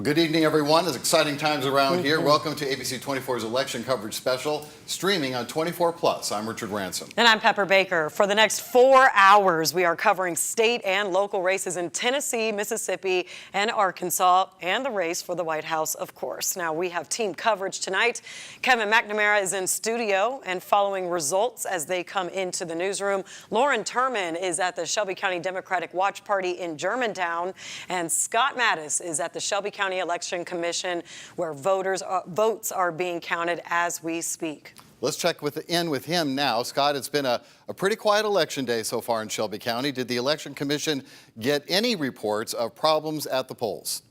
Well, good evening, everyone. It's exciting times around here. Welcome to ABC24's election coverage special, streaming on 24+. I'm Richard Ransom. And I'm Pepper Baker. For the next 4 hours, we are covering state and local races in Tennessee, Mississippi, and Arkansas, and the race for the White House, of course. Now, we have team coverage tonight. Kevin McNamara is in studio and following results as they come into the newsroom. Lauren Turman is at the Shelby County Democratic Watch Party in Germantown, and Scott Mattis is at the Shelby County Election Commission, where votes are being counted as we speak. Let's check in with him now. Scott, it's been a pretty quiet election day so far in Shelby County. Did the Election Commission get any reports of problems at the polls?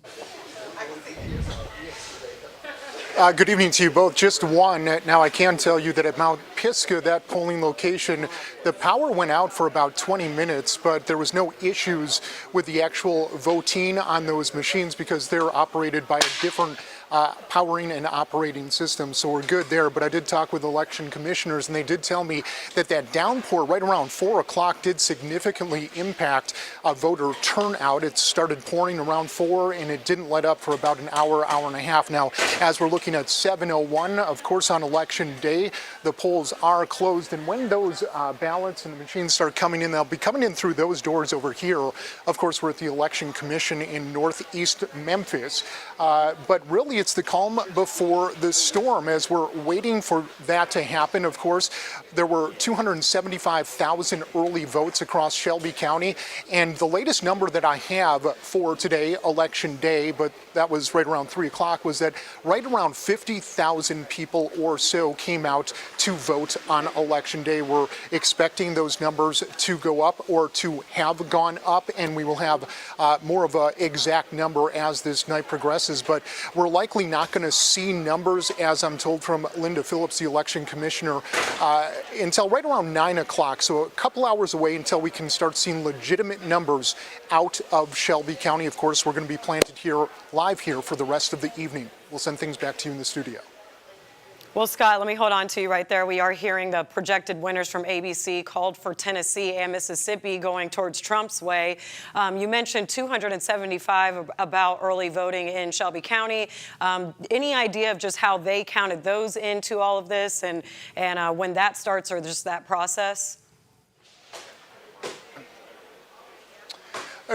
Good evening to you both. Just one. Now, I can tell you that at Mount Pisgah, that polling location, the power went out for about 20 minutes, but there was no issues with the actual voting on those machines because they're operated by a different powering and operating system, so we're good there. But I did talk with election commissioners, and they did tell me that downpour right around 4 o'clock did significantly impact voter turnout. It started pouring around 4, and it didn't let up for about an hour, hour and a half. Now, as we're looking at 7:01, of course, on election day, the polls are closed, and when those ballots and the machines start coming in, they'll be coming in through those doors over here. Of course, we're at the Election Commission in northeast Memphis, but really it's the calm before the storm as we're waiting for that to happen. Of course, there were 275,000 early votes across Shelby County, and the latest number that I have for today, election day, but that was right around 3 o'clock, was that right around 50,000 people or so came out to vote on election day. We're expecting those numbers to go up or to have gone up, and we will have more of an exact number as this night progresses, but we're likely not going to see numbers, as I'm told from Linda Phillips, the election commissioner, until right around 9 o'clock. So a couple hours away until we can start seeing legitimate numbers out of Shelby County. Of course, we're going to be planted here, live here, for the rest of the evening. We'll send things back to you in the studio. Well, Scott, let me hold on to you right there. We are hearing the projected winners from ABC called for Tennessee and Mississippi going towards Trump's way. You mentioned 275 about early voting in Shelby County. Any idea of just how they counted those into all of this and when that starts, or just that process?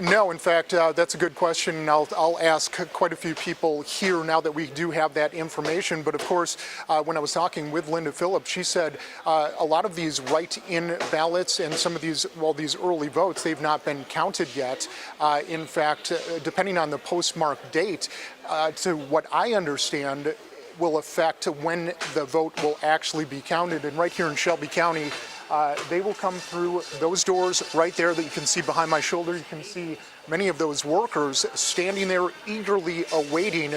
No, in fact, that's a good question, and I'll ask quite a few people here now that we do have that information. But of course, when I was talking with Linda Phillips, she said a lot of these write-in ballots and some of these, well, these early votes, they've not been counted yet. In fact, depending on the postmark date, to what I understand, will affect when the vote will actually be counted. And right here in Shelby County, they will come through those doors right there that you can see behind my shoulder. You can see many of those workers standing there eagerly awaiting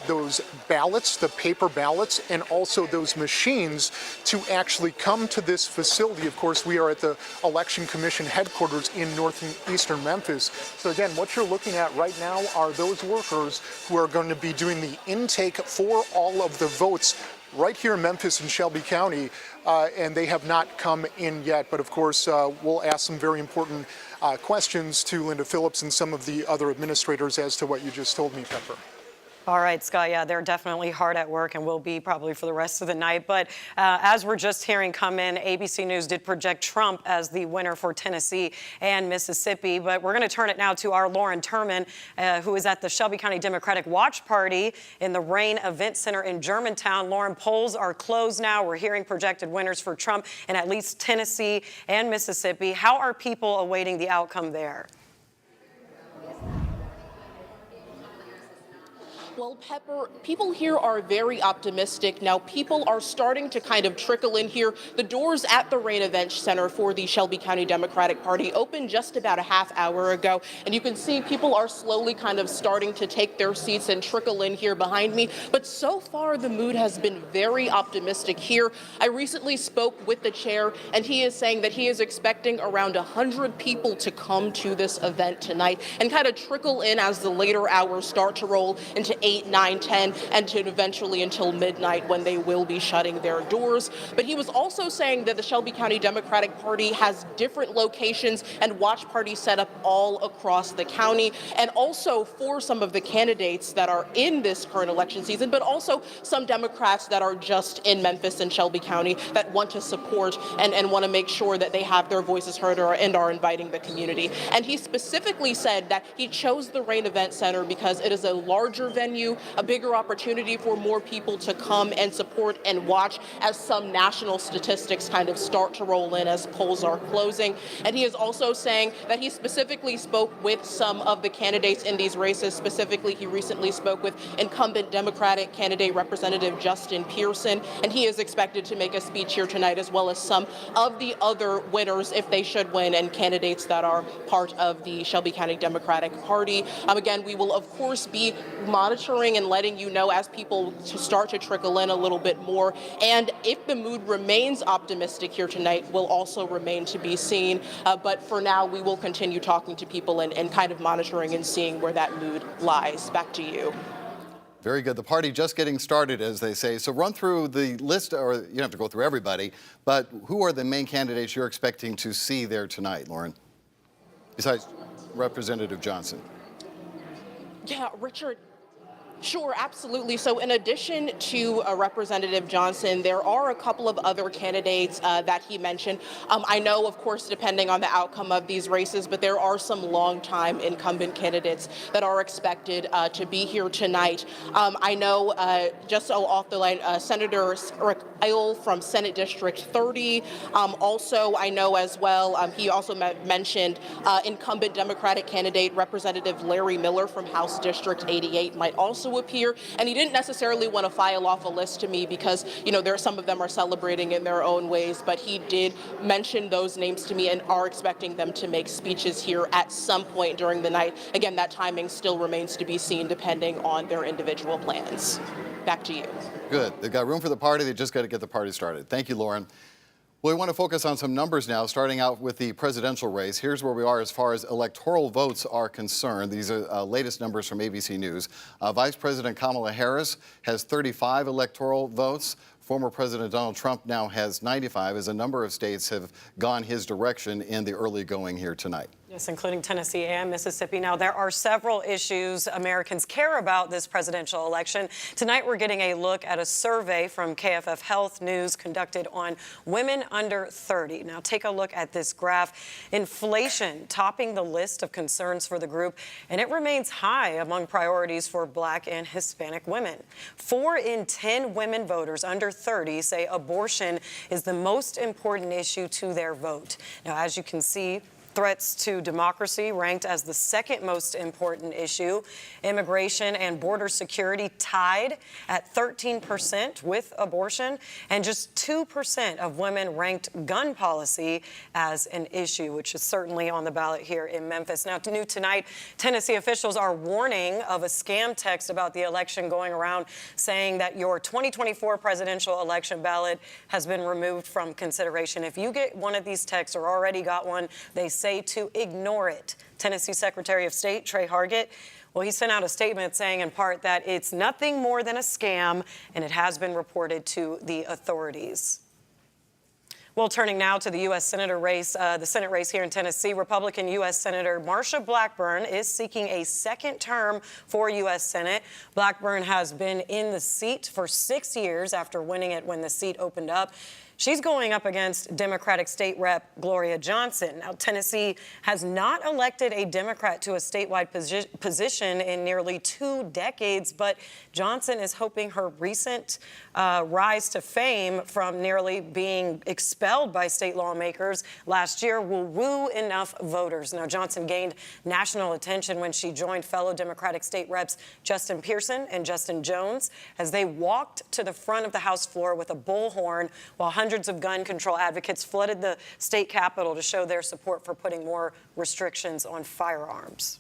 those ballots, the paper ballots, and also those machines to actually come to this facility. Of course, we are at the Election Commission headquarters in northeastern Memphis. So again, what you're looking at right now are those workers who are going to be doing the intake for all of the votes right here in Memphis and Shelby County, and they have not come in yet. But of course, we'll ask some very important questions to Linda Phillips and some of the other administrators as to what you just told me, Pepper. All right, Scott, yeah, they're definitely hard at work and will be probably for the rest of the night. But as we're just hearing come in, ABC News did project Trump as the winner for Tennessee and Mississippi. But we're going to turn it now to our Lauren Turman, who is at the Shelby County Democratic Watch Party in the Rain Event Center in Germantown. Lauren, polls are closed now. We're hearing projected winners for Trump in at least Tennessee and Mississippi. How are people awaiting the outcome there? Well, Pepper, people here are very optimistic. Now, people are starting to kind of trickle in here. The doors at the Rain Event Center for the Shelby County Democratic Party opened just about a half hour ago. And you can see people are slowly kind of starting to take their seats and trickle in here behind me. But so far, the mood has been very optimistic here. I recently spoke with the chair, and he is saying that he is expecting around 100 people to come to this event tonight and kind of trickle in as the later hours start to roll into 8, 9, 10, and to eventually until midnight when they will be shutting their doors. But he was also saying that the Shelby County Democratic Party has different locations and watch parties set up all across the county, and also for some of the candidates that are in this current election season, but also some Democrats that are just in Memphis and Shelby County that want to support and want to make sure that they have their voices heard and are inviting the community. And he specifically said that he chose the Rain Event Center because it is a larger venue, a bigger opportunity for more people to come and support and watch as some national statistics kind of start to roll in as polls are closing. And he is also saying that he specifically spoke with some of the candidates in these races. Specifically, he recently spoke with incumbent Democratic candidate Representative Justin Pearson, and he is expected to make a speech here tonight, as well as some of the other winners, if they should win, and candidates that are part of the Shelby County Democratic Party. Again, we will, of course, be monitoring and letting you know as people start to trickle in a little bit more. And if the mood remains optimistic here tonight, will also remain to be seen. But for now, we will continue talking to people and kind of monitoring and seeing where that mood lies. Back to you. Very good. The party just getting started, as they say. So run through the list, or you don't have to go through everybody, but who are the main candidates you're expecting to see there tonight, Lauren, besides Representative Johnson? Yeah, Richard. Sure, absolutely. So in addition to Representative Johnson, there are a couple of other candidates that he mentioned. I know, of course, depending on the outcome of these races, but there are some longtime incumbent candidates that are expected to be here tonight. I know, just so off the line, Senator Rick Isle from Senate District 30. Also, I know as well, he also mentioned incumbent Democratic candidate Representative Larry Miller from House District 88 might also appear, and he didn't necessarily want to file off a list to me because, you know, some of them are celebrating in their own ways, but he did mention those names to me and are expecting them to make speeches here at some point during the night. Again, that timing still remains to be seen depending on their individual plans. Back to you. Good. They've got room for the party. They just got to get the party started. Thank you, Lauren. Well, we want to focus on some numbers now, starting out with the presidential race. Here's where we are as far as electoral votes are concerned. These are latest numbers from ABC News. Vice President Kamala Harris has 35 electoral votes. Former President Donald Trump now has 95, as a number of states have gone his direction in the early going here tonight. Yes, including Tennessee and Mississippi. Now, there are several issues Americans care about this presidential election. Tonight, we're getting a look at a survey from KFF Health News conducted on women under 30. Now, take a look at this graph. Inflation topping the list of concerns for the group, and it remains high among priorities for Black and Hispanic women. 4 in 10 women voters under 30 say abortion is the most important issue to their vote. Now, as you can see, threats to democracy ranked as the second most important issue. Immigration and border security tied at 13% with abortion, and just 2% of women ranked gun policy as an issue, which is certainly on the ballot here in Memphis. Now, new tonight, Tennessee officials are warning of a scam text about the election going around saying that your 2024 presidential election ballot has been removed from consideration. If you get one of these texts or already got one, they say to ignore it. Tennessee Secretary of State Trey Hargett, well, he sent out a statement saying in part that it's nothing more than a scam, and it has been reported to the authorities. Well, turning now to the U.S. Senator race, the Senate race here in Tennessee, Republican U.S. Senator Marsha Blackburn is seeking a second term for U.S. Senate. Blackburn has been in the seat for 6 years after winning it when the seat opened up. She's going up against Democratic State Rep Gloria Johnson. Now, Tennessee has not elected a Democrat to a statewide position in nearly 2 decades, but Johnson is hoping her recent rise to fame from nearly being expelled by state lawmakers last year will woo enough voters. Now, Johnson gained national attention when she joined fellow Democratic state reps Justin Pearson and Justin Jones as they walked to the front of the House floor with a bullhorn while hundreds of gun control advocates flooded the state capitol to show their support for putting more restrictions on firearms.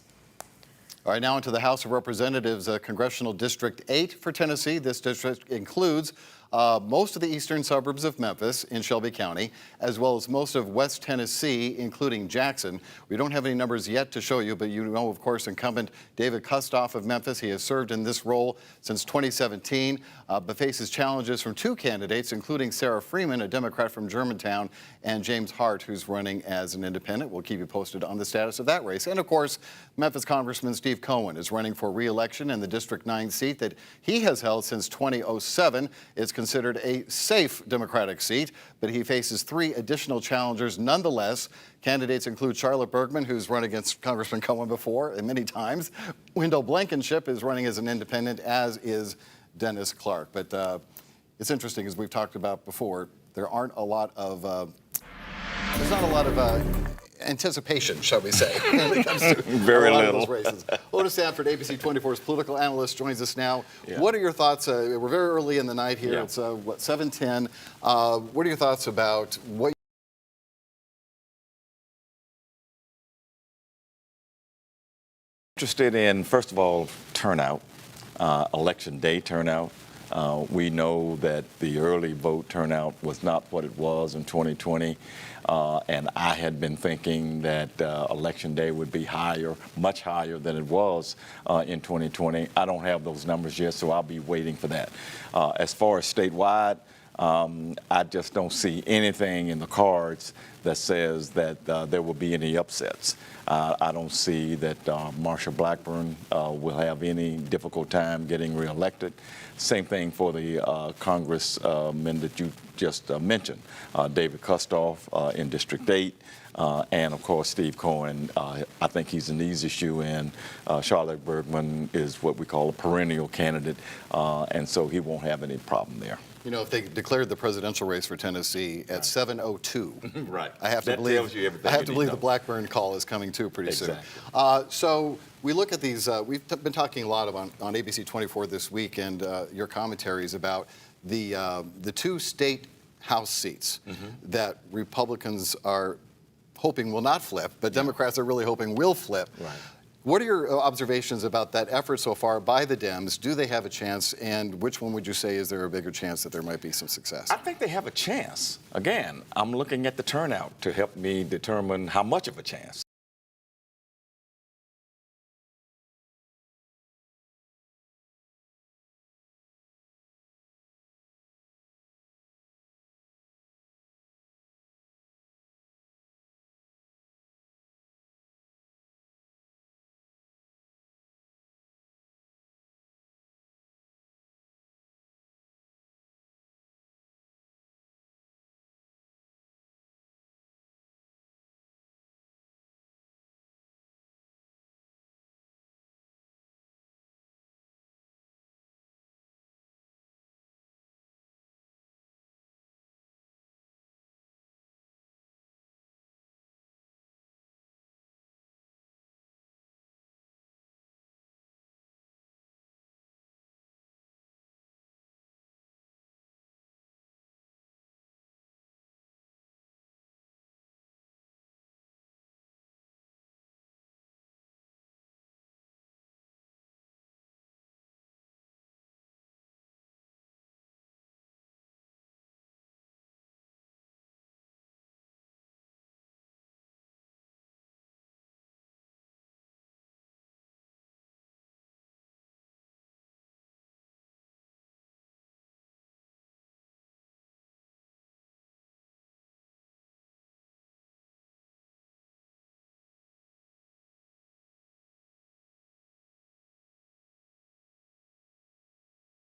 All right, now into the House of Representatives, Congressional District 8 for Tennessee. This district includes most of the eastern suburbs of Memphis in Shelby County, as well as most of West Tennessee, including Jackson. We don't have any numbers yet to show you, but you know, of course, incumbent David Kustoff of Memphis. He has served in this role since 2017, but faces challenges from two candidates, including Sarah Freeman, a Democrat from Germantown, and James Hart, who's running as an independent. We'll keep you posted on the status of that race. And of course, Memphis Congressman Steve Cohen is running for re-election in the District 9 seat that he has held since 2007. It's considered a safe Democratic seat, but he faces three additional challengers nonetheless. Candidates include Charlotte Bergman, who's run against Congressman Cohen before and many times. Wendell Blankenship is running as an independent, as is Dennis Clark. But it's interesting, as we've talked about before, there aren't a lot of there's not a lot of anticipation, shall we say, when it comes to Very a lot little. of those races. Otis Sanford, ABC24's political analyst, joins us now. Yeah. What are your thoughts? We're very early in the night here. Yeah. It's, 7:10. What are your thoughts about what Interested in, first of all, turnout, election day turnout. We know that the early vote turnout was not what it was in 2020, and I had been thinking that election day would be higher, much higher than it was in 2020. I don't have those numbers yet, so I'll be waiting for that. As far as statewide, I just don't see anything in the cards that says that there will be any upsets. I don't see that Marsha Blackburn will have any difficult time getting reelected. Same thing for the congressman that you just mentioned, David Kustoff in District 8, and of course Steve Cohen. I think he's an easy shoe-in. Charlotte Bergman is what we call a perennial candidate, and so he won't have any problem there. You know, if they declared the presidential race for Tennessee at 7:02, Right. I have to That believe tells you everything I have you to need believe to the know. Blackburn call is coming too pretty Exactly. soon. So we look at these. We've been talking a lot on ABC24 this week, and your commentaries about the two state House seats that Republicans are hoping will not flip, but Democrats are really hoping will flip. Right. What are your observations about that effort so far by the Dems? Do they have a chance, and which one would you say is there a bigger chance that there might be some success? I think they have a chance. Again, I'm looking at the turnout to help me determine how much of a chance.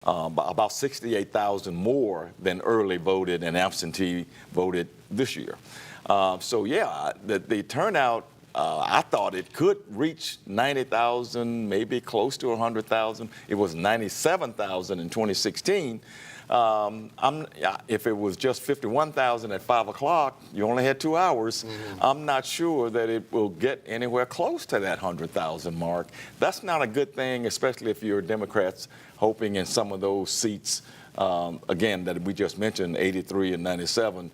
About 68,000 more than early voted and absentee voted this year. So yeah, the turnout, I thought it could reach 90,000, maybe close to 100,000. It was 97,000 in 2016. If it was just 51,000 at 5 o'clock, you only had 2 hours. I'm not sure that it will get anywhere close to that 100,000 mark. That's not a good thing, especially if you're Democrats hoping in some of those seats, again, that we just mentioned, 83 and 97,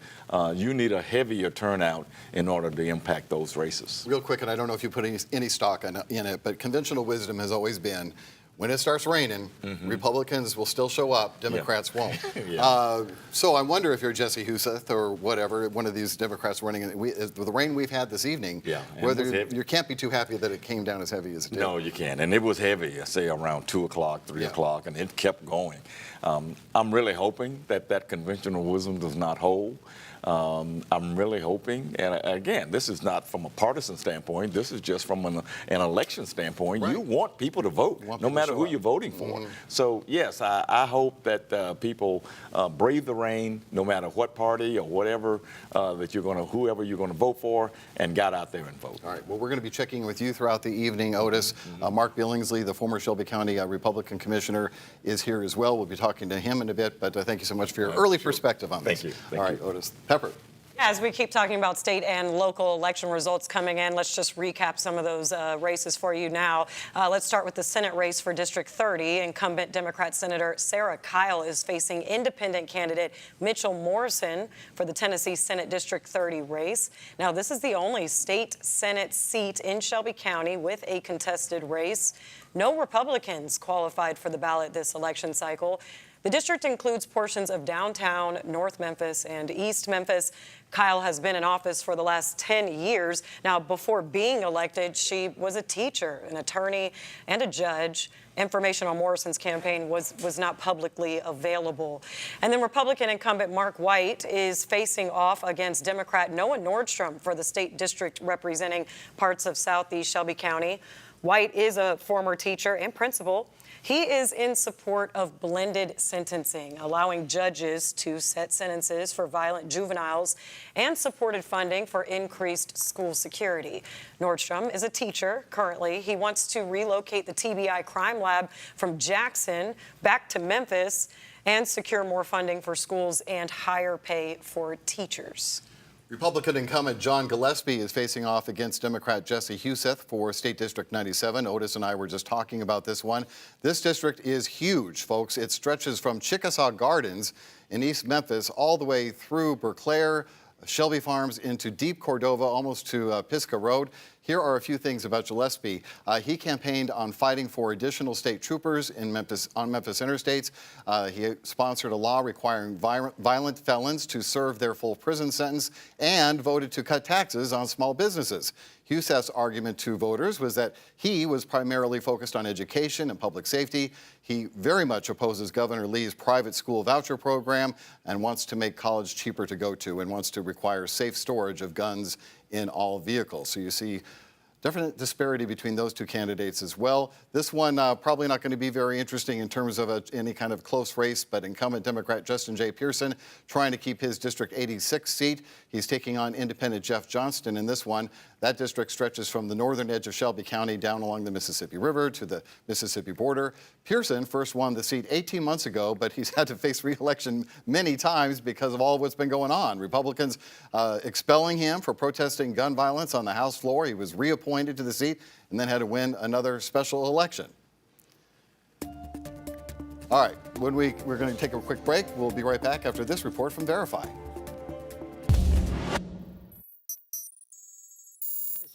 you need a heavier turnout in order to impact those races. Real quick, and I don't know if you put any stock in it, but conventional wisdom has always been when it starts raining, Republicans will still show up, Democrats won't. Yeah. So I wonder if you're Jesse Huseth or whatever, one of these Democrats running, with the rain we've had this evening, Yeah, and whether it was heavy. you can't be too happy that it came down as heavy as it did. No, you can't. And it was heavy, I say around 2 o'clock, 3 o'clock, and it kept going. I'm really hoping that conventional wisdom does not hold. I'm really hoping, and again, this is not from a partisan standpoint, this is just from an election standpoint. Right. You want people to vote, no matter who you're voting for. So, yes, I hope that people brave the rain, no matter what party or whatever whoever you're going to vote for, and got out there and vote. All right, well, we're going to be checking with you throughout the evening, Otis. Mark Billingsley, the former Shelby County Republican Commissioner, is here as well. We'll be talking to him in a bit, but thank you so much for your early perspective on this. Thank you. All right, Otis. Pepper. As we keep talking about state and local election results coming in, let's just recap some of those races for you now. Let's start with the Senate race for District 30. Incumbent Democrat Senator Sarah Kyle is facing independent candidate Mitchell Morrison for the Tennessee Senate District 30 race. Now, this is the only state Senate seat in Shelby County with a contested race. No Republicans qualified for the ballot this election cycle. The district includes portions of downtown, North Memphis, and East Memphis. Kyle has been in office for the last 10 years. Now, before being elected, she was a teacher, an attorney, and a judge. Information on Morrison's campaign was not publicly available. And then Republican incumbent Mark White is facing off against Democrat Noah Nordstrom for the state district representing parts of southeast Shelby County. White is a former teacher and principal. He is in support of blended sentencing, allowing judges to set sentences for violent juveniles, and supported funding for increased school security. Nordstrom is a teacher currently. He wants to relocate the TBI crime lab from Jackson back to Memphis and secure more funding for schools and higher pay for teachers. Republican incumbent John Gillespie is facing off against Democrat Jesse Huseth for State District 97. Otis and I were just talking about this one. This district is huge, folks. It stretches from Chickasaw Gardens in East Memphis all the way through Berclair, Shelby Farms into deep Cordova, almost to Pisgah Road. Here are a few things about Gillespie. He campaigned on fighting for additional state troopers in Memphis on Memphis interstates. He sponsored a law requiring violent felons to serve their full prison sentence and voted to cut taxes on small businesses. Huseth's argument to voters was that he was primarily focused on education and public safety. He very much opposes Governor Lee's private school voucher program and wants to make college cheaper to go to and wants to require safe storage of guns in all vehicles. So you see definite disparity between those two candidates as well. This one probably not going to be very interesting in terms of any kind of close race, but incumbent Democrat Justin J. Pearson trying to keep his District 86 seat. He's taking on independent Jeff Johnston in this one. That district stretches from the northern edge of Shelby County down along the Mississippi River to the Mississippi border. Pearson first won the seat 18 months ago, but he's had to face re-election many times because of all what's been going on. Republicans expelling him for protesting gun violence on the House floor. He was reappointed to the seat and then had to win another special election. All right, we're going to take a quick break. We'll be right back after this report from Verify.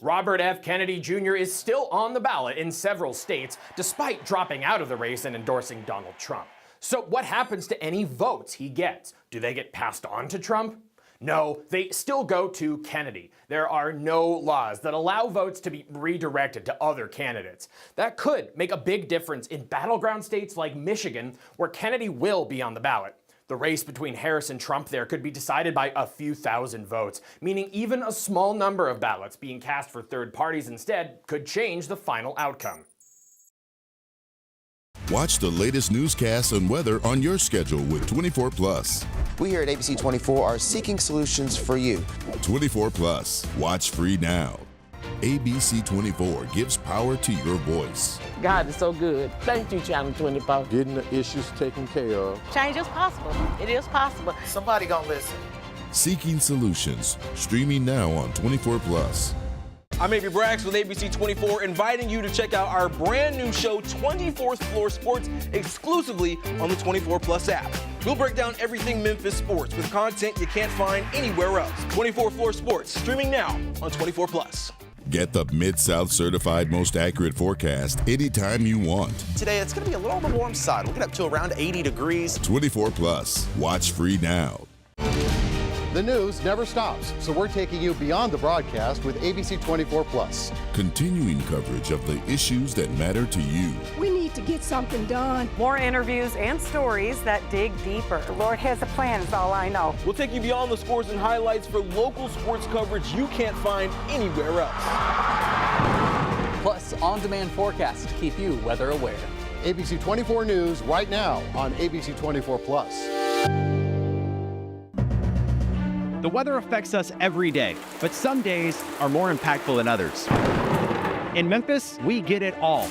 Robert F. Kennedy Jr. is still on the ballot in several states, despite dropping out of the race and endorsing Donald Trump. So what happens to any votes he gets? Do they get passed on to Trump? No, they still go to Kennedy. There are no laws that allow votes to be redirected to other candidates. That could make a big difference in battleground states like Michigan, where Kennedy will be on the ballot. The race between Harris and Trump there could be decided by a few thousand votes, meaning even a small number of ballots being cast for third parties instead could change the final outcome. Watch the latest newscasts and weather on your schedule with 24+. We here at ABC24 are seeking solutions for you. 24+. Watch free now. ABC24 gives power to your voice. God is so good. Thank you, Channel 24. Getting the issues taken care of. Change is possible. It is possible. Somebody gonna listen. Seeking solutions. Streaming now on 24+. I'm Avery Braggs with ABC24, inviting you to check out our brand new show, 24th Floor Sports, exclusively on the 24+ app. We'll break down everything Memphis sports with content you can't find anywhere else. 24th Floor Sports, streaming now on 24+. Get the Mid-South certified most accurate forecast anytime you want. Today, it's going to be a little on the warm side. We'll get up to around 80 degrees. 24 Plus. Watch free now. The news never stops, so we're taking you beyond the broadcast with ABC24 Plus. Continuing coverage of the issues that matter to you. We need to get something done. More interviews and stories that dig deeper. The Lord has a plan, is all I know. We'll take you beyond the scores and highlights for local sports coverage you can't find anywhere else. Plus, on-demand forecasts to keep you weather aware. ABC24 News right now on ABC24 Plus. The weather affects us every day, but some days are more impactful than others. In Memphis, we get it all.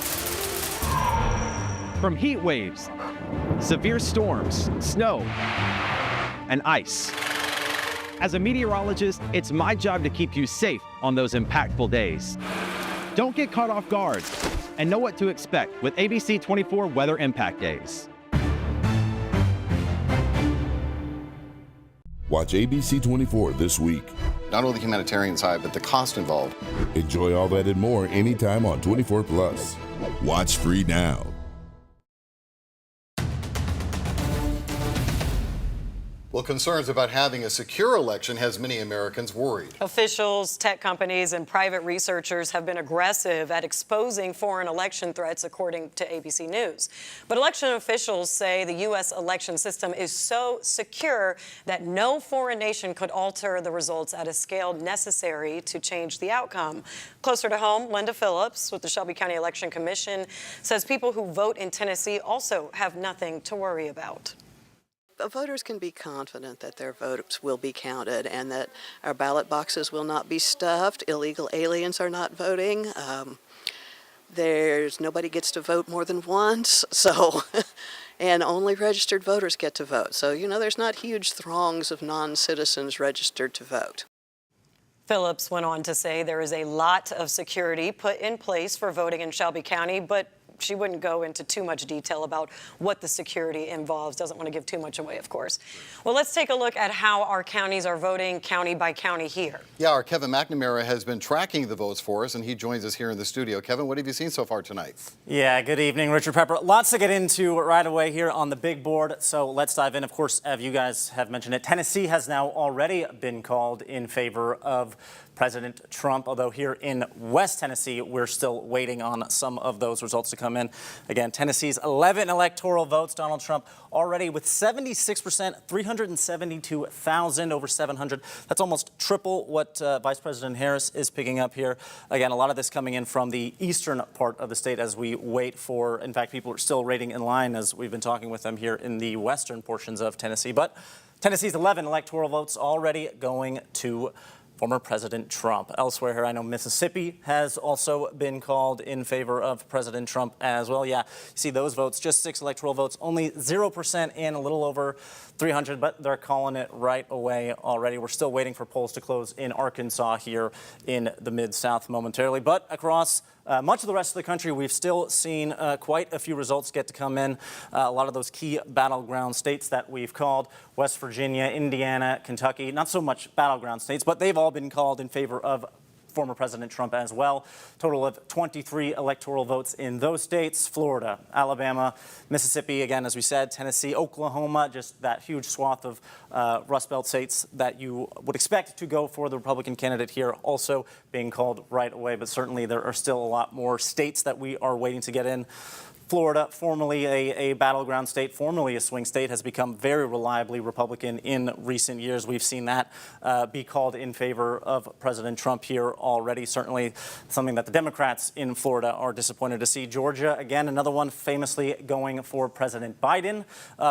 From heat waves, severe storms, snow, and ice. As a meteorologist, it's my job to keep you safe on those impactful days. Don't get caught off guard and know what to expect with ABC24 Weather Impact Days. Watch ABC24 this week. Not only the humanitarian side, but the cost involved. Enjoy all that and more anytime on 24 Plus. Watch free now. Well, concerns about having a secure election has many Americans worried. Officials, tech companies, and private researchers have been aggressive at exposing foreign election threats, according to ABC News. But election officials say the U.S. election system is so secure that no foreign nation could alter the results at a scale necessary to change the outcome. Closer to home, Linda Phillips with the Shelby County Election Commission says people who vote in Tennessee also have nothing to worry about. Voters can be confident that their votes will be counted and that our ballot boxes will not be stuffed. Illegal aliens are not voting. Nobody gets to vote more than once, and only registered voters get to vote. So, there's not huge throngs of non-citizens registered to vote. Phillips went on to say there is a lot of security put in place for voting in Shelby County, but she wouldn't go into too much detail about what the security involves. Doesn't want to give too much away, of course. Well, let's take a look at how our counties are voting county by county here. Yeah, our Kevin McNamara has been tracking the votes for us, and he joins us here in the studio. Kevin, what have you seen so far tonight? Yeah, good evening, Richard Pepper. Lots to get into right away here on the big board, so let's dive in. Of course, as you guys have mentioned it, Tennessee has now already been called in favor of President Trump, although here in West Tennessee, we're still waiting on some of those results to come in. Again, Tennessee's 11 electoral votes, Donald Trump already with 76%, 372,000 over 700. That's almost triple what Vice President Harris is picking up here. Again, a lot of this coming in from the eastern part of the state as we wait for, in fact, people are still waiting in line as we've been talking with them here in the western portions of Tennessee. But Tennessee's 11 electoral votes already going to former President Trump. Elsewhere here, I know Mississippi has also been called in favor of President Trump as well. Yeah, see those votes, just 6 electoral votes, only 0% in, a little over 300, but they're calling it right away already. We're still waiting for polls to close in Arkansas here in the Mid-South momentarily, but across much of the rest of the country, we've still seen quite a few results get to come in. A lot of those key battleground states that we've called, West Virginia, Indiana, Kentucky, not so much battleground states, but they've all been called in favor of former President Trump as well. Total of 23 electoral votes in those states: Florida, Alabama, Mississippi, again, as we said, Tennessee, Oklahoma, just that huge swath of Rust Belt states that you would expect to go for the Republican candidate here, also being called right away. But certainly there are still a lot more states that we are waiting to get in. Florida, formerly a battleground state, formerly a swing state, has become very reliably Republican in recent years. We've seen that be called in favor of President Trump here already. Certainly something that the Democrats in Florida are disappointed to see. Georgia, again, another one famously going for President Biden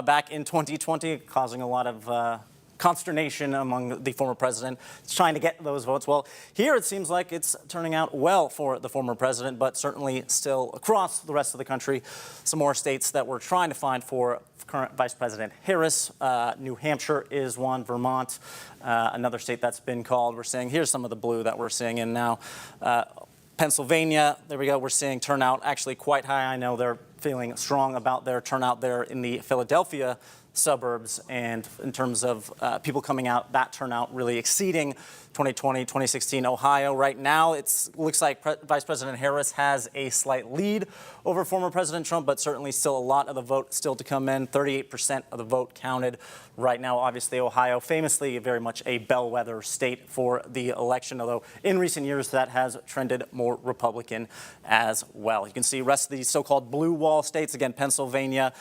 back in 2020, causing a lot of consternation among the former president. He's trying to get those votes. Well, here it seems like it's turning out well for the former president, but certainly still across the rest of the country, some more states that we're trying to find for current Vice President Harris. New Hampshire is one, Vermont, another state that's been called. We're seeing, here's some of the blue that we're seeing in now. Pennsylvania, there we go, we're seeing turnout actually quite high. I know they're feeling strong about their turnout there in the Philadelphia suburbs, and in terms of people coming out, that turnout really exceeding 2020, 2016 Ohio. Right now, it looks like Vice President Harris has a slight lead over former President Trump, but certainly still a lot of the vote still to come in. 38% of the vote counted right now. Obviously, Ohio, famously very much a bellwether state for the election, although in recent years that has trended more Republican as well. You can see the rest of these so-called blue wall states, again, Pennsylvania,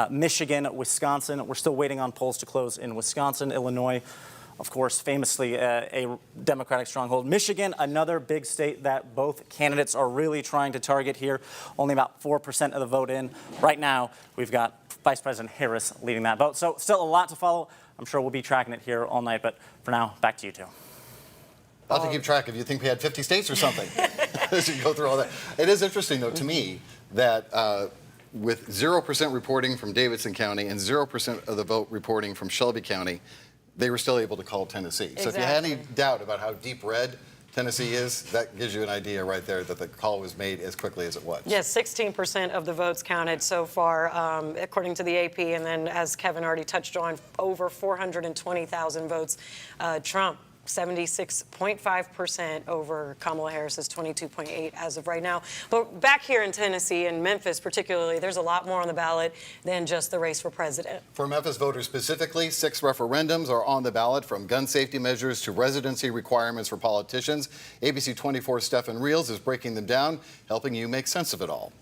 Michigan, Wisconsin. We're still waiting on polls to close in Wisconsin, Illinois. Of course, famously a Democratic stronghold. Michigan, another big state that both candidates are really trying to target here. Only about 4% of the vote in. Right now, we've got Vice President Harris leading that vote. So still a lot to follow. I'm sure we'll be tracking it here all night. But for now, back to you two. I'll have to keep track of. You think we had 50 states or something as you go through all that. It is interesting, though, to me, that with 0% reporting from Davidson County and 0% of the vote reporting from Shelby County, they were still able to call Tennessee. Exactly. So if you had any doubt about how deep red Tennessee is, that gives you an idea right there that the call was made as quickly as it was. Yes, 16% of the votes counted so far, according to the AP. And then, as Kevin already touched on, over 420,000 votes. Trump, 76.5% over Kamala Harris's 22.8% as of right now. But back here in Tennessee, in Memphis particularly, there's a lot more on the ballot than just the race for president. For Memphis voters specifically, 6 referendums are on the ballot, from gun safety measures to residency requirements for politicians. ABC24's Stephen Reels is breaking them down, helping you make sense of it all.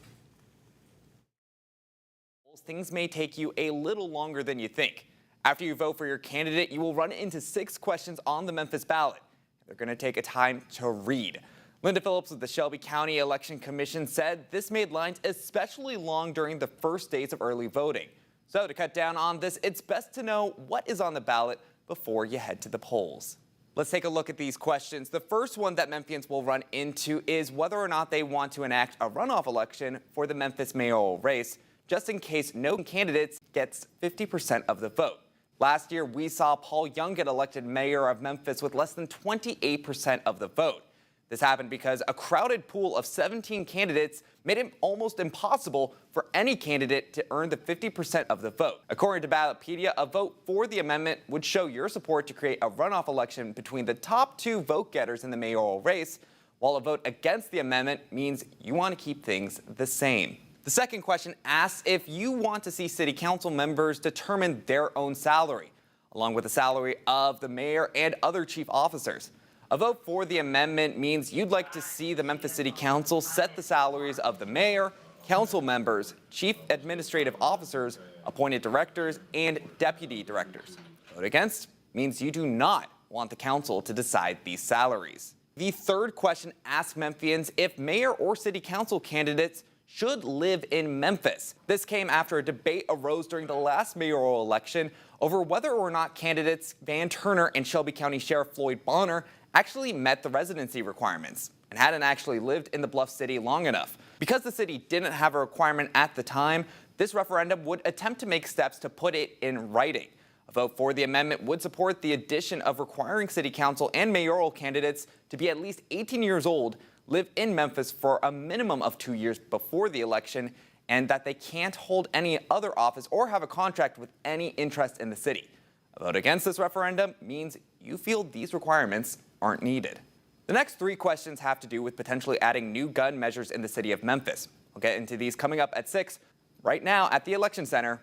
Things may take you a little longer than you think. After you vote for your candidate, you will run into 6 questions on the Memphis ballot. They're going to take a time to read. Linda Phillips with the Shelby County Election Commission said this made lines especially long during the first days of early voting. So to cut down on this, it's best to know what is on the ballot before you head to the polls. Let's take a look at these questions. The first one that Memphians will run into is whether or not they want to enact a runoff election for the Memphis mayoral race, just in case no candidate gets 50% of the vote. Last year, we saw Paul Young get elected mayor of Memphis with less than 28% of the vote. This happened because a crowded pool of 17 candidates made it almost impossible for any candidate to earn the 50% of the vote. According to Ballotpedia, a vote for the amendment would show your support to create a runoff election between the top 2 vote getters in the mayoral race, while a vote against the amendment means you want to keep things the same. The second question asks if you want to see city council members determine their own salary, along with the salary of the mayor and other chief officers. A vote for the amendment means you'd like to see the Memphis City Council set the salaries of the mayor, council members, chief administrative officers, appointed directors, and deputy directors. Vote against means you do not want the council to decide these salaries. The third question asks Memphians if mayor or city council candidates should live in Memphis. This came after a debate arose during the last mayoral election over whether or not candidates Van Turner and Shelby County Sheriff Floyd Bonner actually met the residency requirements and hadn't actually lived in the Bluff City long enough. Because the city didn't have a requirement at the time, this referendum would attempt to make steps to put it in writing. A vote for the amendment would support the addition of requiring city council and mayoral candidates to be at least 18 years old, live in Memphis for a minimum of 2 years before the election, and that they can't hold any other office or have a contract with any interest in the city. A vote against this referendum means you feel these requirements aren't needed. The next 3 questions have to do with potentially adding new gun measures in the city of Memphis. We'll get into these coming up at 6. Right now at the Election Center,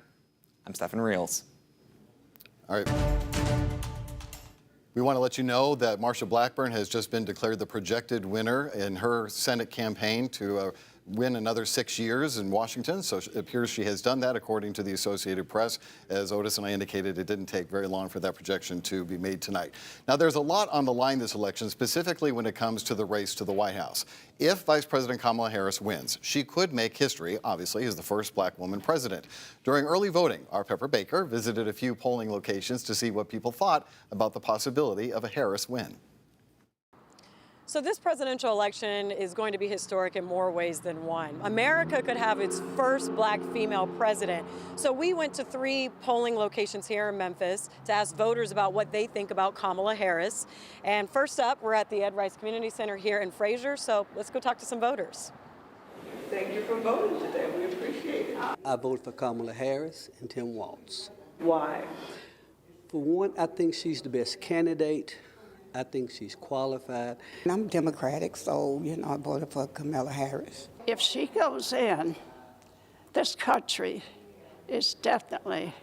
I'm Stephen Reels. All right. We want to let you know that Marsha Blackburn has just been declared the projected winner in her Senate campaign to win another 6 years in Washington. So it appears she has done that, according to the Associated Press. As Otis and I indicated, it didn't take very long for that projection to be made tonight. Now, there's a lot on the line this election, specifically when it comes to the race to the White House. If Vice President Kamala Harris wins, she could make history, obviously, as the first black woman president. During early voting, our Pepper Baker visited a few polling locations to see what people thought about the possibility of a Harris win. So this presidential election is going to be historic in more ways than one. America could have its first black female president. So we went to 3 polling locations here in Memphis to ask voters about what they think about Kamala Harris. And first up, we're at the Ed Rice Community Center here in Fraser. So let's go talk to some voters. Thank you for voting today. We appreciate it. I voted for Kamala Harris and Tim Walz. Why? For one, I think she's the best candidate. I think she's qualified. I'm Democratic, so, I voted for Kamala Harris. If she goes in, this country is definitely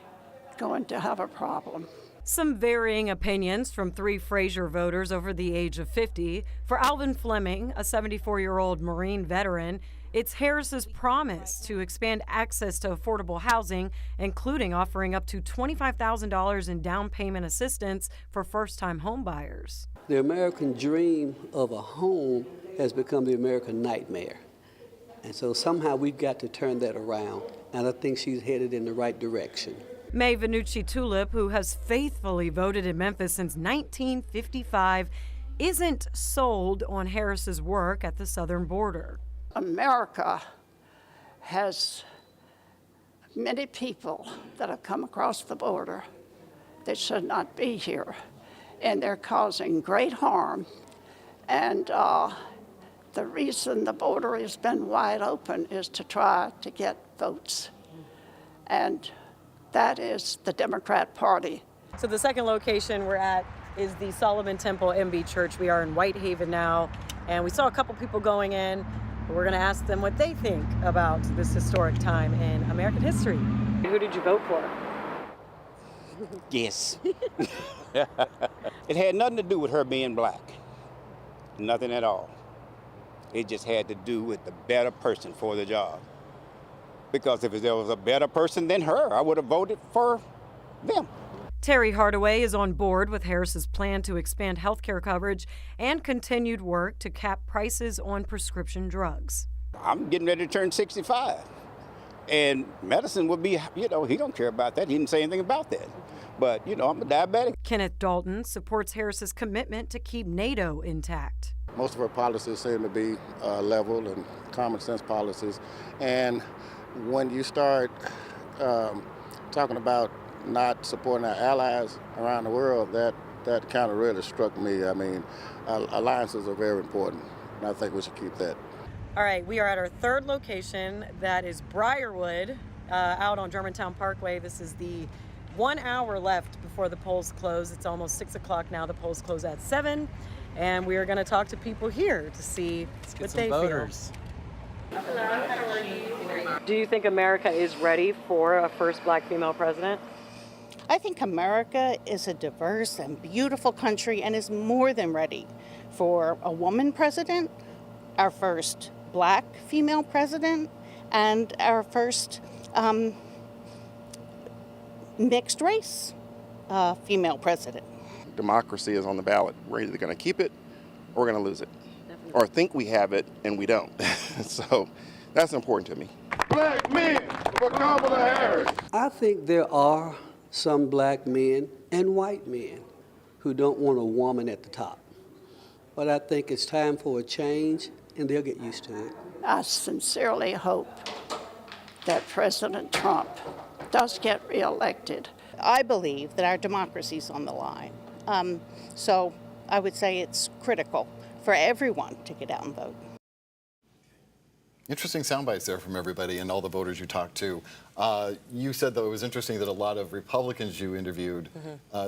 going to have a problem. Some varying opinions from 3 Fraser voters over the age of 50. For Alvin Fleming, a 74-year-old Marine veteran, it's Harris's promise to expand access to affordable housing, including offering up to $25,000 in down payment assistance for first-time homebuyers. The American dream of a home has become the American nightmare. And so somehow we've got to turn that around, and I think she's headed in the right direction. May Vanucci Tulip, who has faithfully voted in Memphis since 1955, isn't sold on Harris's work at the southern border. America has many people that have come across the border that should not be here, and they're causing great harm. And the reason the border has been wide open is to try to get votes. And that is the Democrat Party. So the second location we're at is the Solomon Temple MB Church. We are in Whitehaven now, and we saw a couple people going in. We're going to ask them what they think about this historic time in American history. Who did you vote for? Yes. It had nothing to do with her being black. Nothing at all. It just had to do with the better person for the job. Because if there was a better person than her, I would have voted for them. Terry Hardaway is on board with Harris's plan to expand health care coverage and continued work to cap prices on prescription drugs. I'm getting ready to turn 65. And medicine would be, he don't care about that. He didn't say anything about that. But, I'm a diabetic. Kenneth Dalton supports Harris's commitment to keep NATO intact. Most of our policies seem to be level and common sense policies. And when you start talking about not supporting our allies around the world, that kind of really struck me. I mean, alliances are very important, and I think we should keep that. All right, we are at our third location. That is Briarwood, out on Germantown Parkway. This is the 1 hour left before the polls close. It's almost 6 o'clock now. The polls close at 7, and we are going to talk to people here to see what they voters. feel. Do you think America is ready for a first black female president? I think America is a diverse and beautiful country and is more than ready for a woman president, our first black female president, and our first mixed race female president. Democracy is on the ballot. We're either going to keep it or we're going to lose it. Or think we have it and we don't. So that's important to me. Black men for Kamala Harris. I think there are some black men and white men who don't want a woman at the top. But I think it's time for a change, and they'll get used to it. I sincerely hope that President Trump does get reelected. I believe that our democracy is on the line. So I would say it's critical for everyone to get out and vote. Interesting sound bites there from everybody and all the voters you talked to. You said, though, it was interesting that a lot of Republicans you interviewed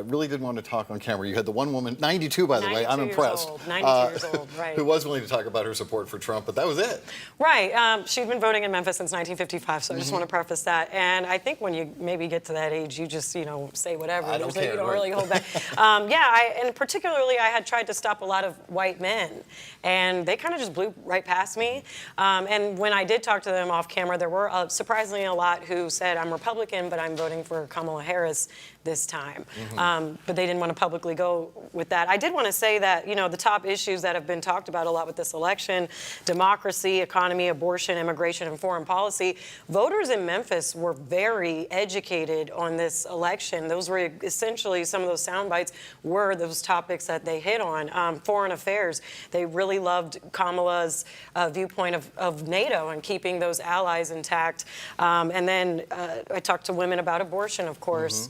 really didn't want to talk on camera. You had the one woman, 92 by the way, I'm impressed. 92 years old, right. Who was willing to talk about her support for Trump, but that was it. Right. She'd been voting in Memphis since 1955, so I just want to preface that. And I think when you maybe get to that age, you just, say whatever. I don't care, you don't right? really hold back. And particularly I had tried to stop a lot of white men, and they kind of just blew right past me. And when I did talk to them off camera, there were surprisingly a lot who said, I'm Republican, but I'm voting for Kamala Harris this time. But they didn't want to publicly go with that. I did want to say that, the top issues that have been talked about a lot with this election, democracy, economy, abortion, immigration, and foreign policy, voters in Memphis were very educated on this election. Those were essentially, some of those sound bites were those topics that they hit on. Foreign affairs, they really loved Kamala's viewpoint of NATO and keeping those allies intact. And then I talked to women about abortion, of course.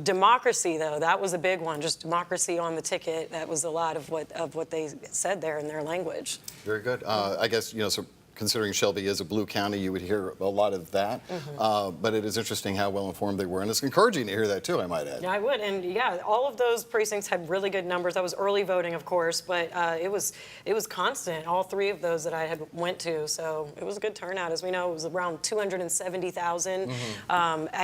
Democracy, though, that was a big one. Just democracy on the ticket. That was a lot of what they said there in their language. Very good. I guess, so considering Shelby is a blue county, you would hear a lot of that. But it is interesting how well informed they were, and it's encouraging to hear that too, I might add. Yeah, I would, and yeah, all of those precincts had really good numbers. That was early voting, of course, but it was constant. All three of those that I had went to, so it was a good turnout. As we know, it was around 270,000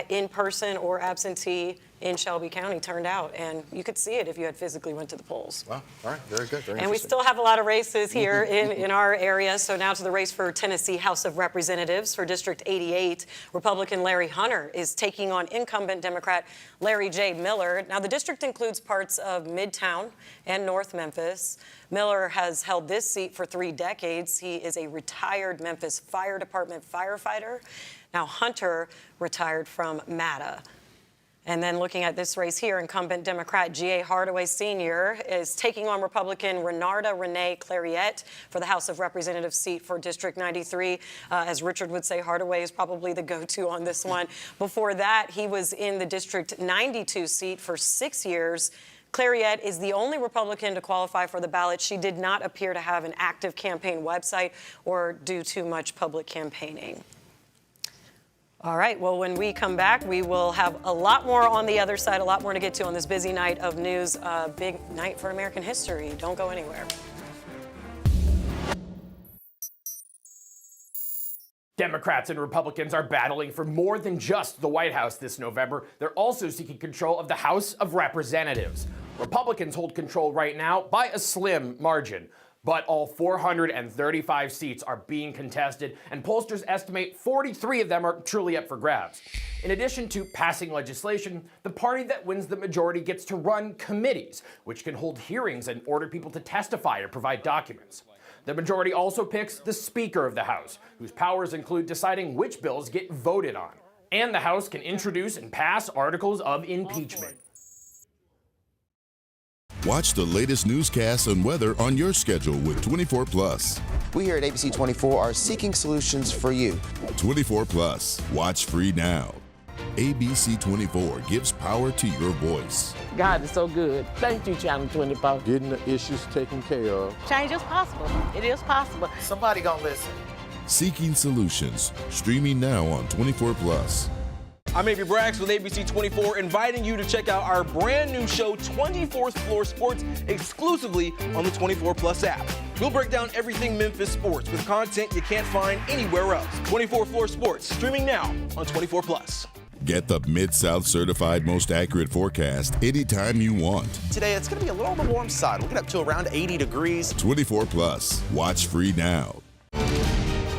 in person or absentee in Shelby County turned out, and you could see it if you had physically went to the polls. Wow, all right, very good, very And we still have a lot of races here in our area. So now to the race for Tennessee House of Representatives for District 88. Republican Larry Hunter is taking on incumbent Democrat Larry J. Miller. Now the district includes parts of Midtown and North Memphis. Miller has held this seat for 3 decades. He is a retired Memphis Fire Department firefighter. Now Hunter retired from MATA. And then looking at this race here, incumbent Democrat G.A. Hardaway Sr. is taking on Republican Renarda Renee Clariette for the House of Representatives seat for District 93. As Richard would say, Hardaway is probably the go-to on this one. Before that, he was in the District 92 seat for 6 years. Clariette is the only Republican to qualify for the ballot. She did not appear to have an active campaign website or do too much public campaigning. All right, well, when we come back, we will have a lot more on the other side, a lot more to get to on this busy night of news, big night for American history. Don't go anywhere. Democrats and Republicans are battling for more than just the White House this November. They're also seeking control of the House of Representatives. Republicans hold control right now by a slim margin. But all 435 seats are being contested, and pollsters estimate 43 of them are truly up for grabs. In addition to passing legislation, the party that wins the majority gets to run committees, which can hold hearings and order people to testify or provide documents. The majority also picks the Speaker of the House, whose powers include deciding which bills get voted on. And the House can introduce and pass articles of impeachment. Watch the latest newscasts and weather on your schedule with 24+. We here at ABC24 are seeking solutions for you. 24+. Watch free now. ABC24 gives power to your voice. God is so good. Thank you, Channel 24. Getting the issues taken care of. Change is possible. It is possible. Somebody gonna listen. Seeking solutions. Streaming now on 24+. I'm Avery Braggs with ABC24, inviting you to check out our brand new show, 24th Floor Sports, exclusively on the 24+ app. We'll break down everything Memphis sports with content you can't find anywhere else. 24 Floor Sports, streaming now on 24+. Get the Mid-South certified most accurate forecast anytime you want. Today, it's going to be a little on the warm side. We'll get up to around 80 degrees. 24+. Watch free now.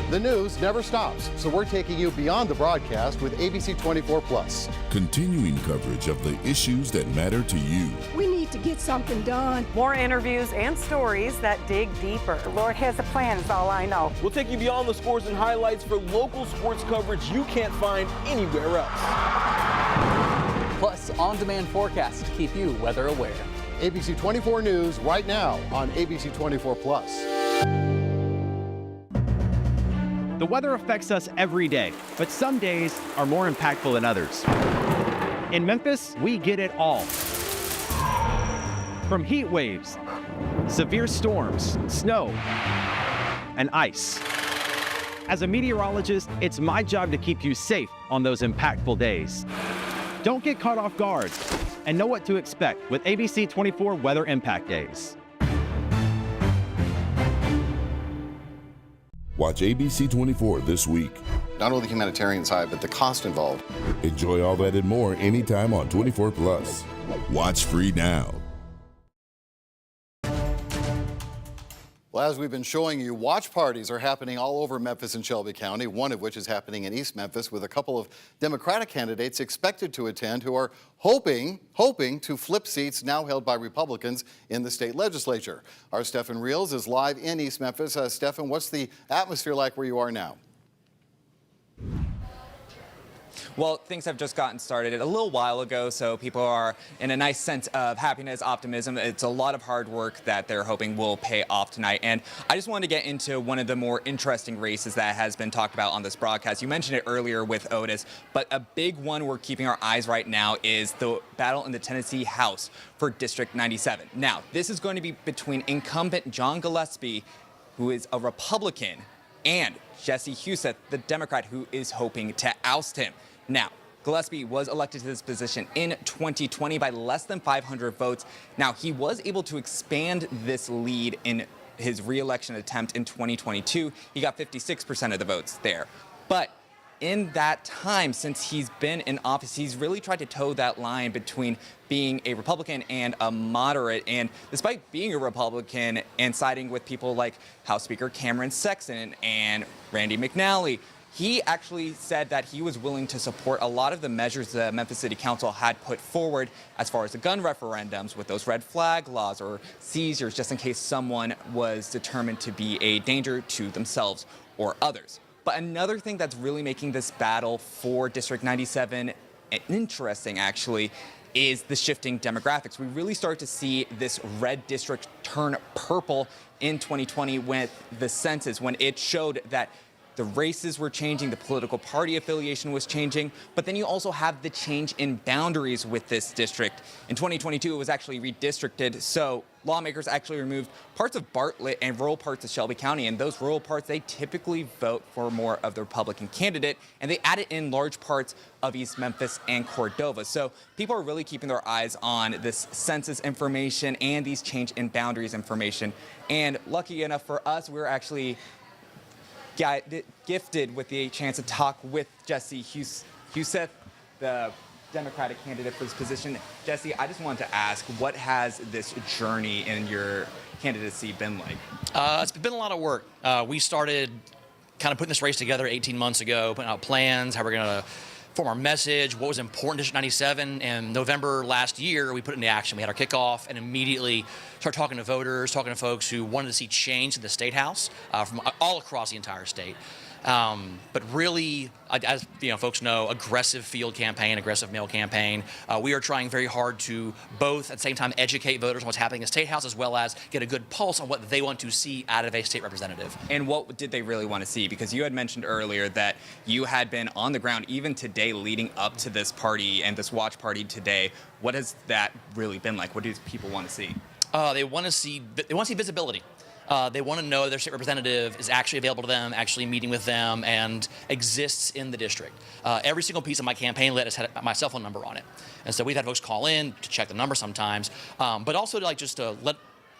The news never stops, so we're taking you beyond the broadcast with ABC24+. Continuing coverage of the issues that matter to you. We need to get something done. More interviews and stories that dig deeper. The Lord has a plan, is all I know. We'll take you beyond the scores and highlights for local sports coverage you can't find anywhere else. Plus, on-demand forecasts to keep you weather aware. ABC24 News right now on ABC24+. The weather affects us every day, but some days are more impactful than others. In Memphis, we get it all. From heat waves, severe storms, snow, and ice. As a meteorologist, it's my job to keep you safe on those impactful days. Don't get caught off guard and know what to expect with ABC24 Weather Impact Days. Watch ABC24 this week. Not only the humanitarian side, but the cost involved. Enjoy all that and more anytime on 24+. Watch free now. Well, as we've been showing you, watch parties are happening all over Memphis and Shelby County, one of which is happening in East Memphis with a couple of Democratic candidates expected to attend who are hoping to flip seats now held by Republicans in the state legislature. Our Stefan Reels is live in East Memphis. Stefan, what's the atmosphere like where you are now? Well, things have just gotten started a little while ago, so people are in a nice sense of happiness, optimism. It's a lot of hard work that they're hoping will pay off tonight. And I just wanted to get into one of the more interesting races that has been talked about on this broadcast. You mentioned it earlier with Otis, but a big one we're keeping our eyes right now is the battle in the Tennessee House for District 97. Now, this is going to be between incumbent John Gillespie, who is a Republican, and Jesse Huseth, the Democrat who is hoping to oust him. Now, Gillespie was elected to this position in 2020 by less than 500 votes. Now, he was able to expand this lead in his re-election attempt in 2022. He got 56% of the votes there. But in that time, since he's been in office, he's really tried to toe that line between being a Republican and a moderate. And despite being a Republican and siding with people like House Speaker Cameron Sexton and Randy McNally, he actually said that he was willing to support a lot of the measures the Memphis City Council had put forward as far as the gun referendums with those red flag laws or seizures, just in case someone was determined to be a danger to themselves or others. But another thing that's really making this battle for District 97 interesting, actually, is the shifting demographics. We really start to see this red district turn purple in 2020 with the census, when it showed that the races were changing, the political party affiliation was changing, but then you also have the change in boundaries with this district. In 2022, it was actually redistricted, so lawmakers actually removed parts of Bartlett and rural parts of Shelby County, and those rural parts, they typically vote for more of the Republican candidate, and they added in large parts of East Memphis and Cordova. So people are really keeping their eyes on this census information and these change in boundaries information. And lucky enough for us, we're actually gifted with the chance to talk with Jesse Huseth, the Democratic candidate for this position. Jesse, I just wanted to ask, what has this journey in your candidacy been like? It's been a lot of work. We started kind of putting this race together 18 months ago, putting out plans, how we're going to form our message, what was important to District 97. And November last year, we put it into action. We had our kickoff and immediately started talking to voters, talking to folks who wanted to see change in the State House from all across the entire state. But really, as folks know, aggressive field campaign, aggressive mail campaign. We are trying very hard to both at the same time educate voters on what's happening in the State House, as well as get a good pulse on what they want to see out of a state representative. And what did they really want to see? Because you had mentioned earlier that you had been on the ground even today leading up to this party and this watch party today. What has that really been like? What do people want to see? They want to see visibility. They want to know their state representative is actually available to them, actually meeting with them, and exists in the district. Every single piece of my campaign letter has had my cell phone number on it. And so we've had folks call in to check the number sometimes, but also to let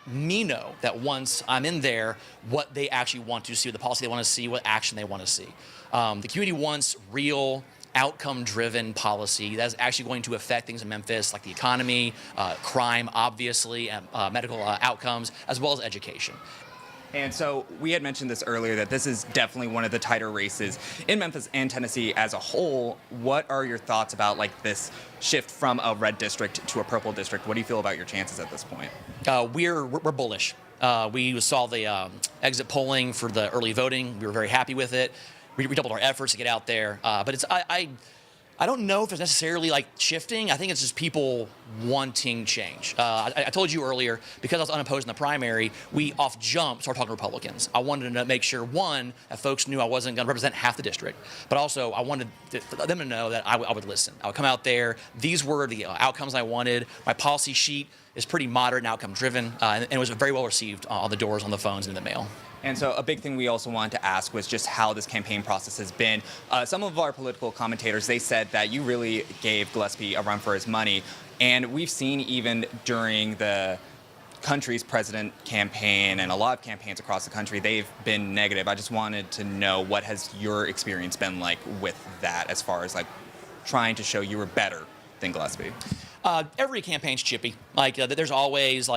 me know that once I'm in there, what they actually want to see, the policy they want to see, what action they want to see. The community wants real, outcome-driven policy that is actually going to affect things in Memphis, like the economy, crime, obviously, medical outcomes, as well as education. And so we had mentioned this earlier, that this is definitely one of the tighter races in Memphis and Tennessee as a whole. What are your thoughts about this shift from a red district to a purple district? What do you feel about your chances at this point? We're bullish. We saw the exit polling for the early voting. We were very happy with it. We redoubled our efforts to get out there, but I don't know if it's necessarily shifting. I think it's just people wanting change. I told you earlier, because I was unopposed in the primary, we off jump started talking to Republicans. I wanted to make sure, one, that folks knew I wasn't going to represent half the district, but also I wanted them to know that I would listen. I would come out there. These were the outcomes I wanted. My policy sheet is pretty moderate and outcome driven, and it was very well received on the doors, on the phones, and in the mail. And so a big thing we also wanted to ask was just how this campaign process has been. Some of our political commentators, they said that you really gave Gillespie a run for his money. And we've seen even during the country's president campaign and a lot of campaigns across the country, they've been negative. I just wanted to know, what has your experience been like with that, as far as trying to show you were better than Gillespie? Every campaign's chippy. There's always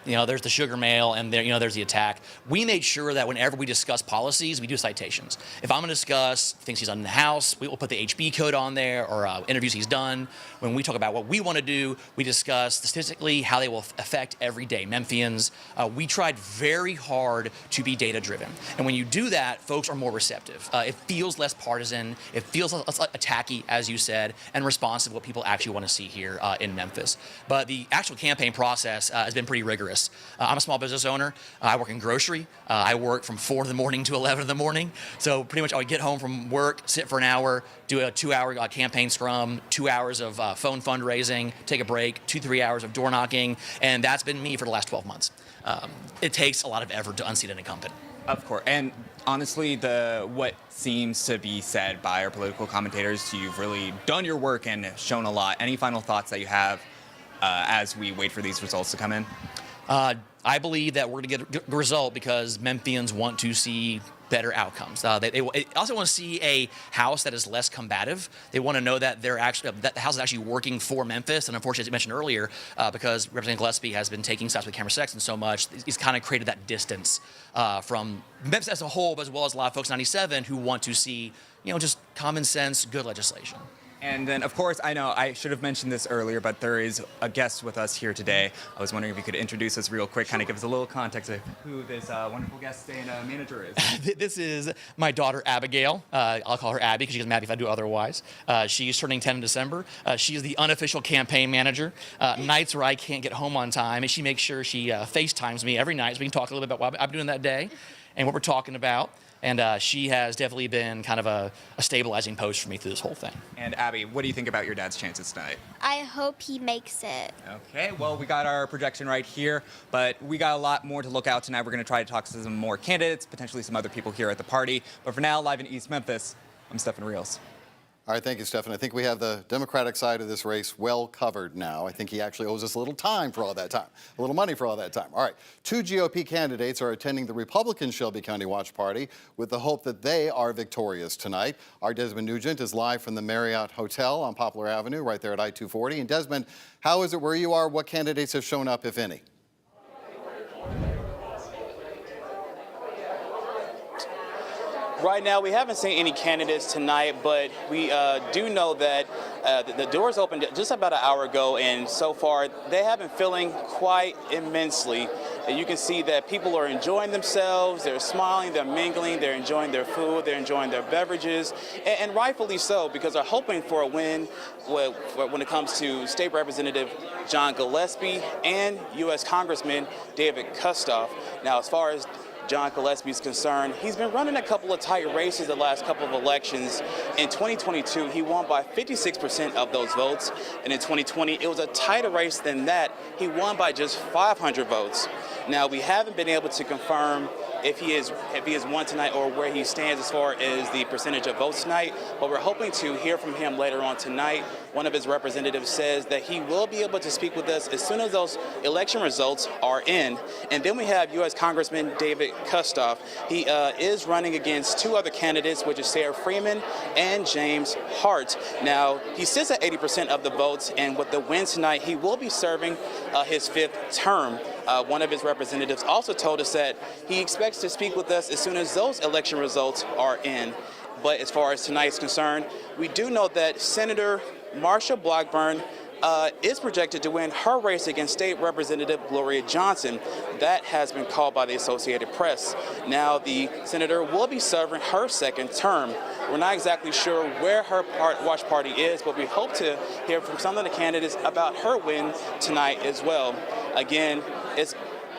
there's the sugar mail, and there's the attack. We made sure that whenever we discuss policies, we do citations. If I'm going to discuss things he's done in the House, we will put the HB code on there, or interviews he's done. When we talk about what we want to do, we discuss statistically how they will affect everyday Memphians. We tried very hard to be data-driven. And when you do that, folks are more receptive. It feels less partisan. It feels less attacky, as you said, and responsive to what people actually want to see here in Memphis. But the actual campaign process has been pretty rigorous. I'm a small business owner. I work in grocery. I work from 4 in the morning to 11 in the morning. So pretty much I would get home from work, sit for an hour, do a 2-hour campaign scrum, 2 hours of phone fundraising, take a break, 2-3 hours of door knocking, and that's been me for the last 12 months. It takes a lot of effort to unseat an incumbent. Of course. And honestly, what seems to be said by our political commentators, you've really done your work and shown a lot. Any final thoughts that you have as we wait for these results to come in? I believe that we're going to get a good result because Memphians want to see better outcomes. They also want to see a House that is less combative. They want to know that that the House is actually working for Memphis. And unfortunately, as you mentioned earlier, because Representative Gillespie has been taking sides with Cameron Sexton so much, he's kind of created that distance from Memphis as a whole, but as well as a lot of folks in 97 who want to see, just common sense, good legislation. And then, of course, I know I should have mentioned this earlier, but there is a guest with us here today. I was wondering if you could introduce us real quick, kind of give us a little context of who this wonderful guest and manager is. This is my daughter, Abigail. I'll call her Abby because she gets mad if I do otherwise. She's turning 10 in December. She is the unofficial campaign manager. Nights where I can't get home on time, and she makes sure she FaceTimes me every night so we can talk a little bit about what I'm doing that day and what we're talking about. And she has definitely been kind of a stabilizing post for me through this whole thing. And Abby, what do you think about your dad's chances tonight? I hope he makes it. Okay, well, we got our projection right here, but we got a lot more to look out tonight. We're going to try to talk to some more candidates, potentially some other people here at the party. But for now, live in East Memphis, I'm Stephen Rios. All right, thank you, Stephen. I think we have the Democratic side of this race well covered now. I think he actually owes us a little time for all that time, a little money for all that time. All right, 2 GOP candidates are attending the Republican Shelby County Watch Party with the hope that they are victorious tonight. Our Desmond Nugent is live from the Marriott Hotel on Poplar Avenue, right there at I-240. And Desmond, how is it where you are? What candidates have shown up, if any? Right now, we haven't seen any candidates tonight, but we do know that the doors opened just about an hour ago, and so far they have been filling quite immensely. And you can see that people are enjoying themselves, they're smiling, they're mingling, they're enjoying their food, they're enjoying their beverages, and rightfully so, because they're hoping for a win when it comes to State Representative John Gillespie and U.S. Congressman David Kustoff. Now, as far as John Gillespie is concerned, he's been running a couple of tight races the last couple of elections. In 2022, he won by 56% of those votes. And in 2020, it was a tighter race than that. He won by just 500 votes. Now, we haven't been able to confirm if he has won tonight or where he stands as far as the percentage of votes tonight, but we're hoping to hear from him later on tonight. One of his representatives says that he will be able to speak with us as soon as those election results are in. And then we have U.S. Congressman David Kustoff. He is running against 2 other candidates, which is Sarah Freeman and James Hart. Now, he sits at 80% of the votes, and with the win tonight, he will be serving his 5th term. One of his representatives also told us that he expects to speak with us as soon as those election results are in. But as far as tonight's concerned, we do know that Senator Marsha Blackburn is projected to win her race against State Representative Gloria Johnson. That has been called by the Associated Press. Now, the senator will be serving her 2nd term. We're not exactly sure where her watch party is, but we hope to hear from some of the candidates about her win tonight as well. Again, it's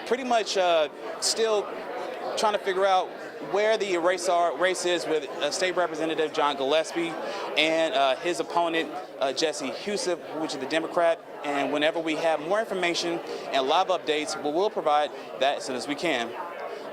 pretty much still trying to figure out where the race is with State Representative John Gillespie and his opponent, Jesse Husef, which is the Democrat. And whenever we have more information and live updates, we will provide that as soon as we can.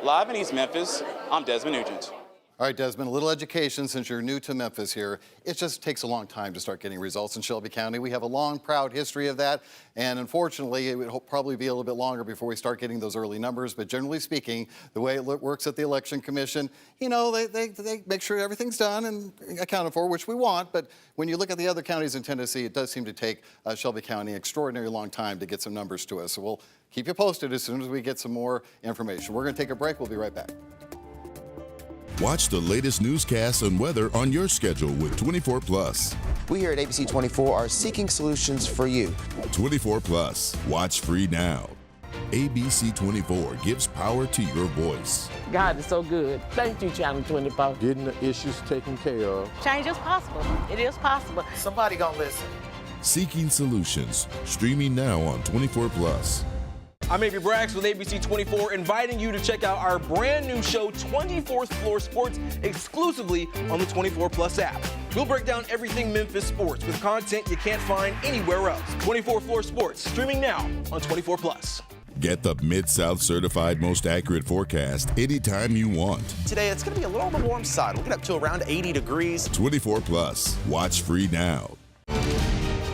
Live in East Memphis, I'm Desmond Nugent. All right, Desmond, a little education since you're new to Memphis here. It just takes a long time to start getting results in Shelby County. We have a long, proud history of that, and unfortunately, it would probably be a little bit longer before we start getting those early numbers. But generally speaking, the way it works at the Election Commission, they make sure everything's done and accounted for, which we want. But when you look at the other counties in Tennessee, it does seem to take Shelby County an extraordinary long time to get some numbers to us. So we'll keep you posted as soon as we get some more information. We're going to take a break. We'll be right back. Watch the latest newscasts and weather on your schedule with 24+. We here at ABC24 are seeking solutions for you. 24+. Watch free now. ABC24 gives power to your voice. God is so good. Thank you, Channel 24. Getting the issues taken care of. Change is possible. It is possible. Somebody gonna listen. Seeking Solutions. Streaming now on 24+. I'm Avery Braggs with ABC24, inviting you to check out our brand new show, 24th Floor Sports, exclusively on the 24+ app. We'll break down everything Memphis sports with content you can't find anywhere else. 24th Floor Sports, streaming now on 24+. Get the Mid-South certified most accurate forecast anytime you want. Today, it's going to be a little on the warm side. We'll get up to around 80 degrees. 24 Plus. Watch free now.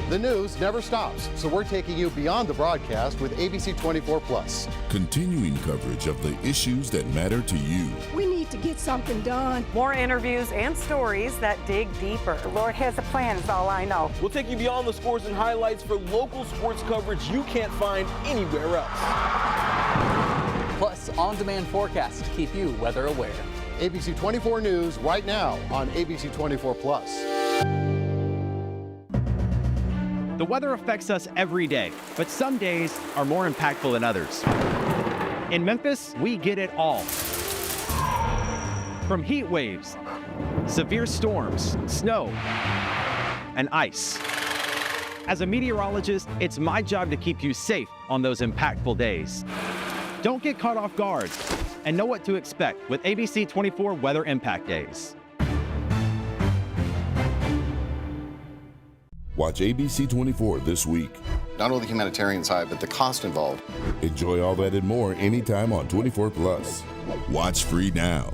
The news never stops, so we're taking you beyond the broadcast with ABC24 Plus. Continuing coverage of the issues that matter to you. We need to get something done. More interviews and stories that dig deeper. The Lord has a plan, is all I know. We'll take you beyond the scores and highlights for local sports coverage you can't find anywhere else. Plus, on-demand forecasts to keep you weather aware. ABC24 News right now on ABC24 Plus. The weather affects us every day, but some days are more impactful than others. In Memphis, we get it all. From heat waves, severe storms, snow, and ice. As a meteorologist, it's my job to keep you safe on those impactful days. Don't get caught off guard and know what to expect with ABC24 Weather Impact Days. Watch ABC24 this week. Not only the humanitarian side, but the cost involved. Enjoy all that and more anytime on 24 Plus. Watch free now.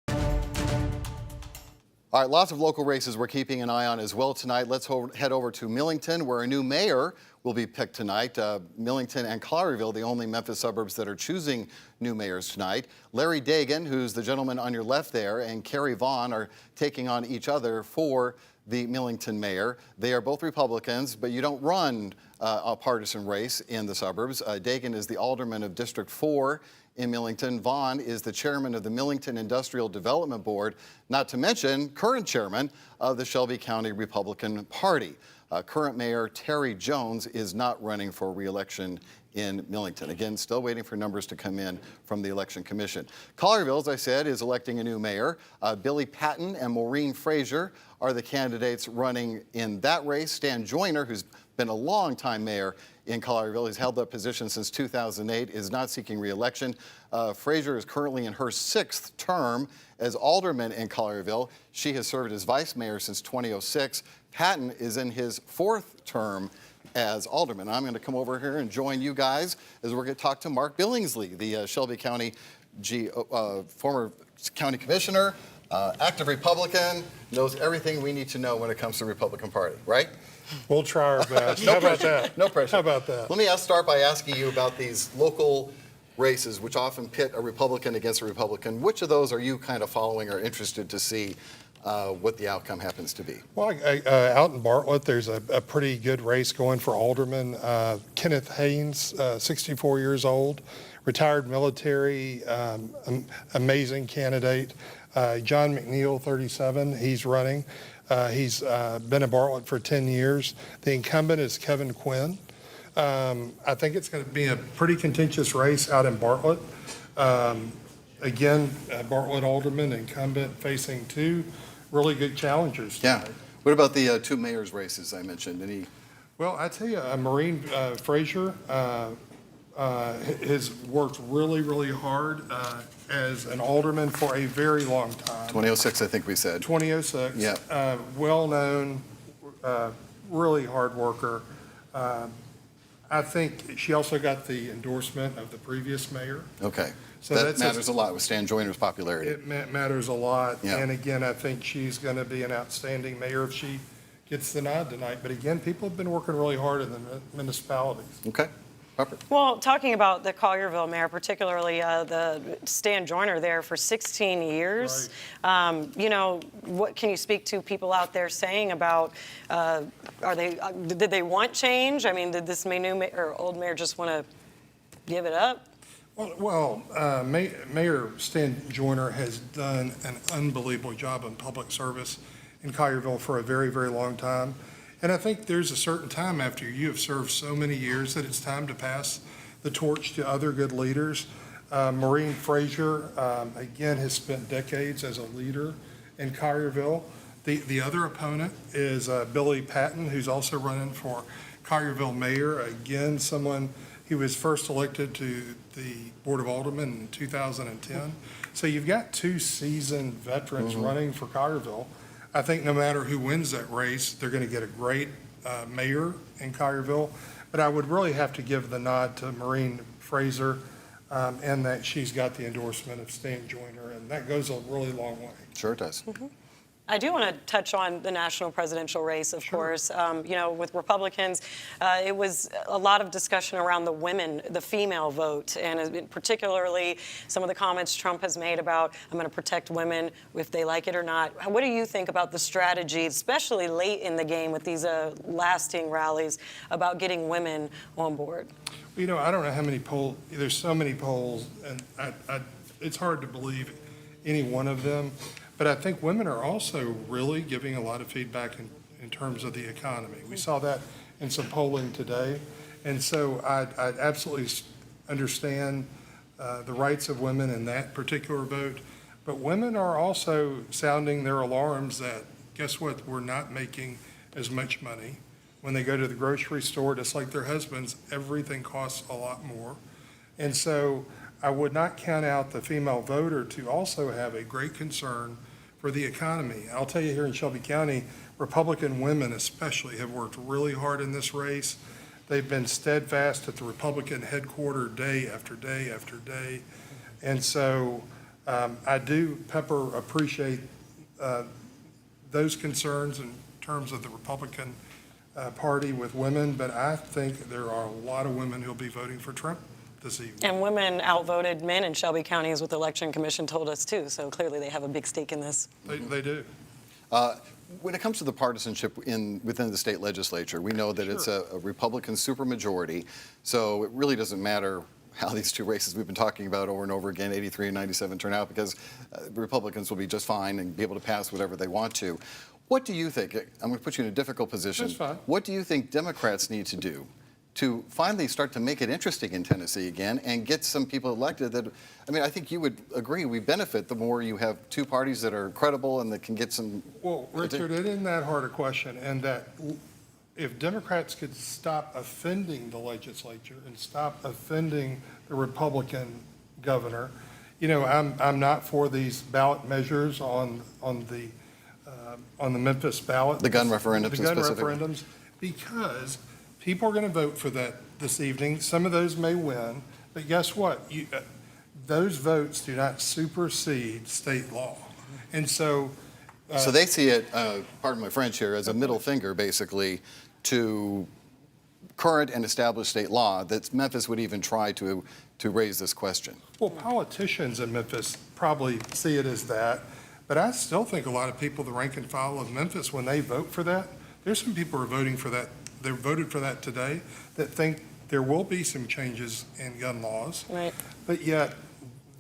All right, lots of local races we're keeping an eye on as well tonight. Let's head over to Millington, where a new mayor will be picked tonight. Millington and Collierville, the only Memphis suburbs that are choosing new mayors tonight. Larry Dagan, who's the gentleman on your left there, and Kerry Vaughn are taking on each other for the Millington mayor. They are both Republicans, but you don't run a partisan race in the suburbs. Dagan is the alderman of District 4 in Millington. Vaughn is the chairman of the Millington Industrial Development Board, not to mention current chairman of the Shelby County Republican Party. Current mayor Terry Jones is not running for re-election in Millington. Again, still waiting for numbers to come in from the Election Commission. Collierville, as I said, is electing a new mayor. Billy Patton and Maureen Frazier are the candidates running in that race. Stan Joyner, who's been a long-time mayor in Collierville, he's held that position since 2008, is not seeking re-election. Frazier is currently in her 6th term as alderman in Collierville. She has served as vice mayor since 2006. Patton is in his 4th term as alderman. I'm going to come over here and join you guys as we're going to talk to Mark Billingsley, the Shelby County former county commissioner, active Republican, knows everything we need to know when it comes to the Republican Party, right? We'll try our best. No How pressure. about that? No pressure. How about that? Let me start by asking you about these local races, which often pit a Republican against a Republican. Which of those are you kind of following or interested to see what the outcome happens to be? Well, out in Bartlett, there's a pretty good race going for alderman. Kenneth Haynes, 64 years old, retired military, amazing candidate. John McNeil, 37, he's running. He's been in Bartlett for 10 years. The incumbent is Kevin Quinn. I think it's going to be a pretty contentious race out in Bartlett. Again, Bartlett alderman, incumbent, facing two really good challengers tonight. Yeah. What about the two mayors races I mentioned? Well, I tell you, Maureen Frazier has worked really, really hard as an alderman for a very long time. 2006, I think we said. 2006. Yeah. Well-known, really hard worker. I think she also got the endorsement of the previous mayor. Okay. So that matters a lot with Stan Joyner's popularity. It matters a lot. Yeah. And again, I think she's going to be an outstanding mayor if she gets the nod tonight. But again, people have been working really hard in the municipalities. Okay. Well, talking about the Collierville mayor, particularly the Stan Joyner there for 16 years, you know, what can you speak to people out there saying about, did they want change? I mean, did this old mayor just want to give it up? Well, Mayor Stan Joyner has done an unbelievable job in public service in Collierville for a very, very long time. And I think there's a certain time after you have served so many years that it's time to pass the torch to other good leaders. Maureen Frazier, again, has spent decades as a leader in Collierville. The other opponent is Billy Patton, who's also running for Collierville mayor. Again, someone who was first elected to the Board of Aldermen in 2010. So you've got two seasoned veterans running for Collierville. I think no matter who wins that race, they're going to get a great mayor in Collierville. But I would really have to give the nod to Maureen Fraser, and that she's got the endorsement of Stan Joyner, and that goes a really long way. Sure it does. I do want to touch on the national presidential race, of course. You know, with Republicans, it was a lot of discussion around the women, the female vote, and particularly some of the comments Trump has made about, I'm going to protect women if they like it or not. What do you think about the strategy, especially late in the game with these lasting rallies, about getting women on board? You know, I don't know how many polls, there's so many polls, and it's hard to believe any one of them. But I think women are also really giving a lot of feedback in terms of the economy. We saw that in some polling today. And so I absolutely understand the rights of women in that particular vote. But women are also sounding their alarms that, guess what, we're not making as much money. When they go to the grocery store, just like their husbands, everything costs a lot more. And so I would not count out the female voter to also have a great concern for the economy. I'll tell you, here in Shelby County, Republican women especially have worked really hard in this race. They've been steadfast at the Republican headquarters day after day after day. And so I do, Pepper, appreciate those concerns in terms of the Republican Party with women, but I think there are a lot of women who'll be voting for Trump this evening. And women outvoted men in Shelby County, as what the Election Commission told us, too. So clearly they have a big stake in this. They do. When it comes to the partisanship within the state legislature, we know that it's a Republican supermajority, so it really doesn't matter how these two races we've been talking about over and over again, 83 and 97, turn out, because Republicans will be just fine and be able to pass whatever they want to. What do you think? I'm going to put you in a difficult position. That's fine. What do you think Democrats need to do to finally start to make it interesting in Tennessee again and get some people elected that, I mean, I think you would agree we benefit the more you have two parties that are credible and that can get some... Well, Richard, it isn't that hard a question, and that if Democrats could stop offending the legislature and stop offending the Republican governor, you know, I'm not for these ballot measures on the Memphis ballot. The gun referendums. The gun referendums, because people are going to vote for that this evening. Some of those may win, but guess what? Those votes do not supersede state law. And so... so they see it, pardon my French here, as a middle finger, basically, to current and established state law that Memphis would even try to raise this question. Well, politicians in Memphis probably see it as that, but I still think a lot of people, the rank and file of Memphis, when they vote for that, there's some people who are voting for that. They voted for that today that think there will be some changes in gun laws. Right. But yet,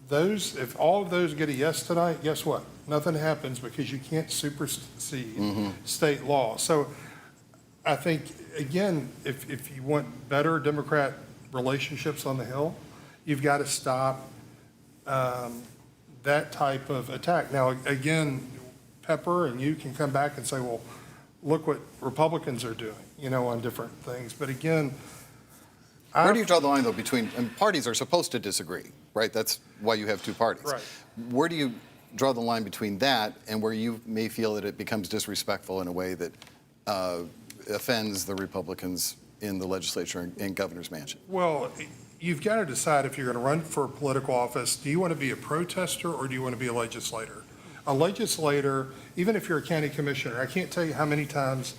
if all of those get a yes tonight, guess what? Nothing happens because you can't supersede state law. So I think, again, if you want better Democrat relationships on the Hill, you've got to stop that type of attack. Now, again, Pepper and you can come back and say, well, look what Republicans are doing, you know, on different things. But again, where do you draw the line, though, between, and parties are supposed to disagree, right? That's why you have two parties. Right. Where do you draw the line between that and where you may feel that it becomes disrespectful in a way that offends the Republicans in the legislature and governor's mansion? Well, you've got to decide if you're going to run for political office. Do you want to be a protester or do you want to be a legislator? A legislator, even if you're a county commissioner, I can't tell you how many times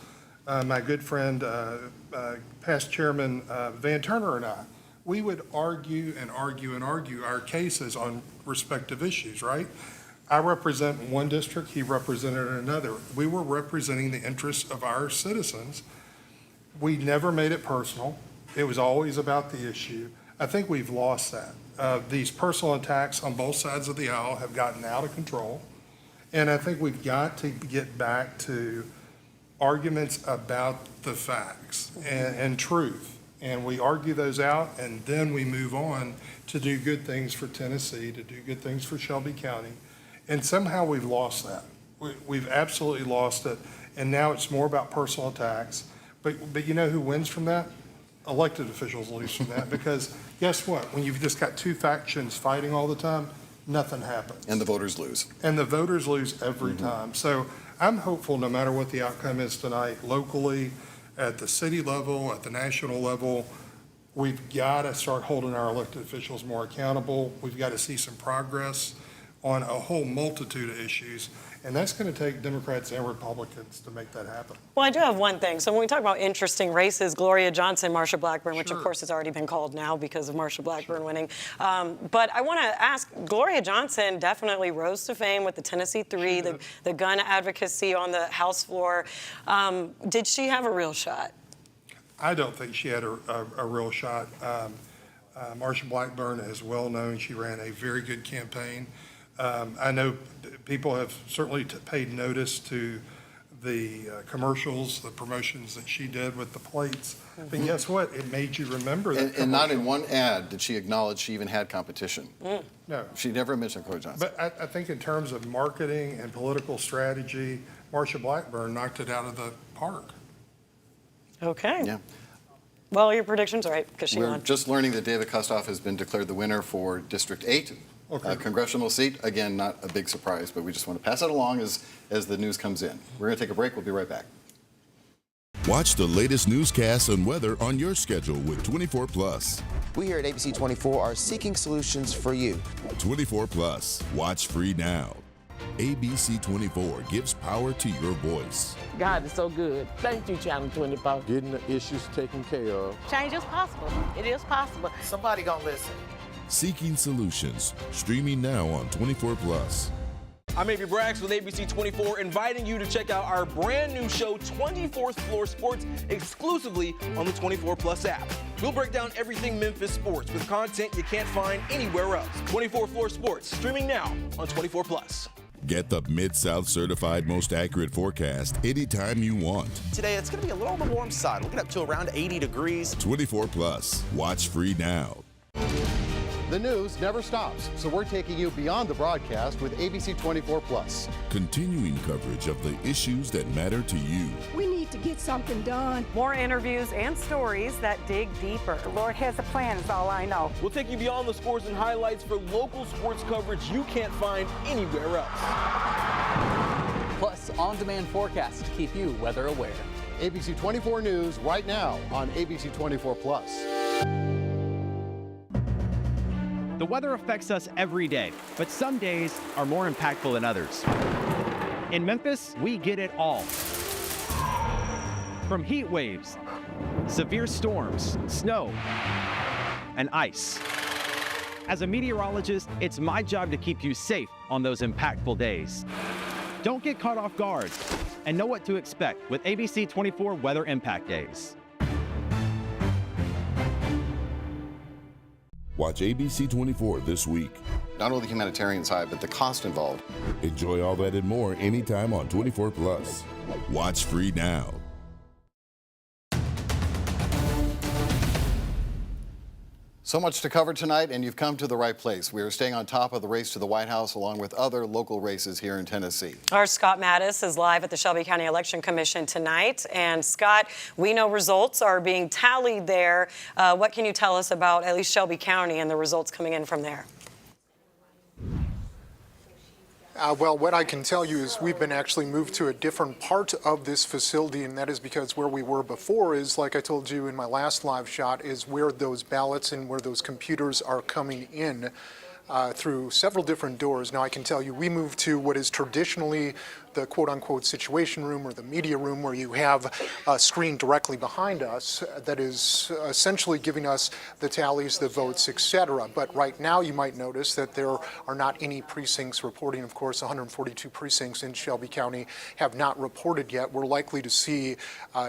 my good friend, past chairman Van Turner and I, we would argue and argue and argue our cases on respective issues, right? I represent one district, he represented another. We were representing the interests of our citizens. We never made it personal. It was always about the issue. I think we've lost that. These personal attacks on both sides of the aisle have gotten out of control. And I think we've got to get back to arguments about the facts and truth. And we argue those out, and then we move on to do good things for Tennessee, to do good things for Shelby County. And somehow we've lost that. We've absolutely lost it. And now it's more about personal attacks. But you know who wins from that? Elected officials lose from that, because guess what? When you've just got two factions fighting all the time, nothing happens. And the voters lose. And the voters lose every time. So I'm hopeful no matter what the outcome is tonight, locally, at the city level, at the national level. We've got to start holding our elected officials more accountable. We've got to see some progress on a whole multitude of issues. And that's going to take Democrats and Republicans to make that happen. Well, I do have one thing. So when we talk about interesting races, Gloria Johnson, Marsha Blackburn, which of course has already been called now because of Marsha Blackburn winning. But I want to ask, Gloria Johnson definitely rose to fame with the Tennessee 3, the gun advocacy on the House floor. Did she have a real shot? I don't think she had a real shot. Marsha Blackburn is well known. She ran a very good campaign. I know people have certainly paid notice to the commercials, the promotions that she did with the plates. But guess what? It made you remember that. And not in one ad did she acknowledge she even had competition. No. She never mentioned Gloria Johnson. But I think in terms of marketing and political strategy, Marsha Blackburn knocked it out of the park. Okay. Yeah. Well, your prediction's right, because she We're won. just learning that David Kustoff has been declared the winner for District 8. Congressional seat. Again, not a big surprise, but we just want to pass it along as the news comes in. We're going to take a break. We'll be right back. Watch the latest newscasts and weather on your schedule with 24+. We here at ABC24 are seeking solutions for you. 24+. Watch free now. ABC24 gives power to your voice. God is so good. Thank you, Channel 24. Getting the issues taken care of. Change is possible. It is possible. Somebody gonna listen. Seeking solutions. Streaming now on 24+. I'm Avery Braggs with ABC24, inviting you to check out our brand new show, 24th Floor Sports, exclusively on the 24+ app. We'll break down everything Memphis sports with content you can't find anywhere else. 24th Floor Sports, streaming now on 24+. Get the Mid-South certified most accurate forecast anytime you want. Today, it's gonna be a little on the warm side. We'll get up to around 80 degrees. 24+. Watch free now. The news never stops, so we're taking you beyond the broadcast with ABC24+. Continuing coverage of the issues that matter to you. We need to get something done. More interviews and stories that dig deeper. The Lord has a plan, is all I know. We'll take you beyond the scores and highlights for local sports coverage you can't find anywhere else. Plus, on-demand forecasts to keep you weather aware. ABC24 News right now on ABC24+. The weather affects us every day, but some days are more impactful than others. In Memphis, we get it all. From heat waves, severe storms, snow, and ice. As a meteorologist, it's my job to keep you safe on those impactful days. Don't get caught off guard and know what to expect with ABC24 Weather Impact Days. Watch ABC24 this week. Not only the humanitarian side, but the cost involved. Enjoy all that and more anytime on 24+. Watch free now. So much to cover tonight, and you've come to the right place. We are staying on top of the race to the White House along with other local races here in Tennessee. Our Scott Mattis is live at the Shelby County Election Commission tonight. And Scott, we know results are being tallied there. What can you tell us about at least Shelby County and the results coming in from there? Well, what I can tell you is we've been actually moved to a different part of this facility, and that is because where we were before is, like I told you in my last live shot, is where those ballots and where those computers are coming in through several different doors. Now, I can tell you we moved to what is traditionally the quote-unquote situation room or the media room, where you have a screen directly behind us that is essentially giving us the tallies, the votes, etc. But right now you might notice that there are not any precincts reporting. Of course, 142 precincts in Shelby County have not reported yet. We're likely to see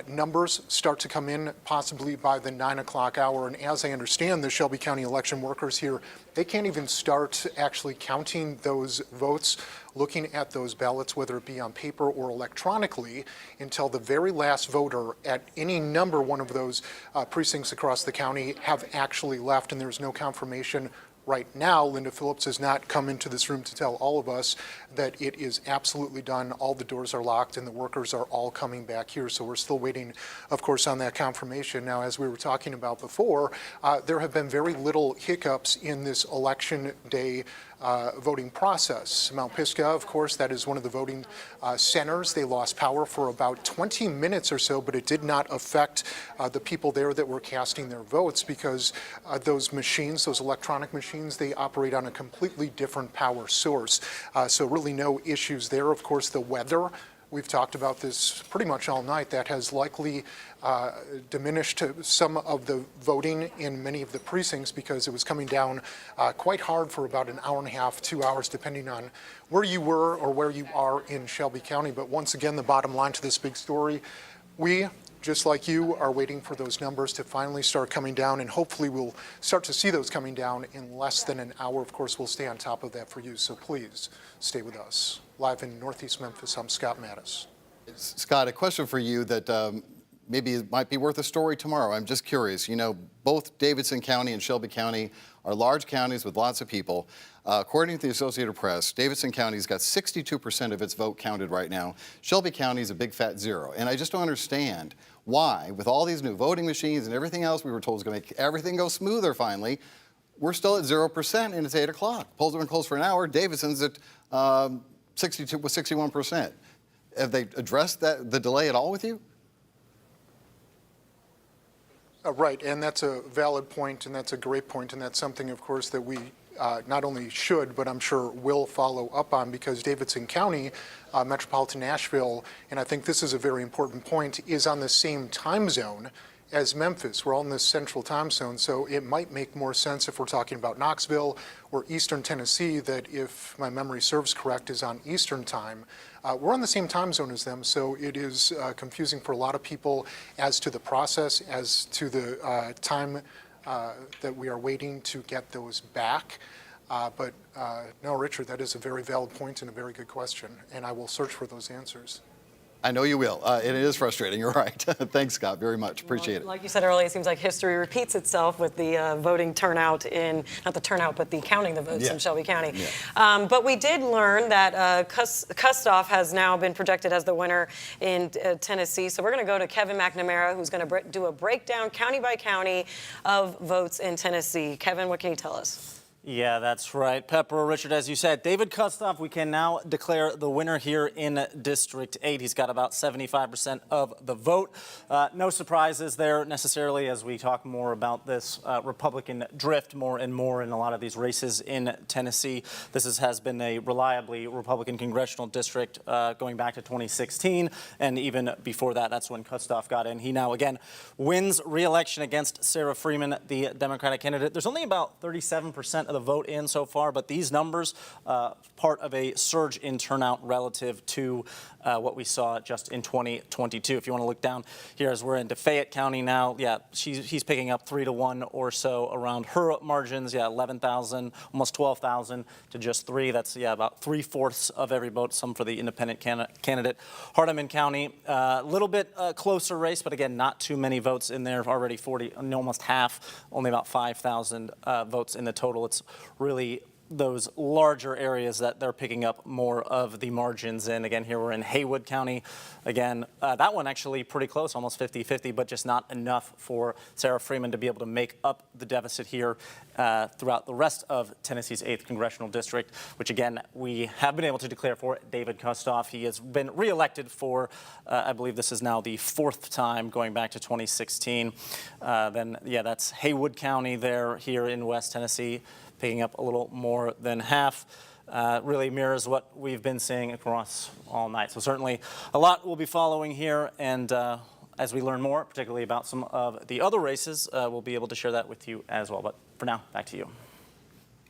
numbers start to come in possibly by the 9 o'clock hour. And as I understand, the Shelby County election workers here, they can't even start actually counting those votes, looking at those ballots, whether it be on paper or electronically, until the very last voter at any number one of those precincts across the county have actually left, and there's no confirmation. Right now, Linda Phillips has not come into this room to tell all of us that it is absolutely done. All the doors are locked and the workers are all coming back here. So we're still waiting, of course, on that confirmation. Now, as we were talking about before, there have been very little hiccups in this election day voting process. Mount Pisgah, of course, that is one of the voting centers. They lost power for about 20 minutes or so, but it did not affect the people there that were casting their votes because those machines, those electronic machines, they operate on a completely different power source. So really no issues there. Of course, the weather, we've talked about this pretty much all night. That has likely diminished some of the voting in many of the precincts because it was coming down quite hard for about an hour and a half, 2 hours, depending on where you were or where you are in Shelby County. But once again, the bottom line to this big story, we, just like you, are waiting for those numbers to finally start coming down, and hopefully we'll start to see those coming down in less than an hour. Of course, we'll stay on top of that for you, so please stay with us. Live in Northeast Memphis, I'm Scott Mattis. Scott, a question for you that maybe it might be worth a story tomorrow. I'm just curious. You know, both Davidson County and Shelby County are large counties with lots of people. According to the Associated Press, Davidson County's got 62% of its vote counted right now. Shelby County is a big fat zero. And I just don't understand why, with all these new voting machines and everything else we were told was going to make everything go smoother finally, we're still at 0% and it's 8 o'clock. Polls have been closed for an hour. Davidson's at 61%. Have they addressed the delay at all with you? Right, and that's a valid point, and that's a great point, and that's something, of course, that we not only should, but I'm sure will follow up on, because Davidson County, metropolitan Nashville, and I think this is a very important point, is on the same time zone as Memphis. We're all in this central time zone, so it might make more sense if we're talking about Knoxville or Eastern Tennessee, that if my memory serves correct, is on Eastern time. We're on the same time zone as them, so it is confusing for a lot of people as to the process, as to the time that we are waiting to get those back. But no, Richard, that is a very valid point and a very good question, and I will search for those answers. I know you will. And it is frustrating. You're right. Thanks, Scott, very much. Appreciate it. Like you said earlier, it seems like history repeats itself with the voting turnout in, not the turnout, but the counting the votes in Shelby County. Yeah. But we did learn that Kustoff has now been projected as the winner in Tennessee. So we're going to go to Kevin McNamara, who's going to do a breakdown county by county of votes in Tennessee. Kevin, what can you tell us? Yeah, that's right. Pepper, Richard, as you said, David Kustoff, we can now declare the winner here in District 8. He's got about 75% of the vote. No surprises there necessarily as we talk more about this Republican drift more and more in a lot of these races in Tennessee. This has been a reliably Republican congressional district going back to 2016, and even before that, that's when Kustoff got in. He now, again, wins re-election against Sarah Freeman, the Democratic candidate. There's only about 37% of the vote in so far, but these numbers, part of a surge in turnout relative to what we saw just in 2022. If you want to look down here as we're into Fayette County now, yeah, he's picking up 3-1 or so around her margins. Yeah, 11,000, almost 12,000 to just 3. That's, yeah, about 3/4 of every vote, some for the independent candidate. Hardeman County, a little bit closer race, but again, not too many votes in there. Already 40, almost half, only about 5,000 votes in the total. It's really those larger areas that they're picking up more of the margins in. Again, here we're in Haywood County. Again, that one actually pretty close, almost 50-50, but just not enough for Sarah Freeman to be able to make up the deficit here throughout the rest of Tennessee's 8th congressional district, which again, we have been able to declare for David Kustoff. He has been reelected for, I believe this is now the 4th time going back to 2016. Then, yeah, that's Haywood County there, here in West Tennessee, picking up a little more than half. Really mirrors what we've been seeing across all night. So certainly a lot we'll be following here, and as we learn more, particularly about some of the other races, we'll be able to share that with you as well. But for now, back to you.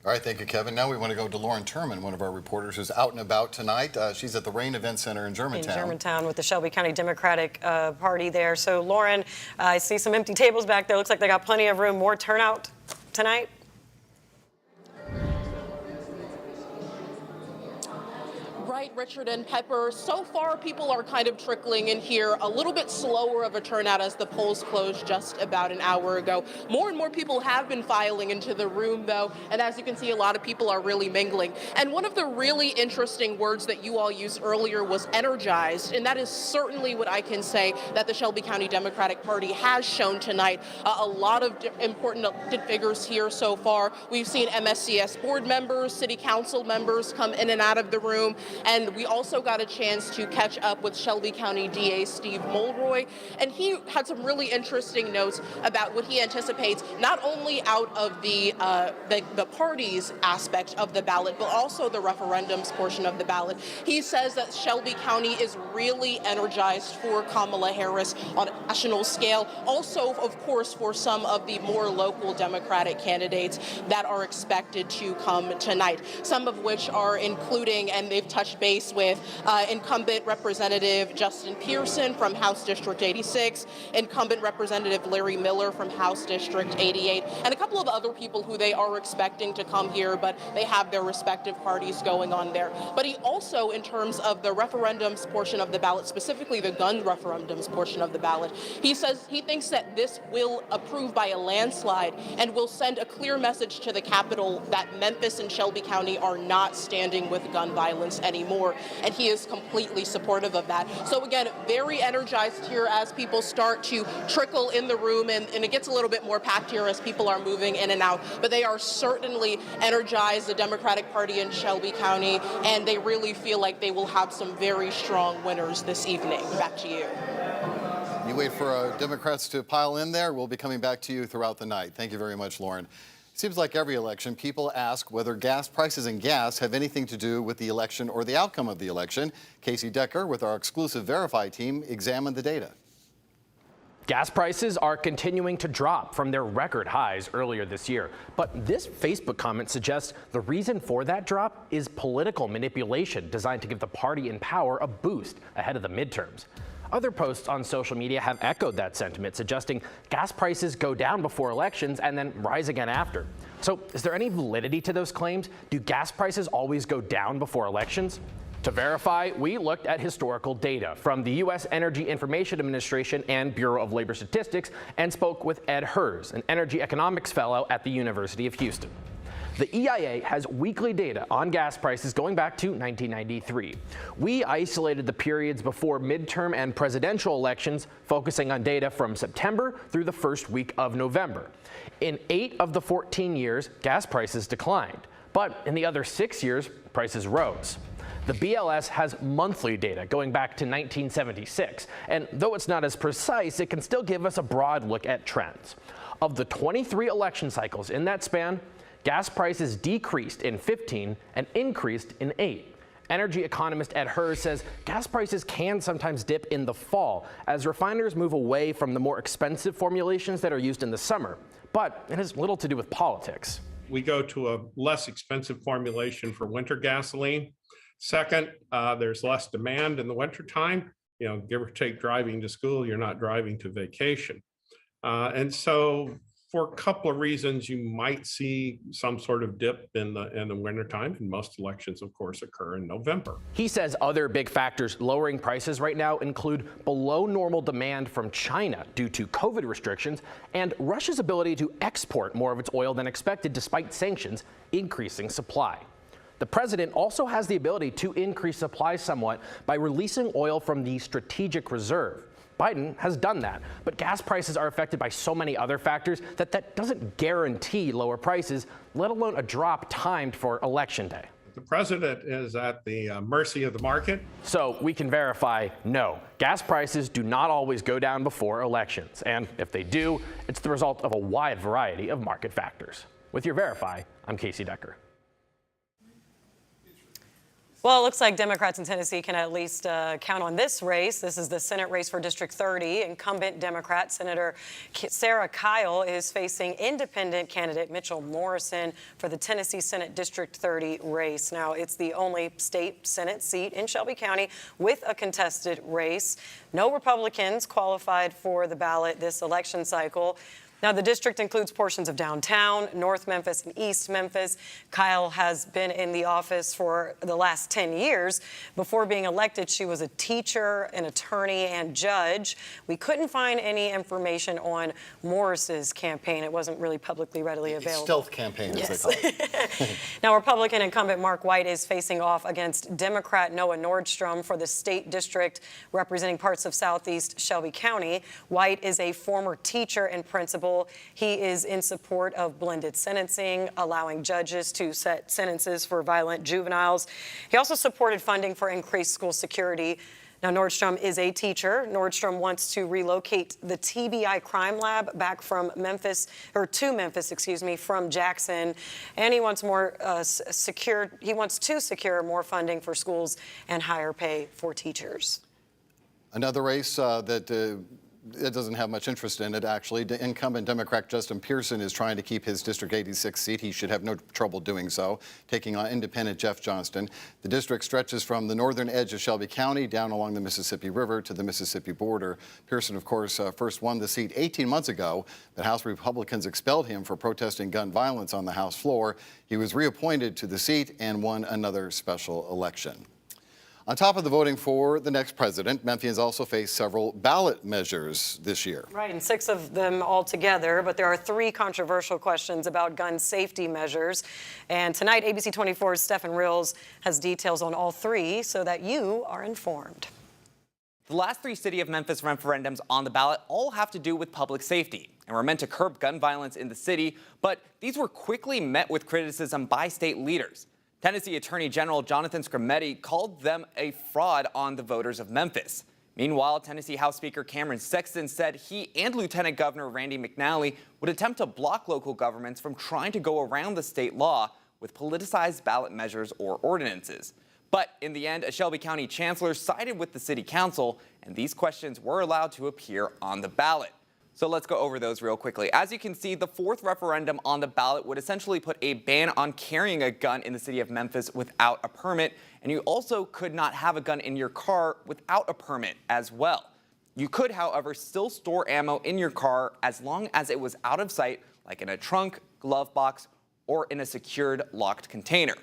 All right, thank you, Kevin. Now we want to go to Lauren Turman, one of our reporters who's out and about tonight. She's at the Rain Event Center in Germantown. In Germantown with the Shelby County Democratic Party there. So, Lauren, I see some empty tables back there. Looks like they got plenty of room. More turnout tonight? Right. right, Richard and Pepper. So far, people are kind of trickling in here, a little bit slower of a turnout as the polls closed just about an hour ago. More and more people have been filing into the room, though, and as you can see, a lot of people are really mingling. And one of the really interesting words that you all used earlier was energized, and that is certainly what I can say that the Shelby County Democratic Party has shown tonight. A lot of important elected figures here so far. We've seen MSCS board members, city council members come in and out of the room, and we also got a chance to catch up with Shelby County DA Steve Mulroy, and he had some really interesting notes about what he anticipates not only out of the party's aspect of the ballot, but also the referendums portion of the ballot. He says that Shelby County is really energized for Kamala Harris on a national scale. Also, of course, for some of the more local Democratic candidates that are expected to come tonight, some of which are including, and they've touched base with, incumbent Representative Justin Pearson from House District 86, incumbent Representative Larry Miller from House District 88, and a couple of other people who they are expecting to come here, but they have their respective parties going on there. But he also, in terms of the referendums portion of the ballot, specifically the gun referendums portion of the ballot, he says he thinks that this will approve by a landslide and will send a clear message to the Capitol that Memphis and Shelby County are not standing with gun violence anymore, and he is completely supportive of that. So again, very energized here as people start to trickle in the room, and it gets a little bit more packed here as people are moving in and out, but they are certainly energized, the Democratic Party in Shelby County, and they really feel like they will have some very strong winners this evening. Back to you. You wait for Democrats to pile in there. We'll be coming back to you throughout the night. Thank you very much, Lauren. Seems like every election, people ask whether gas prices and gas have anything to do with the election or the outcome of the election. Casey Decker with our exclusive Verify team examined the data. Gas prices are continuing to drop from their record highs earlier this year. But this Facebook comment suggests the reason for that drop is political manipulation designed to give the party in power a boost ahead of the midterms. Other posts on social media have echoed that sentiment, suggesting gas prices go down before elections and then rise again after. So is there any validity to those claims? Do gas prices always go down before elections? To verify, we looked at historical data from the U.S. Energy Information Administration and Bureau of Labor Statistics and spoke with Ed Hers, an energy economics fellow at the University of Houston. The EIA has weekly data on gas prices going back to 1993. We isolated the periods before midterm and presidential elections, focusing on data from September through the first week of November. In 8 of the 14 years, gas prices declined, but in the other 6 years, prices rose. The BLS has monthly data going back to 1976, and though it's not as precise, it can still give us a broad look at trends. Of the 23 election cycles in that span, gas prices decreased in 15 and increased in 8. Energy economist Ed Hers says gas prices can sometimes dip in the fall as refiners move away from the more expensive formulations that are used in the summer. But it has little to do with politics. We go to a less expensive formulation for winter gasoline. Second, there's less demand in the wintertime. You know, give or take driving to school, you're not driving to vacation. And so for a couple of reasons, you might see some sort of dip in the wintertime, and most elections, of course, occur in November. He says other big factors lowering prices right now include below normal demand from China due to COVID restrictions and Russia's ability to export more of its oil than expected despite sanctions, increasing supply. The president also has the ability to increase supply somewhat by releasing oil from the strategic reserve. Biden has done that, but gas prices are affected by so many other factors that doesn't guarantee lower prices, let alone a drop timed for Election Day. The president is at the mercy of the market. So we can verify, no, gas prices do not always go down before elections. And if they do, it's the result of a wide variety of market factors. With your Verify, I'm Casey Decker. Well, it looks like Democrats in Tennessee can at least count on this race. This is the Senate race for District 30. Incumbent Democrat Senator Sarah Kyle is facing independent candidate Mitchell Morrison for the Tennessee Senate District 30 race. Now, it's the only state Senate seat in Shelby County with a contested race. No Republicans qualified for the ballot this election cycle. Now, the district includes portions of downtown, North Memphis, and East Memphis. Kyle has been in the office for the last 10 years. Before being elected, she was a teacher, an attorney, and judge. We couldn't find any information on Morris's campaign. It wasn't really publicly readily available. Stealth campaign, as they call it. Now, Republican incumbent Mark White is facing off against Democrat Noah Nordstrom for the state district representing parts of southeast Shelby County. White is a former teacher and principal. He is in support of blended sentencing, allowing judges to set sentences for violent juveniles. He also supported funding for increased school security. Now, Nordstrom is a teacher. Nordstrom wants to relocate the TBI crime lab back from Memphis, or to Memphis, excuse me, from Jackson. And he wants more he wants to secure more funding for schools and higher pay for teachers. Another race that it doesn't have much interest in it, actually. The incumbent Democrat Justin Pearson is trying to keep his District 86 seat. He should have no trouble doing so, taking on independent Jeff Johnston. The district stretches from the northern edge of Shelby County down along the Mississippi River to the Mississippi border. Pearson, of course, first won the seat 18 months ago, but House Republicans expelled him for protesting gun violence on the House floor. He was reappointed to the seat and won another special election. On top of the voting for the next president, Memphians also face several ballot measures this year. Right, and 6 of them altogether, but there are 3 controversial questions about gun safety measures. And tonight, ABC24's Stephen Rills has details on all 3 so that you are informed. The last 3 City of Memphis referendums on the ballot all have to do with public safety and were meant to curb gun violence in the city, but these were quickly met with criticism by state leaders. Tennessee Attorney General Jonathan Skrmetti called them a fraud on the voters of Memphis. Meanwhile, Tennessee House Speaker Cameron Sexton said he and Lieutenant Governor Randy McNally would attempt to block local governments from trying to go around the state law with politicized ballot measures or ordinances. But in the end, a Shelby County chancellor sided with the city council, and these questions were allowed to appear on the ballot. So let's go over those real quickly. As you can see, the 4th referendum on the ballot would essentially put a ban on carrying a gun in the city of Memphis without a permit, and you also could not have a gun in your car without a permit as well. You could, however, still store ammo in your car as long as it was out of sight, like in a trunk, glove box, or in a secured locked container.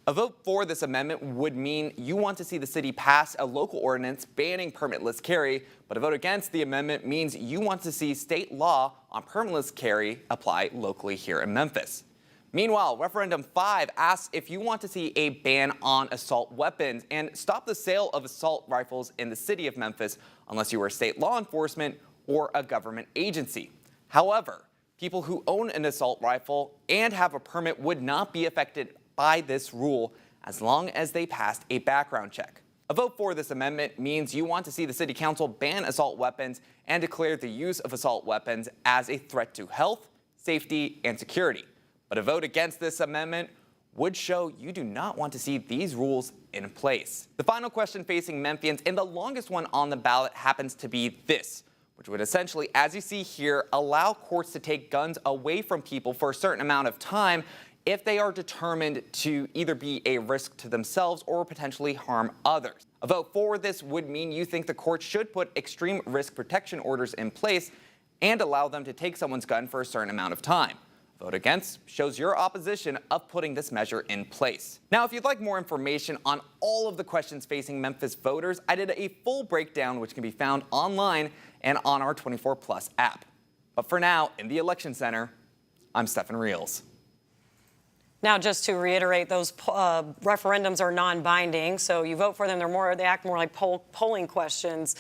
A vote for this amendment would mean you want to see the city pass a local ordinance banning permitless carry, but a vote against the amendment means you want to see state law on permitless carry apply locally here in Memphis. Meanwhile, Referendum 5 asks if you want to see a ban on assault weapons and stop the sale of assault rifles in the city of Memphis unless you are state law enforcement or a government agency. However, people who own an assault rifle and have a permit would not be affected by this rule as long as they passed a background check. A vote for this amendment means you want to see the city council ban assault weapons and declare the use of assault weapons as a threat to health, safety, and security. But a vote against this amendment would show you do not want to see these rules in place. The final question facing Memphians, and the longest one on the ballot, happens to be this, which would essentially, as you see here, allow courts to take guns away from people for a certain amount of time if they are determined to either be a risk to themselves or potentially harm others. A vote for this would mean you think the court should put extreme risk protection orders in place and allow them to take someone's gun for a certain amount of time. A vote against shows your opposition of putting this measure in place. Now, if you'd like more information on all of the questions facing Memphis voters, I did a full breakdown which can be found online and on our 24+ app. But for now, in the Election Center, I'm Stephen Reels. Now, just to reiterate, those referendums are non-binding, so you vote for them. They act more like polling questions,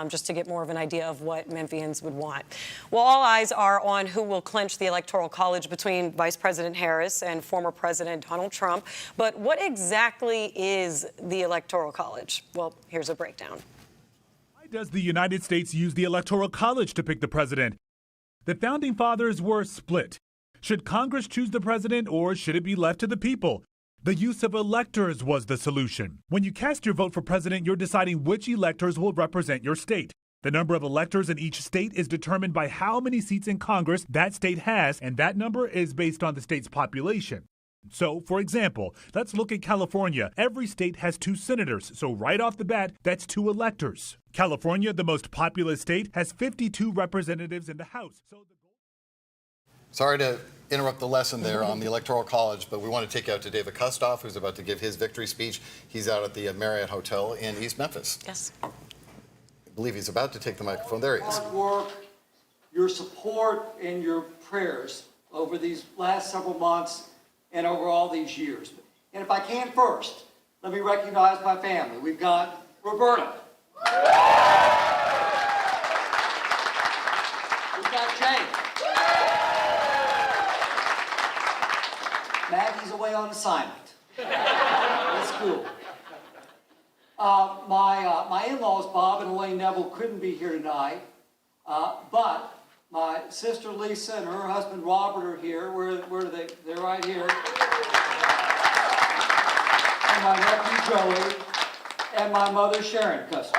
just to get more of an idea of what Memphians would want. Well, all eyes are on who will clinch the Electoral College between Vice President Harris and former President Donald Trump. But what exactly is the Electoral College? Well, here's a breakdown. Why does the United States use the Electoral College to pick the president? The Founding Fathers were split. Should Congress choose the president, or should it be left to the people? The use of electors was the solution. When you cast your vote for president, you're deciding which electors will represent your state. The number of electors in each state is determined by how many seats in Congress that state has, and that number is based on the state's population. So, for example, let's look at California. Every state has 2 senators, so right off the bat, that's 2 electors. California, the most populous state, has 52 representatives in the House. Sorry to interrupt the lesson there on the Electoral College, but we want to take you out to David Kustoff, who's about to give his victory speech. He's out at the Marriott Hotel in East Memphis. Yes. I believe he's about to take the microphone. There he is. Hard work, your support, and your prayers over these last several months and over all these years. And if I can first, let me recognize my family. We've got Roberta. We've got Jake. Maggie's away on assignment. That's cool. My in-laws, Bob and Elaine Neville, couldn't be here tonight, but my sister Lisa and her husband Robert are here. Where are they? They're right here. And my nephew Joey, and my mother Sharon Custer.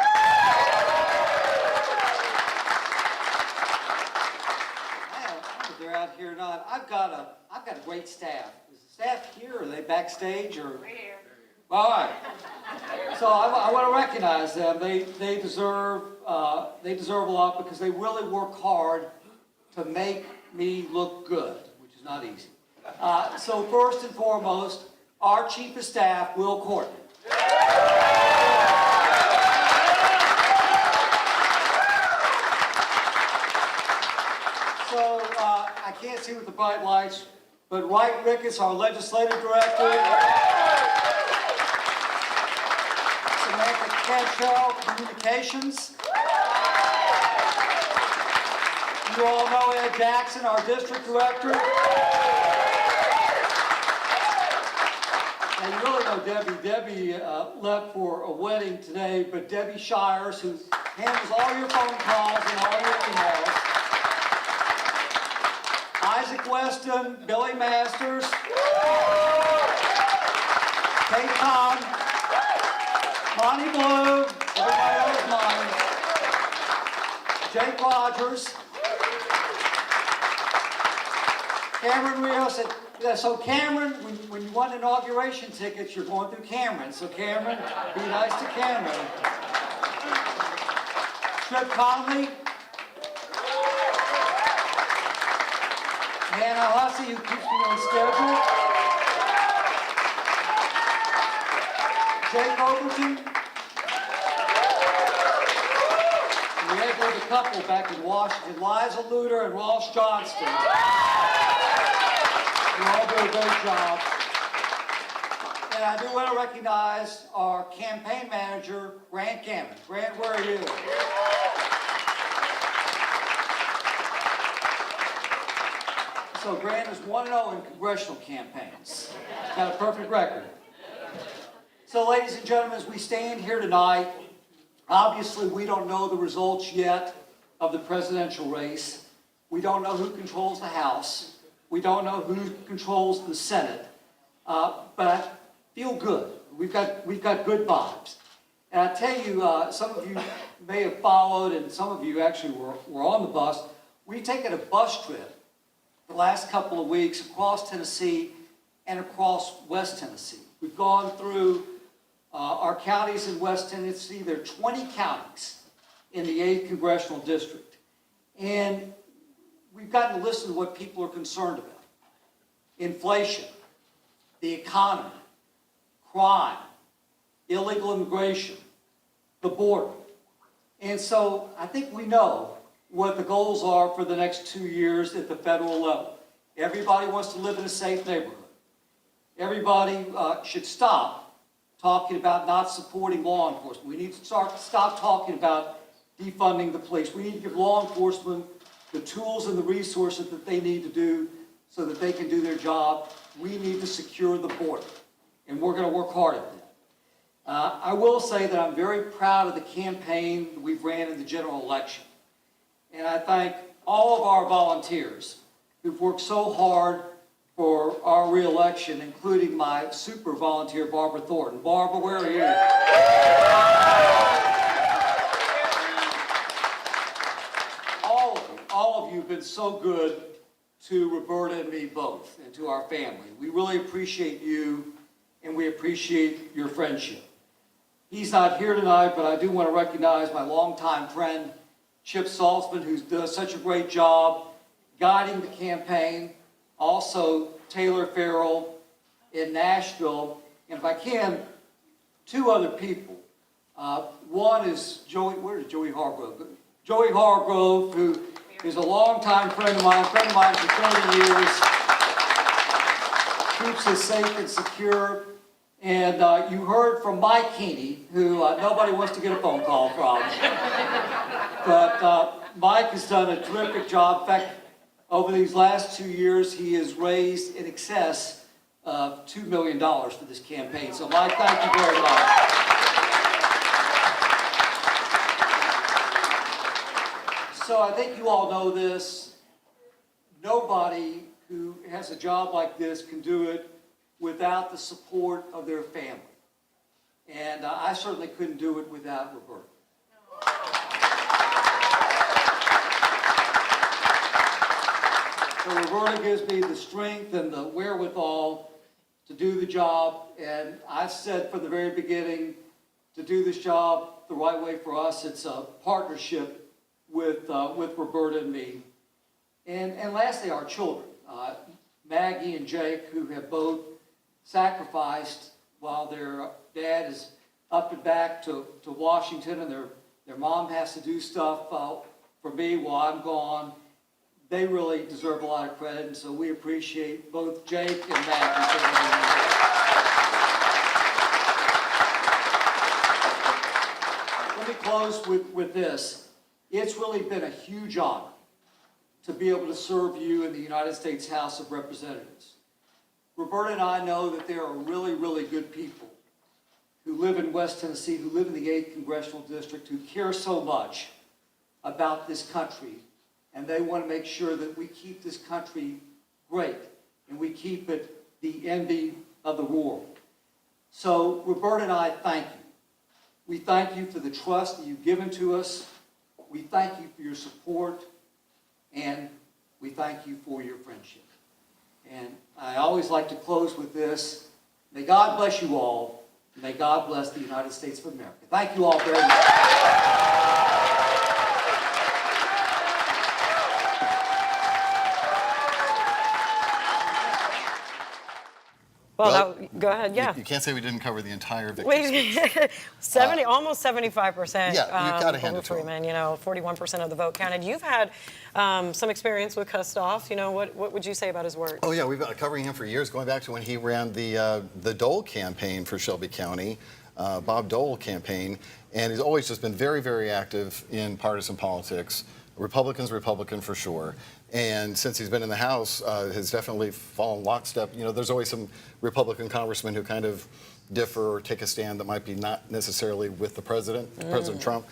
They're out here or not. I've got a great staff. Is the staff here? Or are they backstage? Or we're here. All right. So I want to recognize them. They deserve a lot because they really work hard to make me look good, which is not easy. So first and foremost, our Chief of Staff, Will Courtney. So I can't see with the bright lights, but Wright Ricketts, our Legislative Director. Samantha Cantrell, Communications. You all know Ed Jackson, our District Director. And you really know Debbie. Debbie left for a wedding today, but Debbie Shires, who handles all your phone calls and all your emails. Isaac Weston, Billy Masters, Kate Todd, Monty Blue, everybody knows Monty, Jake Rogers, Cameron Rios. So Cameron, when you want inauguration tickets, you're going through Cameron. So Cameron, be nice to Cameron. Trip Conley. Hannah Hussey, who keeps me on schedule. Jake Overton. And we had a couple back in Washington, Liza Luder and Ross Johnston. You all do a great job. And I do want to recognize our campaign manager, Grant Gammon. Grant, where are you? So Grant is 1-0 in congressional campaigns. Got a perfect record. So ladies and gentlemen, as we stand here tonight, obviously we don't know the results yet of the presidential race. We don't know who controls the House. We don't know who controls the Senate. But I feel good. We've got good vibes. And I tell you, some of you may have followed, and some of you actually were on the bus. We've taken a bus trip the last couple of weeks across Tennessee and across West Tennessee. We've gone through our counties in West Tennessee. There are 20 counties in the 8th Congressional District. And we've gotten to listen to what people are concerned about. Inflation, the economy, crime, illegal immigration, the border. And so I think we know what the goals are for the next 2 years at the federal level. Everybody wants to live in a safe neighborhood. Everybody should stop talking about not supporting law enforcement. We need to stop talking about defunding the police. We need to give law enforcement the tools and the resources that they need to do so that they can do their job. We need to secure the border, and we're going to work hard at that. I will say that I'm very proud of the campaign that we've ran in the general election. And I thank all of our volunteers who've worked so hard for our re-election, including my super volunteer, Barbara Thornton. Barbara, where are you? All of you have been so good to Roberta and me both, and to our family. We really appreciate you, and we appreciate your friendship. He's not here tonight, but I do want to recognize my longtime friend, Chip Saltzman, who's done such a great job guiding the campaign, also Taylor Farrell in Nashville, and if I can, 2 other people. One is Joey, where is Joey Hargrove? Joey Hargrove, who is a longtime friend of mine for 30 years, keeps us safe and secure. And you heard from Mike Heaney, who nobody wants to get a phone call from. But Mike has done a terrific job. In fact, over these last 2 years, he has raised in excess of $2 million for this campaign. So Mike, thank you very much. So I think you all know this. Nobody who has a job like this can do it without the support of their family. And I certainly couldn't do it without Roberta. So Roberta gives me the strength and the wherewithal to do the job. And I've said from the very beginning, to do this job the right way for us, it's a partnership with Roberta and me. And lastly, our children, Maggie and Jake, who have both sacrificed while their dad is up and back to Washington, and their mom has to do stuff for me while I'm gone. They really deserve a lot of credit, and so we appreciate both Jake and Maggie. Let me close with this. It's really been a huge honor to be able to serve you in the United States House of Representatives. Roberta and I know that there are really, really good people who live in West Tennessee, who live in the 8th Congressional District, who care so much about this country, and they want to make sure that we keep this country great and we keep it the envy of the world. So Roberta and I thank you. We thank you for the trust that you've given to us. We thank you for your support, and we thank you for your friendship. And I always like to close with this. May God bless you all. And may God bless the United States of America. Thank you all very much. Well, go ahead, yeah. You can't say we didn't cover the entire victory speech. Wait, almost 75%. Yeah, you got to hand it to him. Freeman, 41% of the vote counted. You've had some experience with Kustoff. What would you say about his work? Oh yeah, we've been covering him for years, going back to when he ran the Dole campaign for Shelby County, Bob Dole campaign, and he's always just been very, very active in partisan politics. Republican for sure. And since he's been in the House, has definitely fallen lockstep. There's always some Republican congressmen who kind of differ or take a stand that might be not necessarily with the president, President Trump.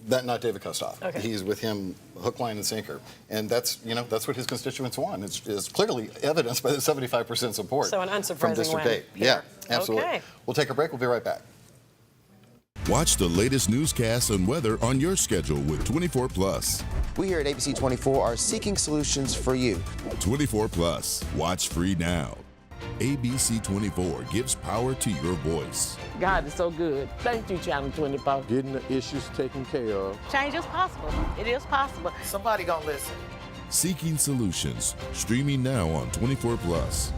Not David Kustoff. Okay. He's with him hook, line, and sinker. And that's what his constituents want. It's clearly evidenced by the 75% support So an unsurprising from District win 8. Yeah, absolutely. Okay. We'll take a break. We'll be right back. Watch the latest newscasts and weather on your schedule with 24+. We here at ABC24 are seeking solutions for you. 24+. Watch free now. ABC24 gives power to your voice. God is so good. Thank you, Channel 24. Getting the issues taken care of. Change is possible. It is possible. Somebody gonna listen. Seeking solutions. Streaming now on 24+.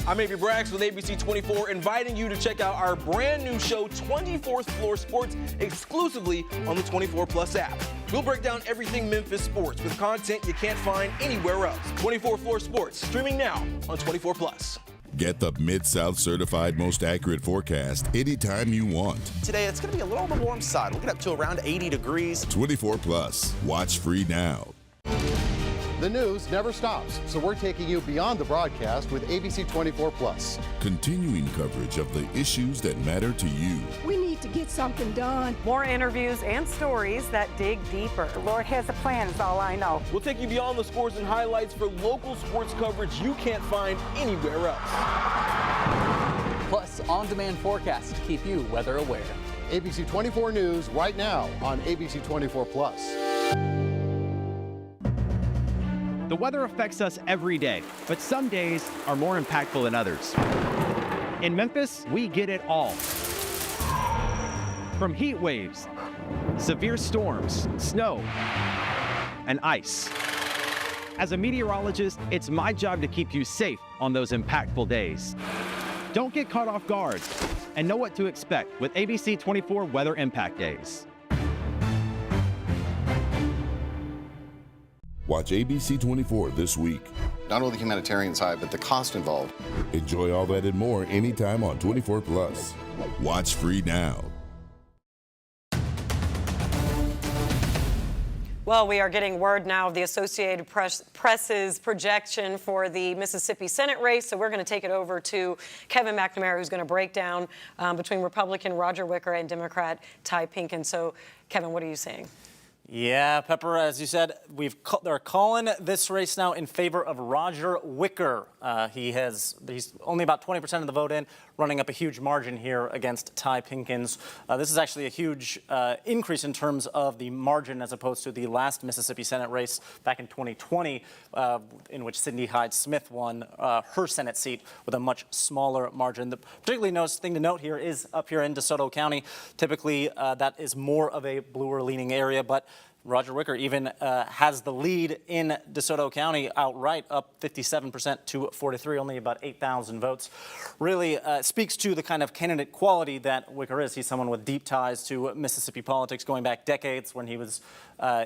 I'm Avery Braggs with ABC24, inviting you to check out our brand new show, 24th Floor Sports, exclusively on the 24+ app. We'll break down everything Memphis sports with content you can't find anywhere else. 24 Floor Sports, streaming now on 24+. Get the Mid-South certified most accurate forecast anytime you want. Today, it's going to be a little on the warm side. We'll get up to around 80 degrees. 24+. Watch free now. The news never stops, so we're taking you beyond the broadcast with ABC24+. Continuing coverage of the issues that matter to you. We need to get something done. More interviews and stories that dig deeper. The Lord has a plan, is all I know. We'll take you beyond the scores and highlights for local sports coverage you can't find anywhere else. Plus, on-demand forecasts to keep you weather aware. ABC24 News right now on ABC24+. The weather affects us every day, but some days are more impactful than others. In Memphis, we get it all. From heat waves, severe storms, snow, and ice. As a meteorologist, it's my job to keep you safe on those impactful days. Don't get caught off guard and know what to expect with ABC 24 Weather Impact Days. Watch ABC 24 this week. Not only the humanitarian side, but the cost involved. Enjoy all that and more anytime on 24 Plus. Watch free now. Well, we are getting word now of the Associated Press's projection for the Mississippi Senate race. So we're going to take it over to Kevin McNamara, who's going to break down between Republican Roger Wicker and Democrat Ty Pinkins. So, Kevin, what are you saying? Yeah, Pepper, as you said, they're calling this race now in favor of Roger Wicker. He's only about 20% of the vote in, running up a huge margin here against Ty Pinkins. This is actually a huge increase in terms of the margin as opposed to the last Mississippi Senate race back in 2020, in which Cindy Hyde-Smith won her Senate seat with a much smaller margin. The particularly thing to note here is up here in DeSoto County. Typically, that is more of a bluer-leaning area, but Roger Wicker even has the lead in DeSoto County outright, up 57% to 43, only about 8,000 votes. Really speaks to the kind of candidate quality that Wicker is. He's someone with deep ties to Mississippi politics going back decades when he was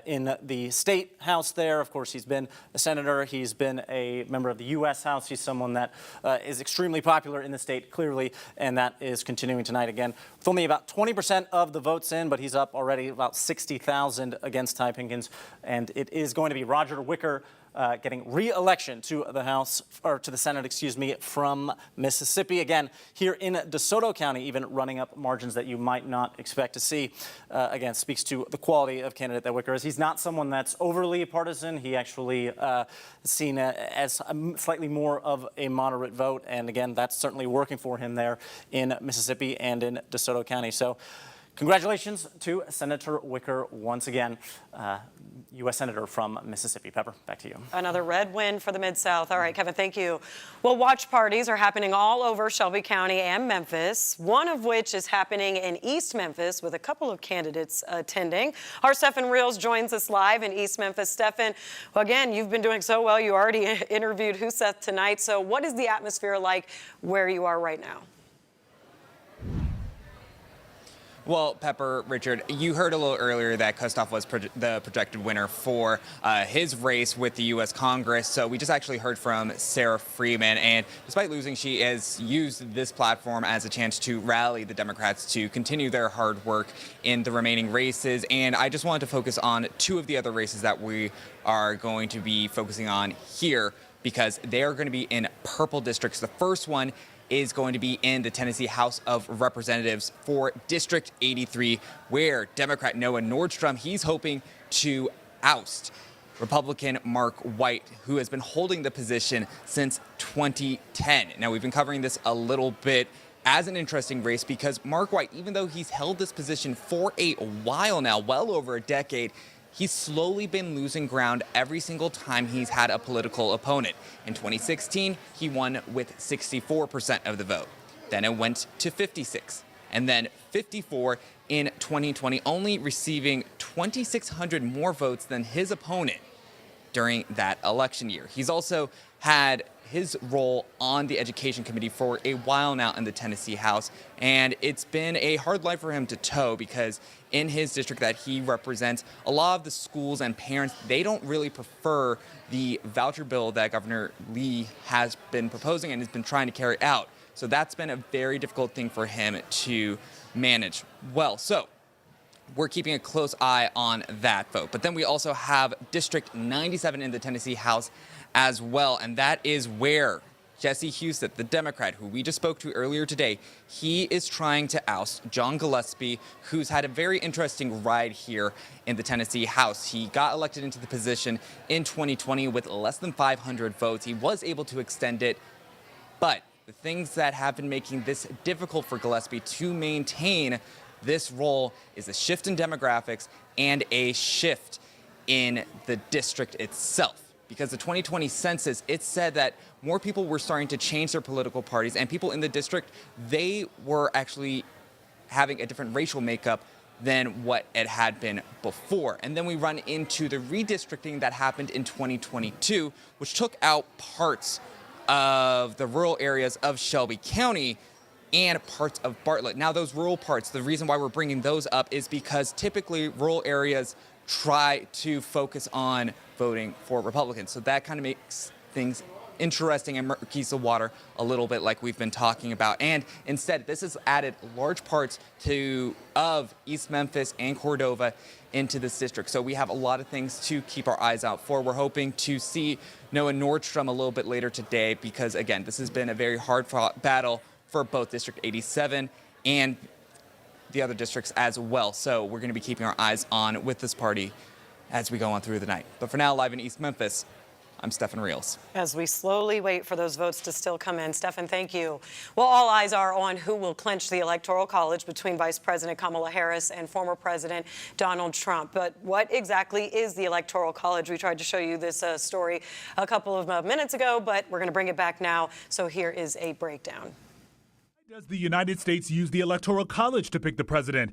in the state house there. Of course, he's been a senator. He's been a member of the U.S. House. He's someone that is extremely popular in the state, clearly, and that is continuing tonight again. With only about 20% of the votes in, but he's up already about 60,000 against Ty Pinkins, and it is going to be Roger Wicker getting re-election to the House, or to the Senate, excuse me, from Mississippi. Again, here in DeSoto County, even running up margins that you might not expect to see. Again, speaks to the quality of candidate that Wicker is. He's not someone that's overly partisan. He actually is seen as slightly more of a moderate vote, and again, that's certainly working for him there in Mississippi and in DeSoto County. So, congratulations to Senator Wicker once again, U.S. Senator from Mississippi. Pepper, back to you. Another red win for the Mid-South. All right, Kevin, thank you. Well, watch parties are happening all over Shelby County and Memphis, one of which is happening in East Memphis with a couple of candidates attending. Our Stefan Reels joins us live in East Memphis. Stefan, well, again, you've been doing so well. You already interviewed Huseth tonight. So what is the atmosphere like where you are right now? Well, Pepper, Richard, you heard a little earlier that Kustoff was the projected winner for his race with the U.S. Congress. So we just actually heard from Sarah Freeman. And despite losing, she has used this platform as a chance to rally the Democrats to continue their hard work in the remaining races. And I just wanted to focus on two of the other races that we are going to be focusing on here, because they are going to be in purple districts. The first one is going to be in the Tennessee House of Representatives for District 83, where Democrat Noah Nordstrom, he's hoping to oust Republican Mark White, who has been holding the position since 2010. Now, we've been covering this a little bit as an interesting race because Mark White, even though he's held this position for a while now, well over a decade, he's slowly been losing ground every single time he's had a political opponent. In 2016, he won with 64% of the vote. Then it went to 56, and then 54 in 2020, only receiving 2,600 more votes than his opponent during that election year. He's also had his role on the Education Committee for a while now in the Tennessee House, and it's been a hard life for him to toe because in his district that he represents, a lot of the schools and parents, they don't really prefer the voucher bill that Governor Lee has been proposing and has been trying to carry out. So that's been a very difficult thing for him to manage. Well, so we're keeping a close eye on that vote. But then we also have District 97 in the Tennessee House as well, and that is where Jesse Huseth, the Democrat who we just spoke to earlier today, he is trying to oust John Gillespie, who's had a very interesting ride here in the Tennessee House. He got elected into the position in 2020 with less than 500 votes. He was able to extend it, but the things that have been making this difficult for Gillespie to maintain this role is a shift in demographics and a shift in the district itself. Because the 2020 census, it said that more people were starting to change their political parties, and people in the district, they were actually having a different racial makeup than what it had been before. And then we run into the redistricting that happened in 2022, which took out parts of the rural areas of Shelby County and parts of Bartlett. Now, those rural parts, the reason why we're bringing those up is because typically rural areas try to focus on voting for Republicans. So that kind of makes things interesting and murkies the water a little bit, like we've been talking about. And instead, this has added large parts of East Memphis and Cordova into this district. So we have a lot of things to keep our eyes out for. We're hoping to see Noah Nordstrom a little bit later today because, again, this has been a very hard-fought battle for both District 87 and the other districts as well. So we're going to be keeping our eyes on with this party as we go on through the night. But for now, live in East Memphis, I'm Stefan Reels. As we slowly wait for those votes to still come in. Stefan, thank you. Well, all eyes are on who will clinch the Electoral College between Vice President Kamala Harris and former President Donald Trump. But what exactly is the Electoral College? We tried to show you this story a couple of minutes ago, but we're going to bring it back now. So here is a breakdown. Does the United States use the Electoral College to pick the president?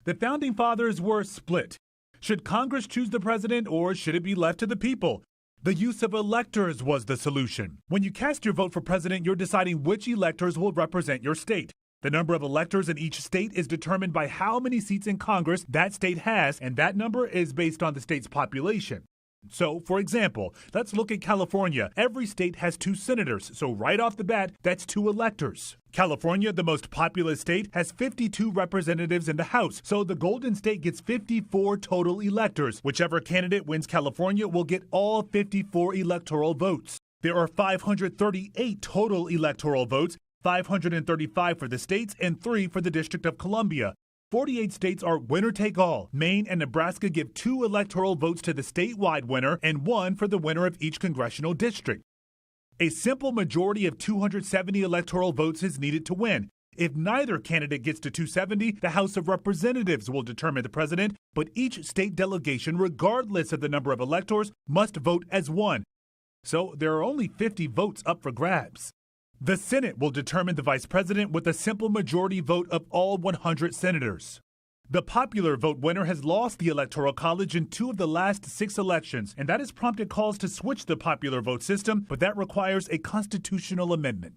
The Founding Fathers were split. Should Congress choose the president or should it be left to the people? The use of electors was the solution. When you cast your vote for president, you're deciding which electors will represent your state. The number of electors in each state is determined by how many seats in Congress that state has, and that number is based on the state's population. So, for example, let's look at California. Every state has 2 senators, so right off the bat, that's 2 electors. California, the most populous state, has 52 representatives in the House, so the Golden State gets 54 total electors. Whichever candidate wins California will get all 54 electoral votes. There are 538 total electoral votes, 535 for the states and 3 for the District of Columbia. 48 states are winner-take-all. Maine and Nebraska give 2 electoral votes to the statewide winner and 1 for the winner of each congressional district. A simple majority of 270 electoral votes is needed to win. If neither candidate gets to 270, the House of Representatives will determine the president, but each state delegation, regardless of the number of electors, must vote as one. So there are only 50 votes up for grabs. The Senate will determine the vice president with a simple majority vote of all 100 senators. The popular vote winner has lost the Electoral College in 2 of the last 6 elections, and that has prompted calls to switch the popular vote system, but that requires a constitutional amendment.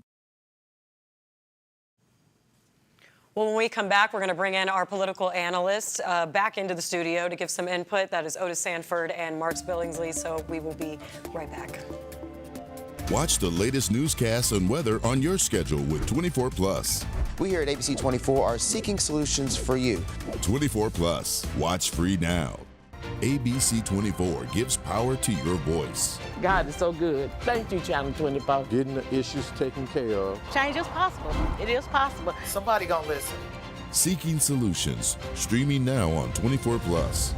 Well, when we come back, we're going to bring in our political analysts back into the studio to give some input. That is Otis Sanford and Marks Billingsley, so we will be right back. Watch the latest newscasts and weather on your schedule with 24+. We here at ABC24 are seeking solutions for you. 24+. Watch free now. ABC24 gives power to your voice. God is so good. Thank you, Channel 24. Getting the issues taken care of. Change is possible. It is possible. Somebody gonna listen. Seeking Solutions. Streaming now on 24+.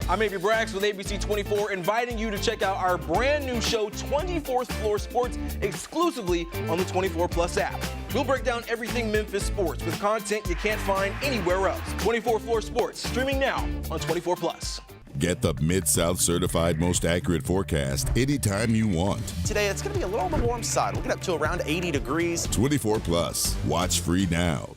I'm Avery Braggs with ABC24, inviting you to check out our brand new show, 24th Floor Sports, exclusively on the 24+ app. We'll break down everything Memphis sports with content you can't find anywhere else. 24th Floor Sports, streaming now on 24+. Get the Mid-South certified most accurate forecast anytime you want. Today, it's going to be a little on the warm side. We'll get up to around 80 degrees. 24+. Watch free now.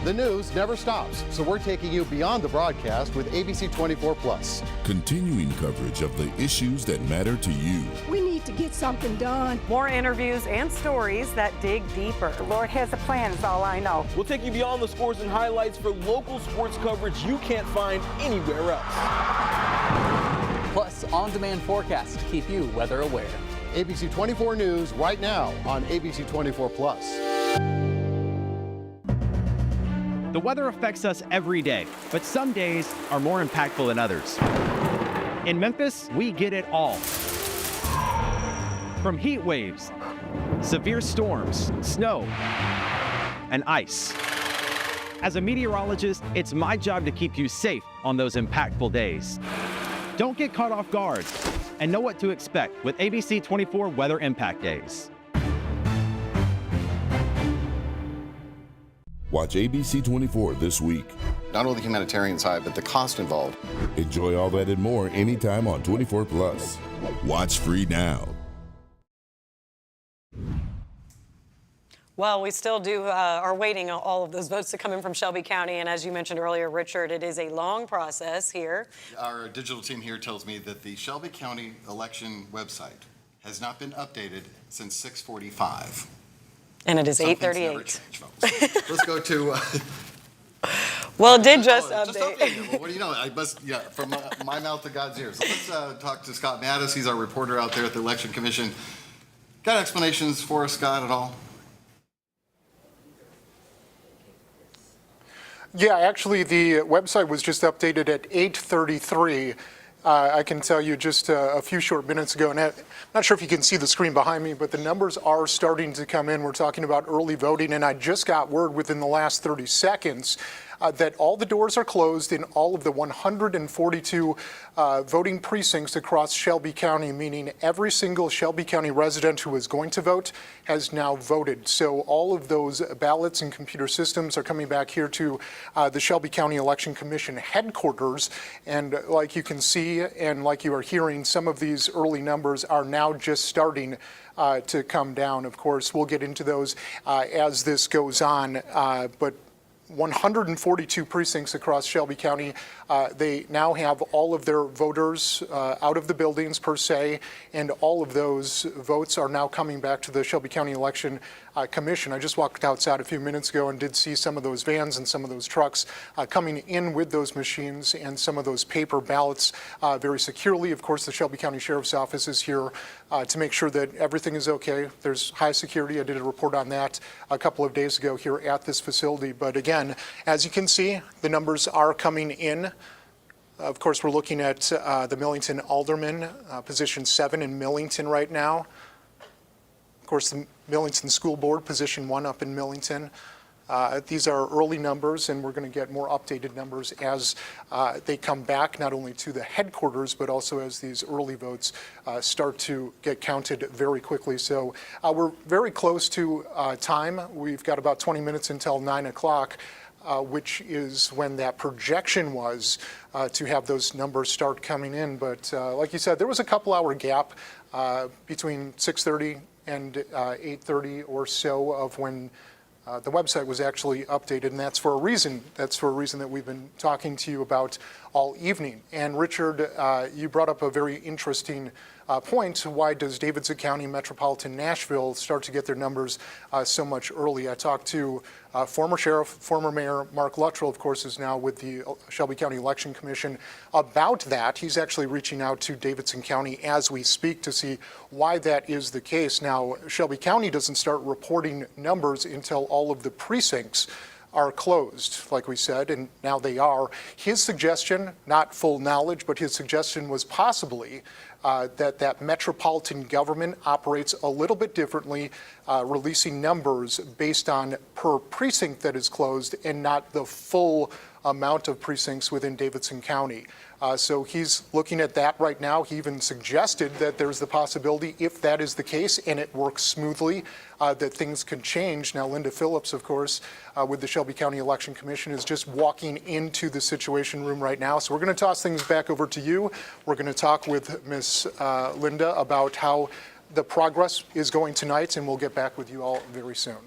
The news never stops, so we're taking you beyond the broadcast with ABC24+. Continuing coverage of the issues that matter to you. We need to get something done. More interviews and stories that dig deeper. The Lord has a plan, is all I know. We'll take you beyond the scores and highlights for local sports coverage you can't find anywhere else. Plus, on-demand forecasts to keep you weather aware. ABC24 News right now on ABC24+. The weather affects us every day, but some days are more impactful than others. In Memphis, we get it all. From heat waves, severe storms, snow, and ice. As a meteorologist, it's my job to keep you safe on those impactful days. Don't get caught off guard and know what to expect with ABC24 Weather Impact Days. Watch ABC24 this week. Not only the humanitarian side, but the cost involved. Enjoy all that and more anytime on 24+. Watch free now. Well, we still are waiting on all of those votes to come in from Shelby County. And as you mentioned earlier, Richard, it is a long process here. Our digital team here tells me that the Shelby County election website has not been updated since 6:45. And it is Some things 8:38. never change, folks. Let's go to. Well, it did just Just update. updated. Well, what do you know? I must, yeah, from my mouth to God's ears. So let's talk to Scott Mattis. He's our reporter out there at the Election Commission. Got explanations for us, Scott, at all? Yeah, actually, the website was just updated at 8:33. I can tell you just a few short minutes ago, and I'm not sure if you can see the screen behind me, but the numbers are starting to come in. We're talking about early voting, and I just got word within the last 30 seconds that all the doors are closed in all of the 142 voting precincts across Shelby County, meaning every single Shelby County resident who is going to vote has now voted. So all of those ballots and computer systems are coming back here to the Shelby County Election Commission headquarters. And like you can see and like you are hearing, some of these early numbers are now just starting to come down. Of course, we'll get into those as this goes on, but 142 precincts across Shelby County. They now have all of their voters out of the buildings per se, and all of those votes are now coming back to the Shelby County Election Commission. I just walked outside a few minutes ago and did see some of those vans and some of those trucks coming in with those machines and some of those paper ballots very securely. Of course, the Shelby County Sheriff's Office is here to make sure that everything is okay. There's high security. I did a report on that a couple of days ago here at this facility. But again, as you can see, the numbers are coming in. Of course, we're looking at the Millington Alderman, position 7 in Millington right now. Of course, the Millington School Board, position 1 up in Millington. These are early numbers, and we're going to get more updated numbers as they come back, not only to the headquarters, but also as these early votes start to get counted very quickly. So we're very close to time. We've got about 20 minutes until 9 o'clock. Which is when that projection was to have those numbers start coming in. But like you said, there was a couple-hour gap between 6:30 and 8:30 or so of when the website was actually updated, and that's for a reason. That's for a reason that we've been talking to you about all evening. And Richard, you brought up a very interesting point. Why does Davidson County, Metropolitan Nashville start to get their numbers so much early? I talked to former sheriff, former mayor Mark Luttrell, of course, is now with the Shelby County Election Commission about that. He's actually reaching out to Davidson County as we speak to see why that is the case. Now, Shelby County doesn't start reporting numbers until all of the precincts are closed, like we said, and now they are. His suggestion, not full knowledge, but his suggestion was possibly that metropolitan government operates a little bit differently, releasing numbers based on per precinct that is closed and not the full amount of precincts within Davidson County. So he's looking at that right now. He even suggested that there's the possibility, if that is the case and it works smoothly, that things could change. Now, Linda Phillips, of course, with the Shelby County Election Commission, is just walking into the Situation Room right now. So we're going to toss things back over to you. We're going to talk with Ms. Linda about how the progress is going tonight, and we'll get back with you all very soon.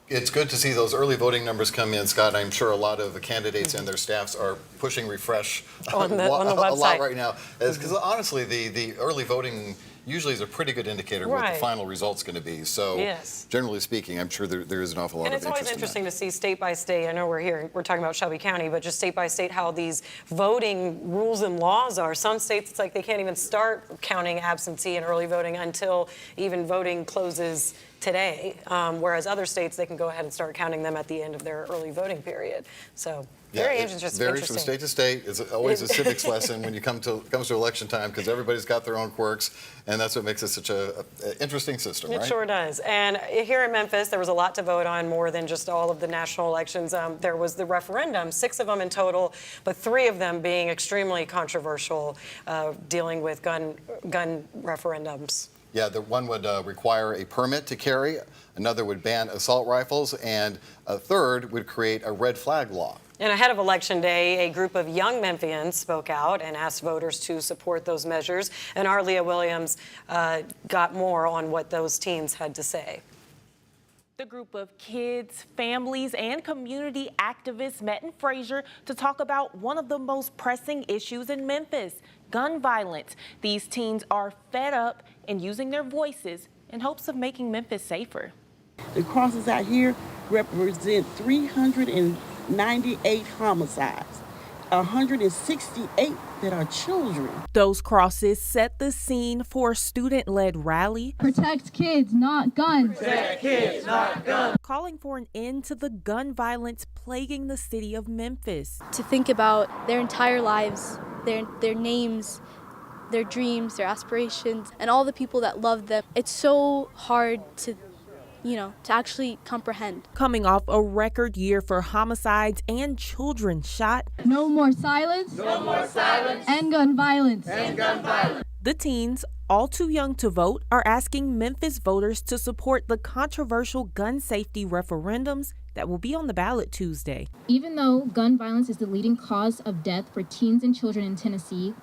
It's good to see those early voting numbers come in, Scott. I'm sure a lot of the candidates and their staffs are pushing refresh on the website a lot right now. Because honestly, the early voting usually is a pretty good indicator of what the final result's going to be. So generally speaking, I'm sure there is an awful lot of interest. And it's always interesting to see state by state. I know we're talking about Shelby County, but just state by state how these voting rules and laws are. Some states, it's like they can't even start counting absentee and early voting until even voting closes today, whereas other states, they can go ahead and start counting them at the end of their early voting period. So very interesting. It varies from state to state. It's always a civics lesson when you comes to election time, because everybody's got their own quirks, and that's what makes it such an interesting system, right? It sure does. And here in Memphis, there was a lot to vote on, more than just all of the national elections. There was the referendum, 6 of them in total, but 3 of them being extremely controversial, dealing with gun referendums. Yeah, the one would require a permit to carry, another would ban assault rifles, and a third would create a red flag law. And ahead of Election Day, a group of young Memphians spoke out and asked voters to support those measures. And our Leah Williams got more on what those teens had to say. The group of kids, families, and community activists met in Fraser to talk about one of the most pressing issues in Memphis, gun violence. These teens are fed up and using their voices in hopes of making Memphis safer. The crosses out here represent 398 homicides, 168 that are children. Those crosses set the scene for a student-led rally. Protect kids, not guns. Protect kids, not guns. Calling for an end to the gun violence plaguing the city of Memphis. To think about their entire lives, their names, their dreams, their aspirations, and all the people that love them. It's so hard to actually comprehend. Coming off a record year for homicides and children shot. No more silence. No more silence. And gun violence. And gun violence. The teens, all too young to vote, are asking Memphis voters to support the controversial gun safety referendums that will be on the ballot Tuesday. Even though gun violence is the leading cause of death for teens and children in Tennessee,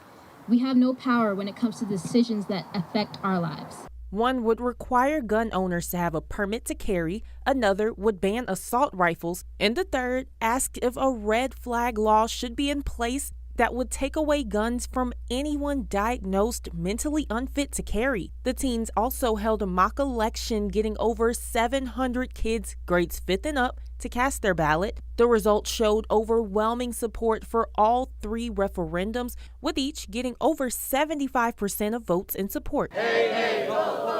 we have no power when it comes to decisions that affect our lives. One would require gun owners to have a permit to carry, another would ban assault rifles, and the third asked if a red flag law should be in place that would take away guns from anyone diagnosed mentally unfit to carry. The teens also held a mock election, getting over 700 kids grades 5th and up to cast their ballot. The results showed overwhelming support for all three referendums, with each getting over 75% of votes in support. Hey, hey, whoa, whoa.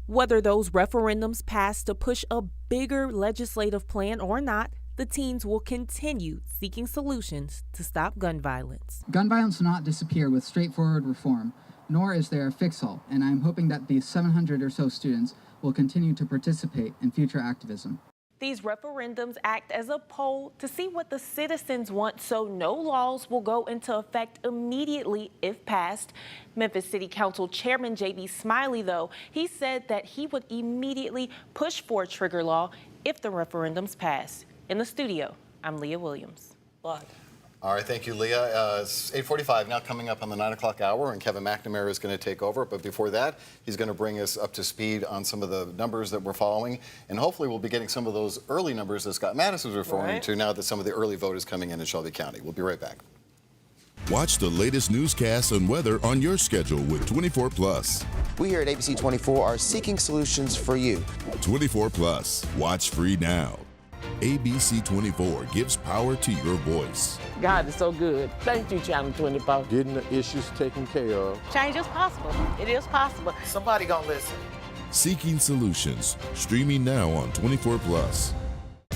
Whether those referendums pass to push a bigger legislative plan or not, the teens will continue seeking solutions to stop gun violence. Gun violence will not disappear with straightforward reform, nor is there a fix-all, and I am hoping that these 700 or so students will continue to participate in future activism. These referendums act as a poll to see what the citizens want, so no laws will go into effect immediately if passed. Memphis City Council Chairman J.B. Smiley, though, he said that he would immediately push for a trigger law if the referendums pass. In the studio, I'm Leah Williams. All right, thank you, Leah. It's 8:45 now, coming up on the 9 o'clock hour, and Kevin McNamara is going to take over. But before that, he's going to bring us up to speed on some of the numbers that we're following, and hopefully we'll be getting some of those early numbers that Scott Mattis was referring to now that some of the early vote is coming in Shelby County. We'll be right back. Watch the latest newscasts and weather on your schedule with 24+. We here at ABC24 are seeking solutions for you. 24+. Watch free now. ABC24 gives power to your voice. God is so good. Thank you, Channel 24. Getting the issues taken care of. Change is possible. It is possible. Somebody gonna listen. Seeking solutions. Streaming now on 24+.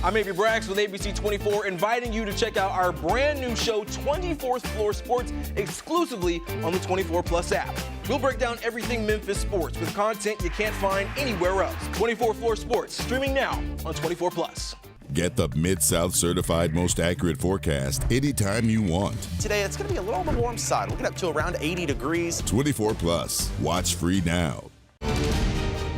I'm AB Brax with ABC24, inviting you to check out our brand new show, 24th Floor Sports, exclusively on the 24+ app. We'll break down everything Memphis sports with content you can't find anywhere else. 24 Floor Sports, streaming now on 24+. Get the Mid-South certified most accurate forecast anytime you want. Today, it's going to be a little on the warm side. We'll get up to around 80 degrees. 24+. Watch free now.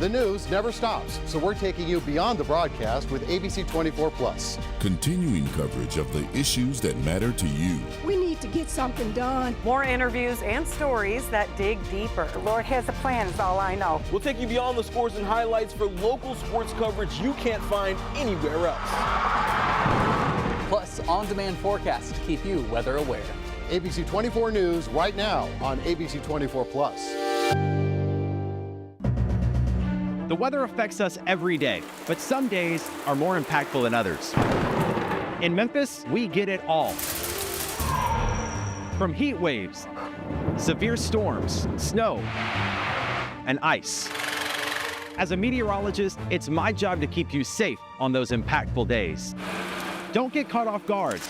The news never stops, so we're taking you beyond the broadcast with ABC24+. Continuing coverage of the issues that matter to you. We need to get something done. More interviews and stories that dig deeper. The Lord has a plan, is all I know. We'll take you beyond the scores and highlights for local sports coverage you can't find anywhere else. Plus, on-demand forecasts to keep you weather aware. ABC24 News right now on ABC24+. The weather affects us every day, but some days are more impactful than others. In Memphis, we get it all. From heat waves, severe storms, snow, and ice. As a meteorologist, it's my job to keep you safe on those impactful days. Don't get caught off guard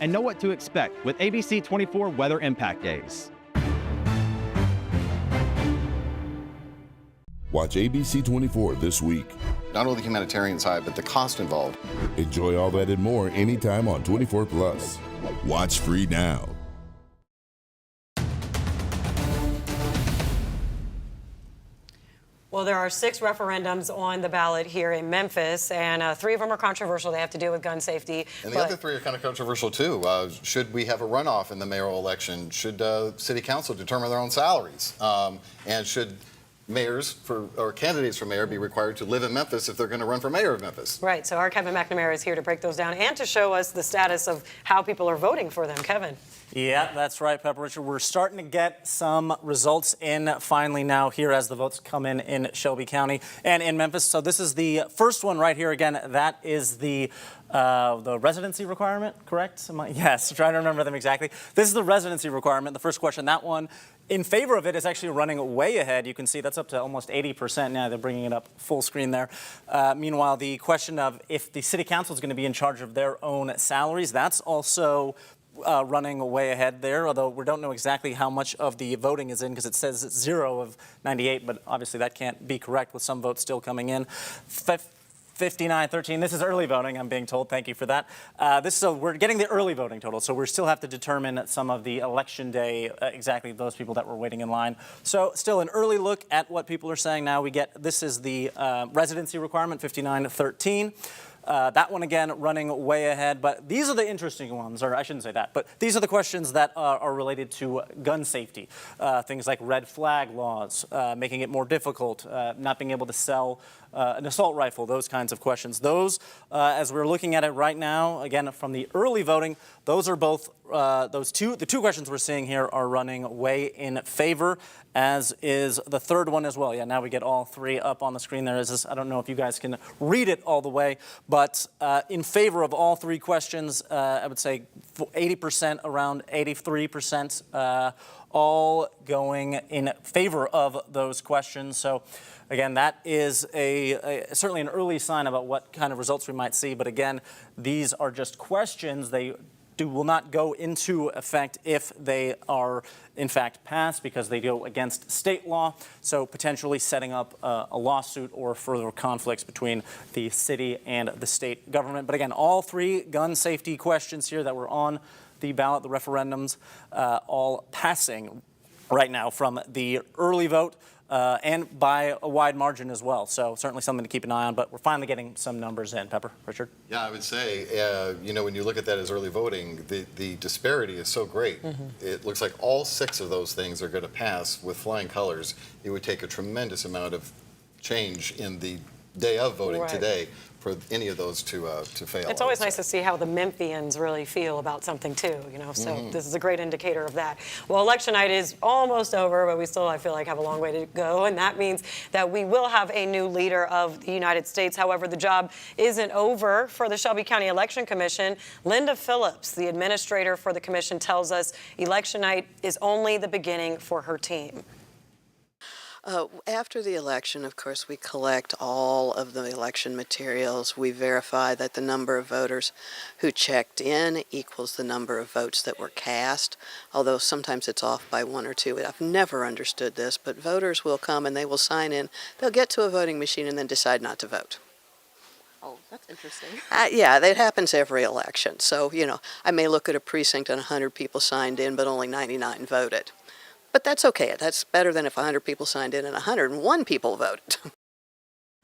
and know what to expect with ABC24 Weather Impact Days. Watch ABC24 this week. Not only the humanitarian side, but the cost involved. Enjoy all that and more anytime on 24+. Watch free now. Well, there are 6 referendums on the ballot here in Memphis, and 3 of them are controversial. They have to do with gun safety. And the other 3 are kind of controversial, too. Should we have a runoff in the mayoral election? Should city council determine their own salaries? And should candidates for mayor be required to live in Memphis if they're going to run for mayor of Memphis. Right, so our Kevin McNamara is here to break those down and to show us the status of how people are voting for them. Kevin. Yeah, that's right, Pepper Richard. We're starting to get some results in finally now here as the votes come in Shelby County and in Memphis. So this is the first one right here. Again, that is the residency requirement, correct? Yes, trying to remember them exactly. This is the residency requirement, the first question. That one, in favor of it, is actually running way ahead. You can see that's up to almost 80% now. They're bringing it up full screen there. Meanwhile, the question of if the city council is going to be in charge of their own salaries, that's also running way ahead there, although we don't know exactly how much of the voting is in because it says it's 0 of 98, but obviously that can't be correct with some votes still coming in. 59-13. This is early voting, I'm being told. Thank you for that. So we're getting the early voting total, so we still have to determine some of the election day, exactly those people that were waiting in line. So still an early look at what people are saying now. This is the residency requirement, 59-13. That one, again, running way ahead. But these are the interesting ones, or I shouldn't say that, but these are the questions that are related to gun safety. Things like red flag laws, making it more difficult, not being able to sell an assault rifle, those kinds of questions. Those, as we're looking at it right now, again, from the early voting, those are both, the two questions we're seeing here are running way in favor, as is the third one as well. Yeah, now we get all three up on the screen there. I don't know if you guys can read it all the way, but in favor of all three questions, I would say 80%, around 83%, all going in favor of those questions. So again, that is certainly an early sign about what kind of results we might see. But again, these are just questions. They will not go into effect if they are in fact passed because they go against state law, so potentially setting up a lawsuit or further conflicts between the city and the state government. But again, all three gun safety questions here that were on the ballot, the referendums, all passing right now from the early vote. And by a wide margin as well. So certainly something to keep an eye on, but we're finally getting some numbers in. Pepper, Richard? Yeah, I would say, when you look at that as early voting, the disparity is so great. Mm-hmm. It looks like all 6 of those things are going to pass with flying colors. It would take a tremendous amount of change in the day of voting today for any of those to fail. It's always nice to see how the Memphians really feel about something too, so this is a great indicator of that. Well, election night is almost over, but we still, I feel like, have a long way to go, and that means that we will have a new leader of the United States. However, the job isn't over for the Shelby County Election Commission. Linda Phillips, the administrator for the commission, tells us election night is only the beginning for her team. After the election, of course, we collect all of the election materials. We verify that the number of voters who checked in equals the number of votes that were cast, although sometimes it's off by 1 or 2. I've never understood this, but voters will come and they will sign in. They'll get to a voting machine and then decide not to vote. Oh, that's interesting. Yeah, that happens every election. So, I may look at a precinct and 100 people signed in, but only 99 voted. But that's okay. That's better than if 100 people signed in and 101 people voted.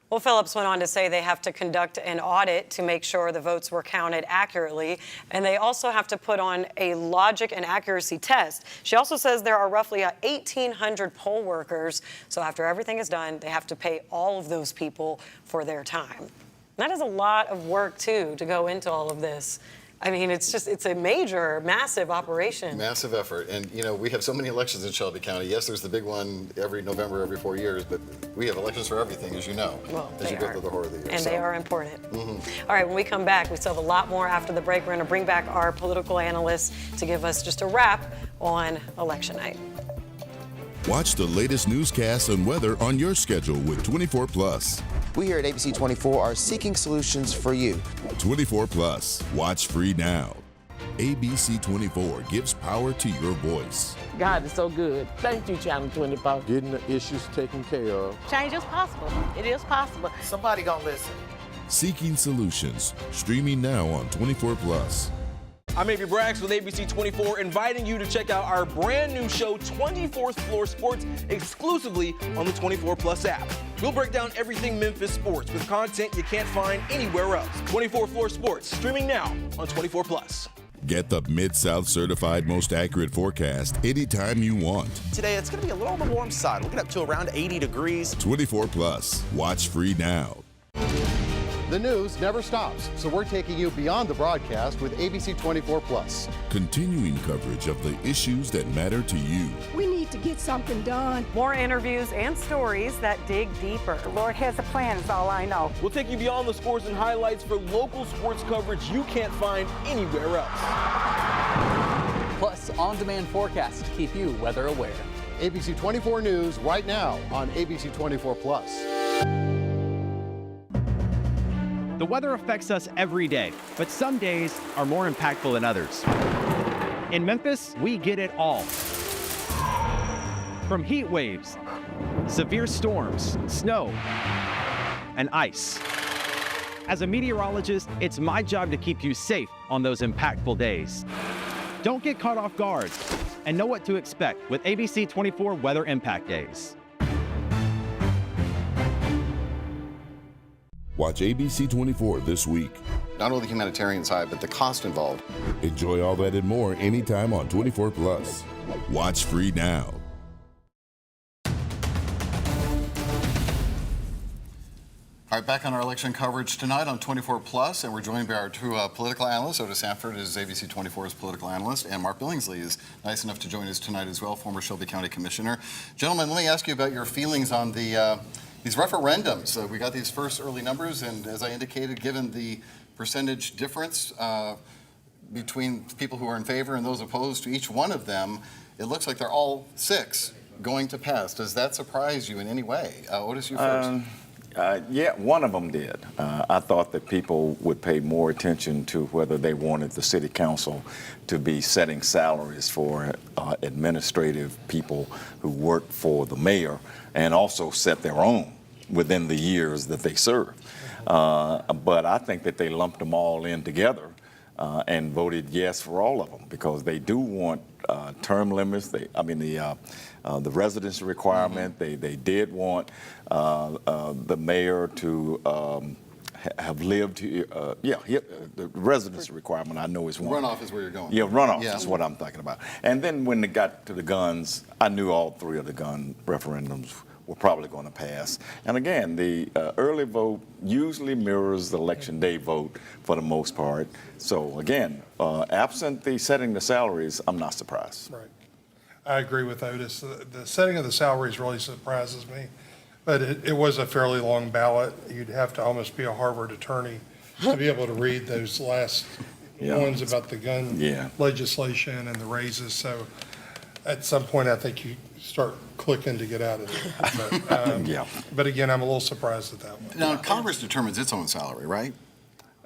Well, Phillips went on to say they have to conduct an audit to make sure the votes were counted accurately, and they also have to put on a logic and accuracy test. She also says there are roughly 1,800 poll workers, so after everything is done, they have to pay all of those people for their time. And that is a lot of work, too, to go into all of this. I mean, it's a major, massive operation. Massive effort. And, we have so many elections in Shelby County. Yes, there's the big one every November, every 4 years, but we have elections for everything, as you know, as you go through the horror of the year. And they are important. All right, when we come back, we still have a lot more after the break. We're going to bring back our political analyst to give us just a wrap on election night. Watch the latest newscasts and weather on your schedule with 24+. We here at ABC24 are seeking solutions for you. 24+. Watch free now. ABC24 gives power to your voice. God is so good. Thank you, Channel 24. Getting the issues taken care of. Change is possible. It is possible. Somebody gonna listen. Seeking solutions. Streaming now on 24+. I'm Avery Braggs with ABC24, inviting you to check out our brand new show, 24th Floor Sports, exclusively on the 24+ app. We'll break down everything Memphis sports with content you can't find anywhere else. 24th Floor Sports, streaming now on 24+. Get the Mid-South certified most accurate forecast anytime you want. Today, it's going to be a little on the warm side. We'll get up to around 80 degrees. 24 Plus. Watch free now. The news never stops, so we're taking you beyond the broadcast with ABC24 Plus. Continuing coverage of the issues that matter to you. We need to get something done. More interviews and stories that dig deeper. The Lord has a plan, is all I know. We'll take you beyond the scores and highlights for local sports coverage you can't find anywhere else. Plus, on-demand forecasts to keep you weather aware. ABC24 News right now on ABC24 Plus. The weather affects us every day, but some days are more impactful than others. In Memphis, we get it all. From heat waves, severe storms, snow, and ice. As a meteorologist, it's my job to keep you safe on those impactful days. Don't get caught off guard and know what to expect with ABC24 Weather Impact Days. Watch ABC24 this week. Not only the humanitarian side, but the cost involved. Enjoy all that and more anytime on 24 Plus. Watch free now. All right, back on our election coverage tonight on 24 Plus, and we're joined by our two political analysts. Otis Sanford is ABC24's political analyst, and Mark Billingsley is nice enough to join us tonight as well, former Shelby County Commissioner. Gentlemen, let me ask you about your feelings on the these referendums. We got these first early numbers, and as I indicated, given the percentage difference between people who are in favor and those opposed to each one of them, it looks like they're all 6 going to pass. Does that surprise you in any way? Otis, you first. Yeah, one of them did. I thought that people would pay more attention to whether they wanted the city council to be setting salaries for administrative people who work for the mayor and also set their own within the years that they serve. But I think that they lumped them all in together and voted yes for all of them because they do want term limits. The residency requirement. They did want the mayor to have lived here. The residency requirement I know is one. Runoff is where you're going. Yeah, runoff is what I'm thinking about. And then when they got to the guns, I knew all 3 of the gun referendums were probably going to pass. And again, the early vote usually mirrors the election day vote for the most part. So again, absent the setting the salaries, I'm not surprised. Right. I agree with Otis. The setting of the salaries really surprises me, but it was a fairly long ballot. You'd have to almost be a Harvard attorney to be able to read those last ones about the gun legislation and the raises. So at some point, I think you start clicking to get out of it. But again, I'm a little surprised at that one. Now, Congress determines its own salary, right?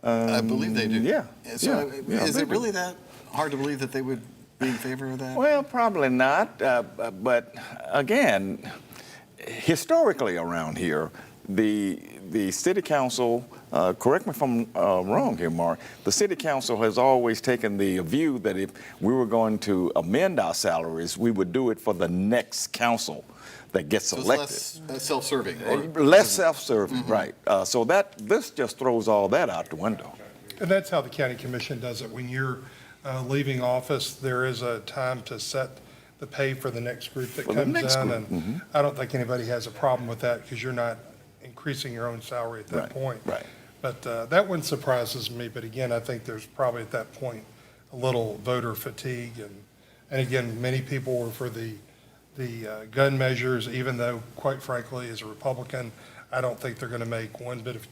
I believe they do. Yeah. So is it really that hard to believe that they would be in favor of that? Well, probably not. But again, historically around here, the city council, correct me if I'm wrong here, Mark, the city council has always taken the view that if we were going to amend our salaries, we would do it for the next council that gets elected. Less self-serving. Less self-serving, right. So this just throws all that out the window. And that's how the county commission does it. When you're leaving office, there is a time to set the pay for the next group that comes in. And I don't think anybody has a problem with that because you're not increasing your own salary at that point. Right. But that one surprises me. But again, I think there's probably at that point a little voter fatigue. And again, many people were for the gun measures, even though, quite frankly, as a Republican, I don't think they're going to make one bit of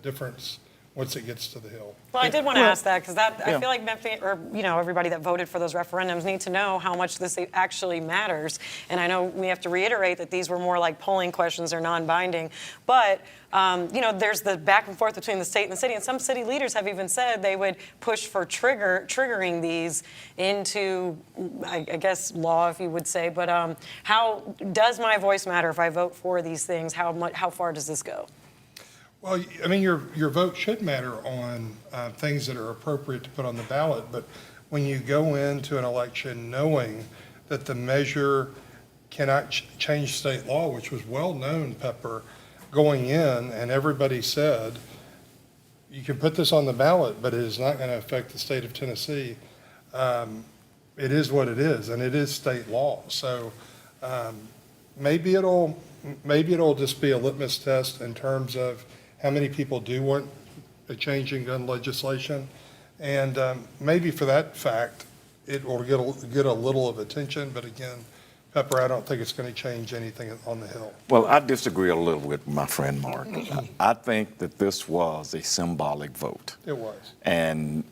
difference once it gets to the Hill. Well, I did want to ask that because I feel like Memphis, or everybody that voted for those referendums need to know how much this actually matters. And I know we have to reiterate that these were more like polling questions or non-binding. But there's the back and forth between the state and the city, and some city leaders have even said they would push for triggering these into, I guess, law, if you would say. But how does my voice matter if I vote for these things? How far does this go? Well, I mean, your vote should matter on things that are appropriate to put on the ballot, but when you go into an election knowing that the measure cannot change state law, which was well known, Pepper, going in, and everybody said, you can put this on the ballot, but it is not going to affect the state of Tennessee. it is what it is, and it is state law. So maybe it'll just be a litmus test in terms of how many people do want a change in gun legislation, and maybe for that fact it will get a little of attention. But again, Pepper, I don't think it's going to change anything on the Hill. Well, I disagree a little with my friend Mark. I think that this was a symbolic vote. It was. And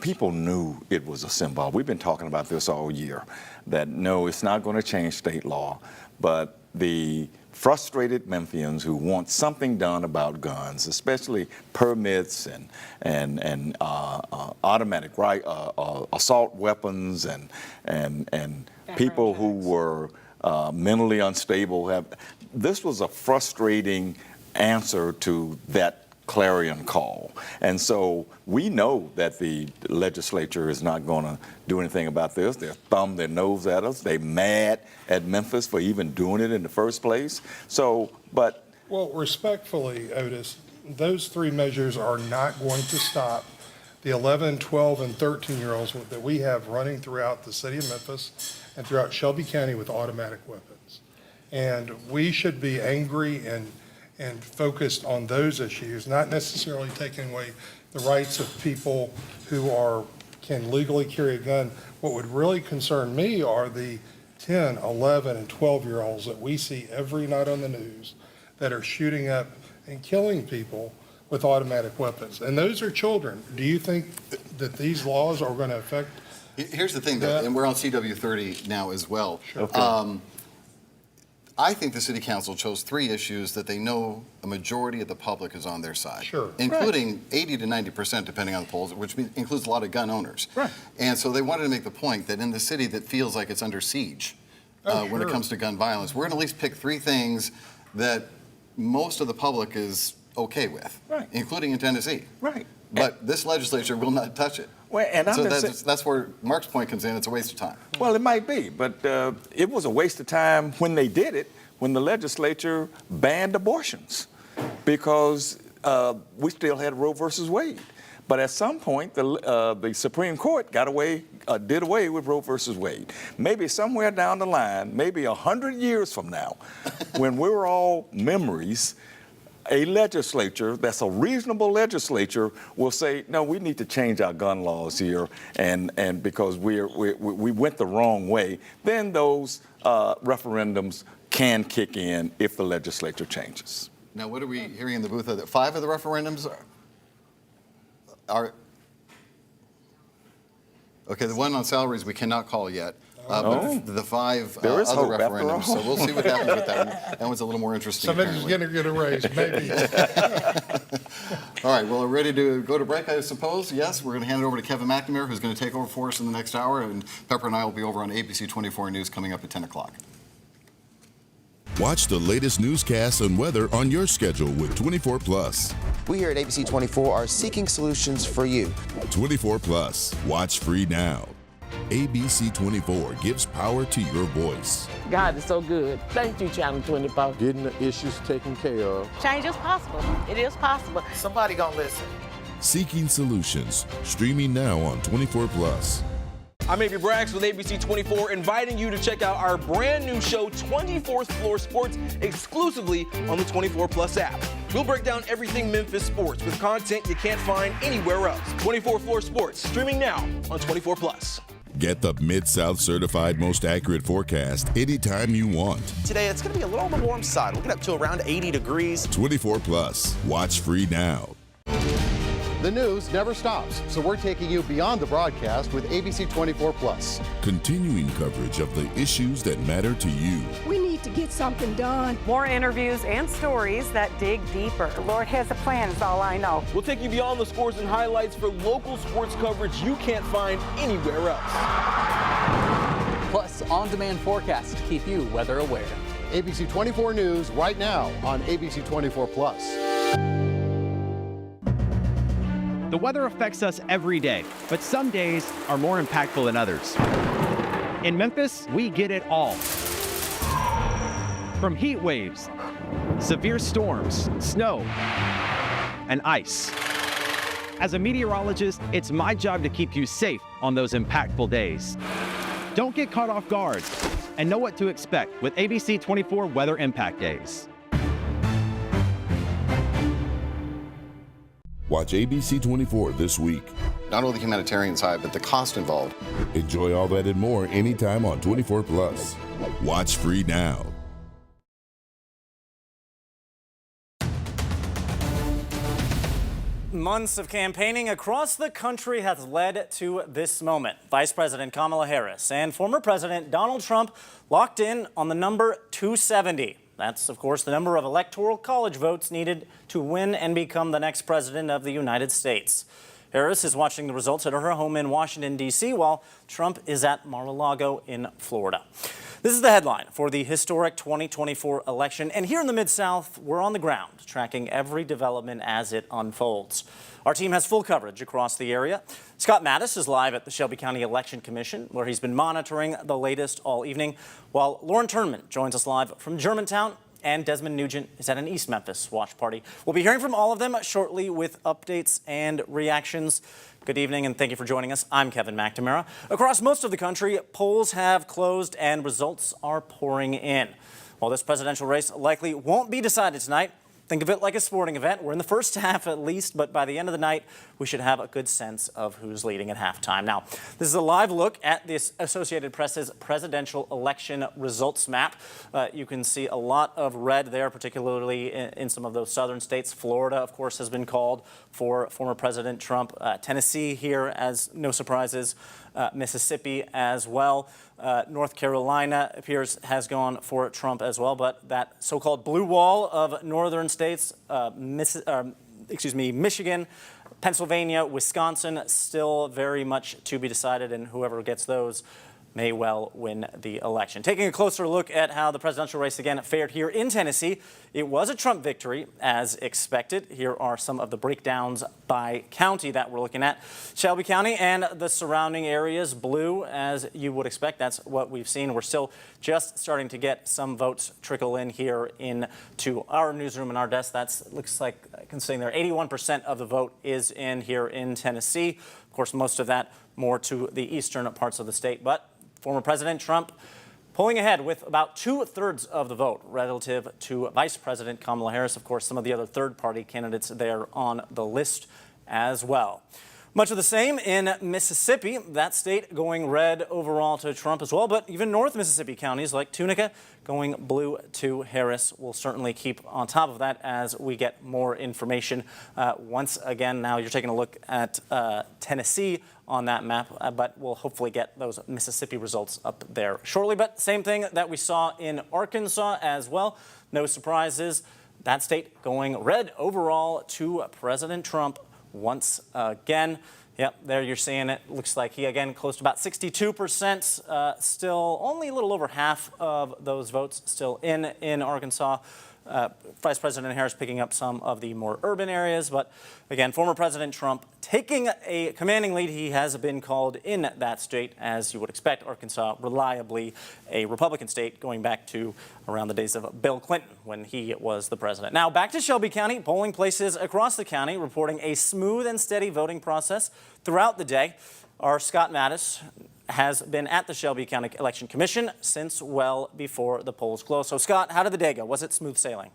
people knew it was a symbol. We've been talking about this all year, that no, it's not going to change state law, but the frustrated Memphians who want something done about guns, especially permits and automatic assault weapons and people who were mentally unstable. This was a frustrating answer to that clarion call. And so we know that the legislature is not going to do anything about this. They're thumb their nose at us. They're mad at Memphis for even doing it in the first place. So, but... Well, respectfully, Otis, those three measures are not going to stop the 11, 12, and 13-year-olds that we have running throughout the city of Memphis and throughout Shelby County with automatic weapons. And we should be angry and focused on those issues, not necessarily taking away the rights of people who can legally carry a gun. What would really concern me are the 10, 11, and 12-year-olds that we see every night on the news that are shooting up and killing people with automatic weapons. And those are children. Do you think that these laws are going to affect? Here's the thing, though, and we're on CW30 now as well. Sure. Okay. I think the city council chose three issues that they know a majority of the public is on their side, sure, including 80 to 90%, depending on the polls, which includes a lot of gun owners. Right. And so they wanted to make the point that in the city that feels like it's under siege when it comes to gun violence, we're going to at least pick three things that most of the public is okay with, including in Tennessee. Right. But this legislature will not touch it. Well, and so that's where Mark's point comes in. It's a waste of time. Well, it might be, but it was a waste of time when they did it, when the legislature banned abortions, because we still had Roe versus Wade. But at some point, the Supreme Court did away with Roe versus Wade. Maybe somewhere down the line, maybe 100 years from now, when we're all memories, a legislature that's a reasonable legislature will say, no, we need to change our gun laws here, and because we went the wrong way, then those referendums can kick in if the legislature changes. Now, what are we hearing in the booth? That 5 of the referendums are okay. The one on salaries we cannot call yet. But the 5 other referendums, so we'll see what happens with that one. That one's a little more interesting. Somebody's going to get a raise, maybe. All right, well, we're ready to go to break, I suppose. Yes, we're going to hand it over to Kevin McNamara, who's going to take over for us in the next hour, and Pepper and I will be over on ABC24 News coming up at 10 o'clock. Watch the latest newscasts and weather on your schedule with 24+. We here at ABC24 are seeking solutions for you. 24+. Watch free now. ABC24 gives power to your voice. God is so good. Thank you, Channel 24. Getting the issues taken care of. Change is possible. It is possible. Somebody gonna listen. Seeking solutions. Streaming now on 24+. I'm Avery Braggs with ABC24, inviting you to check out our brand new show, 24th Floor Sports, exclusively on the 24+ app. We'll break down everything Memphis sports with content you can't find anywhere else. 24th Floor Sports, streaming now on 24+. Get the Mid-South certified most accurate forecast anytime you want. Today, it's going to be a little on the warm side. We'll get up to around 80 degrees. 24+. Watch free now. The news never stops, so we're taking you beyond the broadcast with ABC24+. Continuing coverage of the issues that matter to you. We need to get something done. More interviews and stories that dig deeper. The Lord has a plan, is all I know. We'll take you beyond the scores and highlights for local sports coverage you can't find anywhere else. Plus, on-demand forecasts to keep you weather aware. ABC24 News right now on ABC24+. The weather affects us every day, but some days are more impactful than others. In Memphis, we get it all. From heat waves, severe storms, snow, and ice. As a meteorologist, it's my job to keep you safe on those impactful days. Don't get caught off guard and know what to expect with ABC 24 Weather Impact Days. Watch ABC 24 this week. Not only the humanitarian side, but the cost involved. Enjoy all that and more anytime on 24+. Watch free now. Months of campaigning across the country has led to this moment. Vice President Kamala Harris and former President Donald Trump locked in on the number 270. That's, of course, the number of electoral college votes needed to win and become the next president of the United States. Harris is watching the results at her home in Washington, D.C., while Trump is at Mar-a-Lago in Florida. This is the headline for the historic 2024 election. And here in the Mid-South, we're on the ground, tracking every development as it unfolds. Our team has full coverage across the area. Scott Mattis is live at the Shelby County Election Commission, where he's been monitoring the latest all evening, while Lauren Turnman joins us live from Germantown, and Desmond Nugent is at an East Memphis watch party. We'll be hearing from all of them shortly with updates and reactions. Good evening, and thank you for joining us. I'm Kevin McNamara. Across most of the country, polls have closed and results are pouring in. While this presidential race likely won't be decided tonight, think of it like a sporting event. We're in the first half at least, but by the end of the night, we should have a good sense of who's leading at halftime. Now, this is a live look at this Associated Press's presidential election results map. You can see a lot of red there, particularly in some of those southern states. Florida, of course, has been called for former President Trump. Tennessee here, as no surprises. Mississippi as well. North Carolina appears has gone for Trump as well, but that so-called blue wall of northern states, Michigan, Pennsylvania, Wisconsin, still very much to be decided, and whoever gets those may well win the election. Taking a closer look at how the presidential race again fared here in Tennessee, it was a Trump victory as expected. Here are some of the breakdowns by county that we're looking at. Shelby County and the surrounding areas blue, as you would expect. That's what we've seen. We're still just starting to get some votes trickle in here into our newsroom and our desk. That's looks like, considering there 81% of the vote is in here in Tennessee. Of course, most of that more to the eastern parts of the state, but former President Trump pulling ahead with about 2/3 of the vote relative to Vice President Kamala Harris. Of course, some of the other third-party candidates there on the list as well. Much of the same in Mississippi, that state going red overall to Trump as well, but even North Mississippi counties like Tunica going blue to Harris. We'll certainly keep on top of that as we get more information. Once again, now you're taking a look at Tennessee on that map, but we'll hopefully get those Mississippi results up there shortly. But same thing that we saw in Arkansas as well. No surprises. That state going red overall to President Trump once again. Yep, there you're seeing it. Looks like he again close to about 62%. Still only a little over half of those votes still in Arkansas. Vice President Harris picking up some of the more urban areas, but again, former President Trump taking a commanding lead. He has been called in that state, as you would expect. Arkansas, reliably a Republican state going back to around the days of Bill Clinton when he was the president. Now back to Shelby County. Polling places across the county reporting a smooth and steady voting process throughout the day. Our Scott Mattis has been at the Shelby County Election Commission since well before the polls closed. So, Scott, how did the day go? Was it smooth sailing?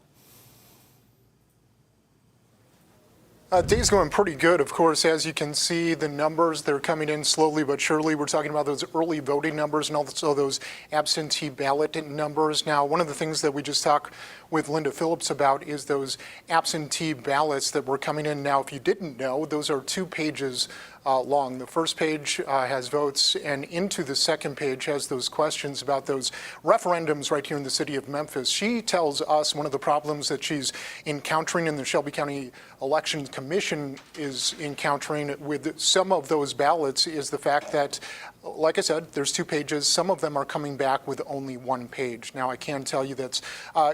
Day's going pretty good, of course. As you can see, the numbers, they're coming in slowly but surely. We're talking about those early voting numbers and also those absentee ballot numbers. Now, one of the things that we just talked with Linda Phillips about is those absentee ballots that were coming in. Now, if you didn't know, those are 2 pages long. The first page has votes, and into the second page has those questions about those referendums right here in the city of Memphis. She tells us one of the problems that she's encountering in the Shelby County Election Commission is encountering with some of those ballots is the fact that, like I said, there's 2 pages. Some of them are coming back with only 1 page. Now, I can tell you that's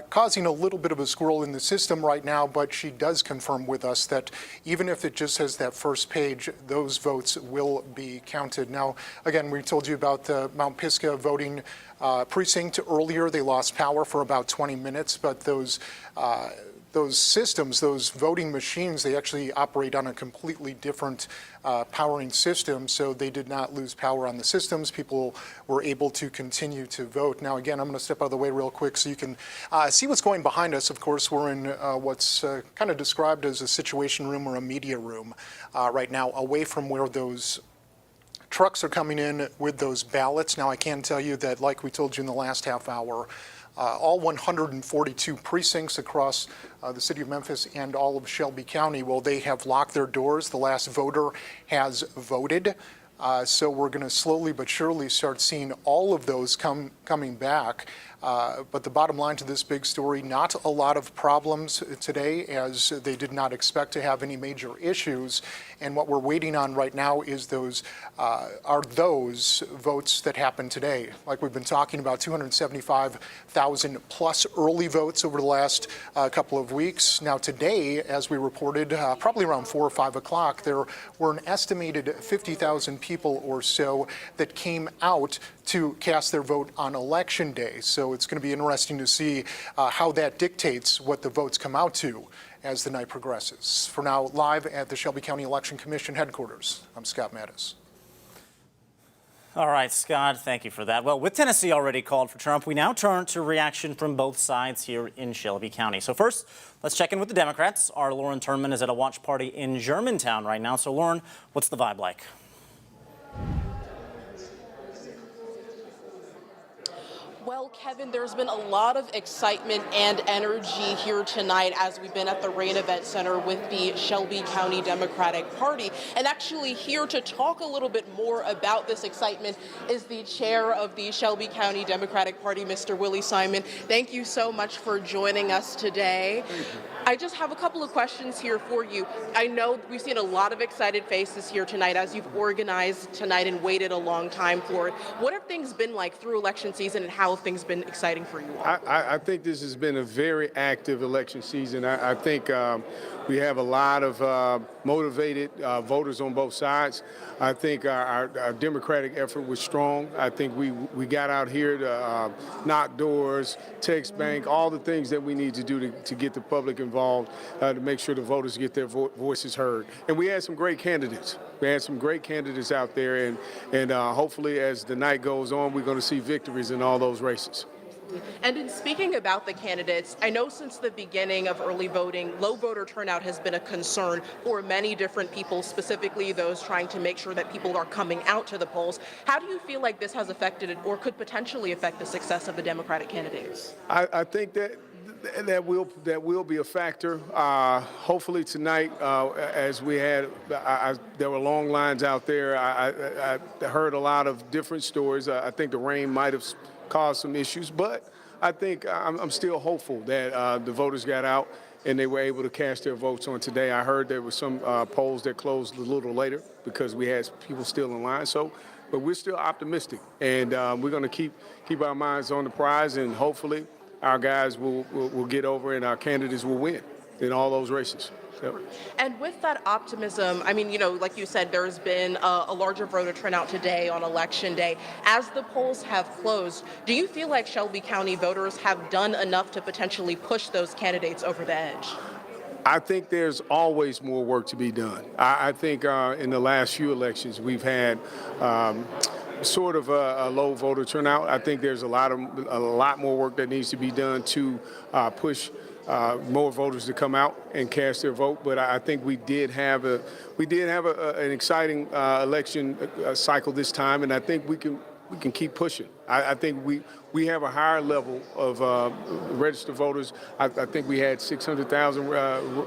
causing a little bit of a squirrel in the system right now, but she does confirm with us that even if it just has that first page, those votes will be counted. Now, again, we told you about the Mount Pisgah voting precinct earlier. They lost power for about 20 minutes, but those systems, those voting machines, they actually operate on a completely different powering system, so they did not lose power on the systems. People were able to continue to vote. Now, again, I'm going to step out of the way real quick so you can see what's going behind us. Of course, we're in what's kind of described as a situation room or a media room right now, away from where those trucks are coming in with those ballots. Now, I can tell you that, like we told you in the last half hour, all 142 precincts across the city of Memphis and all of Shelby County, well, they have locked their doors. The last voter has voted. So we're going to slowly but surely start seeing all of those coming back. But the bottom line to this big story, not a lot of problems today, as they did not expect to have any major issues. And what we're waiting on right now is those votes that happened today. Like we've been talking about, 275,000 plus early votes over the last couple of weeks. Now today, as we reported, probably around 4 or 5 o'clock, there were an estimated 50,000 people or so that came out to cast their vote on Election Day. So it's going to be interesting to see how that dictates what the votes come out to as the night progresses. For now, live at the Shelby County Election Commission headquarters, I'm Scott Mattis. All right, Scott, thank you for that. Well, with Tennessee already called for Trump, we now turn to reaction from both sides here in Shelby County. So first, let's check in with the Democrats. Our Lauren Turnman is at a watch party in Germantown right now. So Lauren, what's the vibe like? Well, Kevin, there's been a lot of excitement and energy here tonight as we've been at the Rain Event Center with the Shelby County Democratic Party. And actually here to talk a little bit more about this excitement is the chair of the Shelby County Democratic Party, Mr. Willie Simon. Thank you so much for joining us today. I just have a couple of questions here for you. I know we've seen a lot of excited faces here tonight as you've organized tonight and waited a long time for it. What have things been like through election season, and how have things been exciting for you all? I think this has been a very active election season. I think we have a lot of motivated voters on both sides. I think our Democratic effort was strong. I think we got out here to knock doors, text bank, all the things that we need to do to get the public involved, to make sure the voters get their voices heard. And we had some great candidates. We had some great candidates out there, and hopefully as the night goes on, we're going to see victories in all those races. And in speaking about the candidates, I know since the beginning of early voting, low voter turnout has been a concern for many different people, specifically those trying to make sure that people are coming out to the polls. How do you feel like this has affected or could potentially affect the success of the Democratic candidates? I think that will be a factor. Hopefully tonight, as we had, there were long lines out there. I heard a lot of different stories. I think the rain might have caused some issues, but I think I'm still hopeful that the voters got out and they were able to cast their votes on today. I heard there were some polls that closed a little later because we had people still in line. So, but we're still optimistic, and we're going to keep our minds on the prize, and hopefully our guys will get over and our candidates will win in all those races. So. And with that optimism, I mean, you know, like you said, there's been a larger voter turnout today on Election Day. As the polls have closed, do you feel like Shelby County voters have done enough to potentially push those candidates over the edge? I think there's always more work to be done. I think in the last few elections we've had sort of a low voter turnout. I think there's a lot more work that needs to be done to push more voters to come out and cast their vote. But I think we did have an exciting election cycle this time, and I think we can keep pushing. I think we have a higher level of registered voters. I think we had 600,000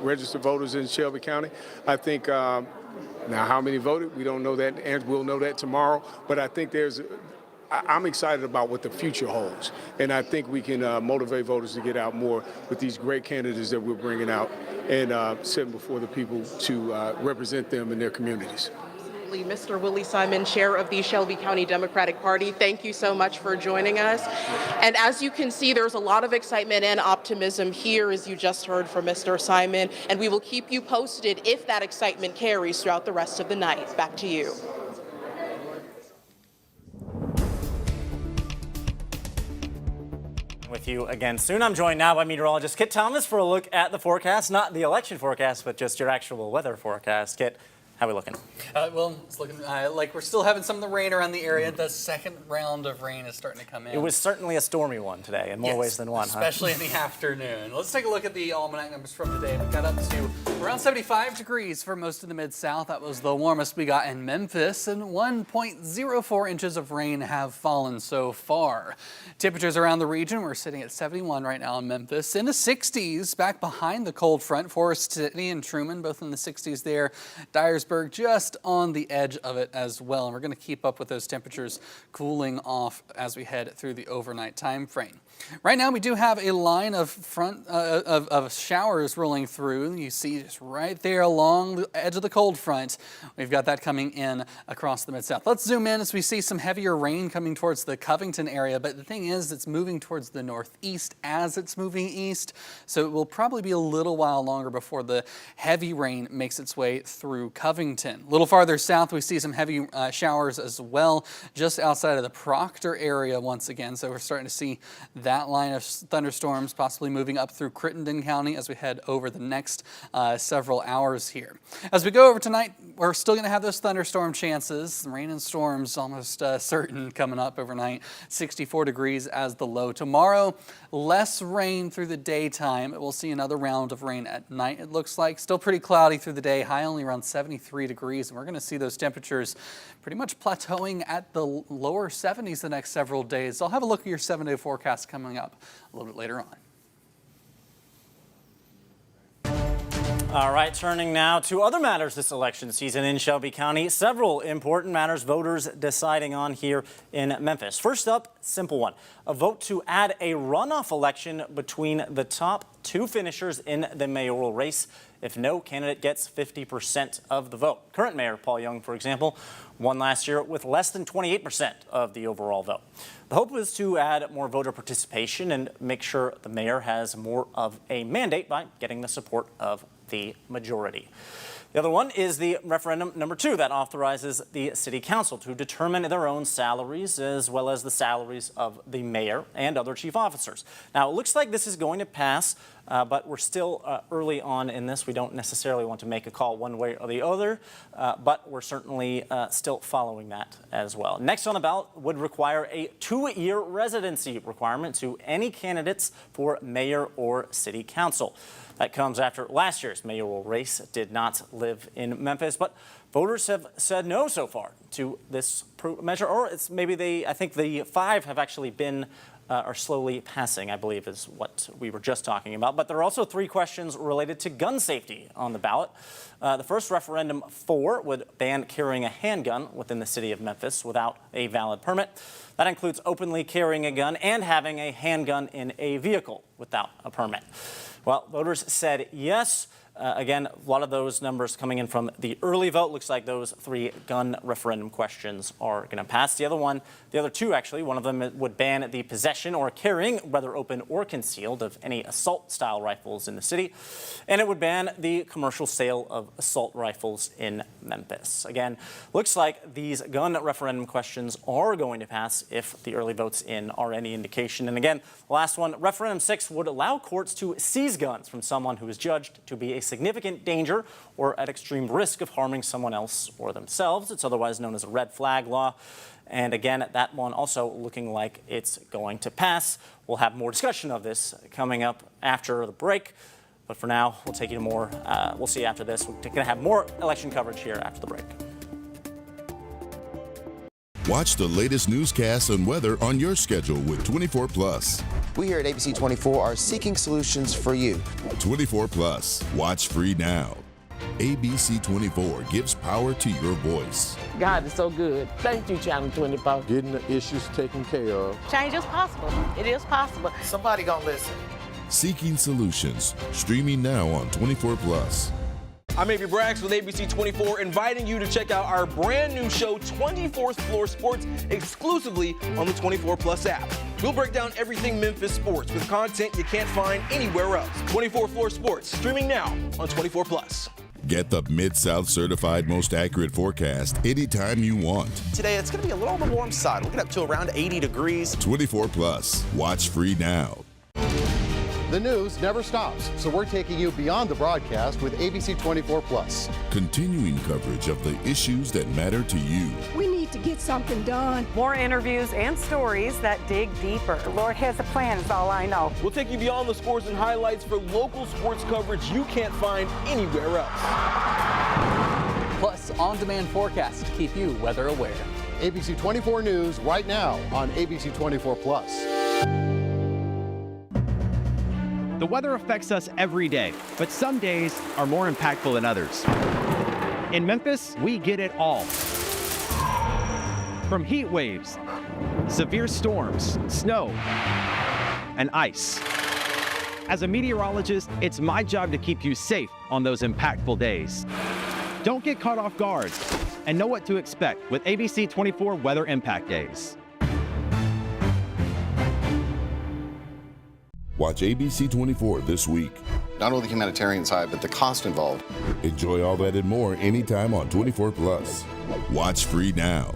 registered voters in Shelby County. I think now how many voted, we don't know that, and we'll know that tomorrow. But I think I'm excited about what the future holds, and I think we can motivate voters to get out more with these great candidates that we're bringing out and sitting before the people to represent them in their communities. Mr. Willie Simon, chair of the Shelby County Democratic Party, thank you so much for joining us. And as you can see, there's a lot of excitement and optimism here, as you just heard from Mr. Simon, and we will keep you posted if that excitement carries throughout the rest of the night. Back to you. With you again soon. I'm joined now by meteorologist Kit Thomas for a look at the forecast, not the election forecast, but just your actual weather forecast. Kit, how are we looking? Well, it's looking like we're still having some of the rain around the area. The second round of rain is starting to come in. It was certainly a stormy one today in more ways than one, especially in the afternoon. Let's take a look at the almanac numbers from today. We got up to around 75 degrees for most of the Mid-South. That was the warmest we got in Memphis, and 1.04 inches of rain have fallen so far. Temperatures around the region, we're sitting at 71 right now in Memphis. In the 60s, back behind the cold front, Forest City and Truman, both in the 60s there. Dyersburg just on the edge of it as well. And we're going to keep up with those temperatures cooling off as we head through the overnight time frame. Right now, we do have a line of showers rolling through. You see just right there along the edge of the cold front. We've got that coming in across the Mid-South. Let's zoom in as we see some heavier rain coming towards the Covington area. But the thing is, it's moving towards the northeast as it's moving east. So it will probably be a little while longer before the heavy rain makes its way through Covington. A little farther south, we see some heavy showers as well, just outside of the Proctor area once again. So we're starting to see that line of thunderstorms possibly moving up through Crittenden County as we head over the next several hours here. As we go over tonight, we're still going to have those thunderstorm chances. Rain and storms almost certain coming up overnight. 64 degrees as the low. Tomorrow, less rain through the daytime. We'll see another round of rain at night, it looks like. Still pretty cloudy through the day. High only around 73 degrees. And we're going to see those temperatures pretty much plateauing at the lower 70s the next several days. So I'll have a look at your 7-day forecast coming up a little bit later on. All right, turning now to other matters this election season in Shelby County. Several important matters voters deciding on here in Memphis. First up, simple one. A vote to add a runoff election between the top two finishers in the mayoral race if no candidate gets 50% of the vote. Current Mayor Paul Young, for example, won last year with less than 28% of the overall vote. The hope is to add more voter participation and make sure the mayor has more of a mandate by getting the support of the majority. The other one is the referendum number 2 that authorizes the city council to determine their own salaries as well as the salaries of the mayor and other chief officers. Now, it looks like this is going to pass, but we're still early on in this. We don't necessarily want to make a call one way or the other, but we're certainly still following that as well. Next on the ballot would require a 2-year residency requirement to any candidates for mayor or city council. That comes after last year's mayoral race did not live in Memphis, but voters have said no so far to this measure, or it's maybe I think the 5 have actually been are slowly passing, I believe is what we were just talking about. But there are also 3 questions related to gun safety on the ballot. The first, referendum 4, would ban carrying a handgun within the city of Memphis without a valid permit. That includes openly carrying a gun and having a handgun in a vehicle without a permit. Well, voters said yes. Again, a lot of those numbers coming in from the early vote. Looks like those 3 gun referendum questions are going to pass. The other 2 actually, one of them would ban the possession or carrying, whether open or concealed, of any assault-style rifles in the city. And it would ban the commercial sale of assault rifles in Memphis. Again, looks like these gun referendum questions are going to pass if the early votes in are any indication. And again, the last one, referendum 6, would allow courts to seize guns from someone who is judged to be a significant danger or at extreme risk of harming someone else or themselves. It's otherwise known as a red flag law. And again, that one also looking like it's going to pass. We'll have more discussion of this coming up after the break. But for now, we'll take you to more. We'll see after this. We're going to have more election coverage here after the break. Watch the latest newscasts and weather on your schedule with 24+. We here at ABC24 are seeking solutions for you. 24+. Watch free now. ABC24 gives power to your voice. God is so good. Thank you, Channel 24. Getting the issues taken care of. Change is possible. It is possible. Somebody gonna listen. Seeking Solutions. Streaming now on 24+. I'm Avery Braggs with ABC24, inviting you to check out our brand new show, 24th Floor Sports, exclusively on the 24+ app. We'll break down everything Memphis sports with content you can't find anywhere else. 24 Floor Sports, streaming now on 24+. Get the Mid-South certified most accurate forecast anytime you want. Today, it's going to be a little on the warm side. We'll get up to around 80 degrees. 24+. Watch free now. The news never stops, so we're taking you beyond the broadcast with ABC24+. Continuing coverage of the issues that matter to you. We need to get something done. More interviews and stories that dig deeper. The Lord has a plan, is all I know. We'll take you beyond the scores and highlights for local sports coverage you can't find anywhere else. Plus, on-demand forecast to keep you weather aware. ABC 24 News right now on ABC24+. The weather affects us every day, but some days are more impactful than others. In Memphis, we get it all. From heat waves, severe storms, snow, and ice. As a meteorologist, it's my job to keep you safe on those impactful days. Don't get caught off guard and know what to expect with ABC 24 Weather Impact Days. Watch ABC24 this week. Not only the humanitarian side, but the cost involved. Enjoy all that and more anytime on 24+. Watch free now.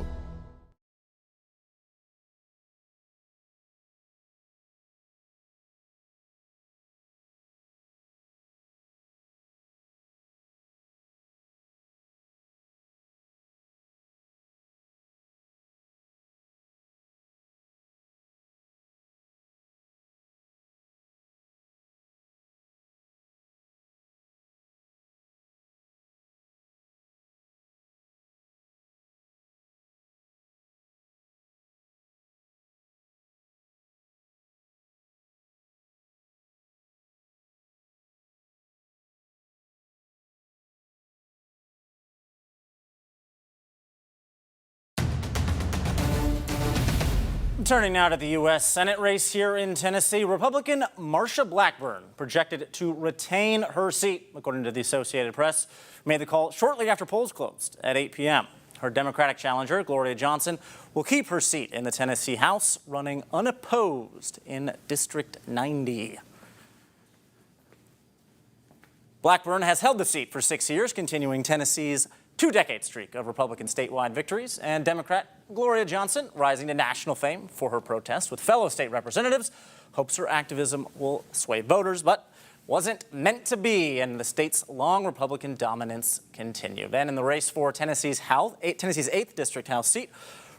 Turning now to the U.S. Senate race here in Tennessee, Republican Marsha Blackburn projected to retain her seat, according to the Associated Press, made the call shortly after polls closed at 8 p.m. Her Democratic challenger, Gloria Johnson, will keep her seat in the Tennessee House, running unopposed in District 90. Blackburn has held the seat for 6 years, continuing Tennessee's two-decade streak of Republican statewide victories, and Democrat Gloria Johnson, rising to national fame for her protest with fellow state representatives, hopes her activism will sway voters, but wasn't meant to be, and the state's long Republican dominance continued. Then in the race for Tennessee's 8th District House seat,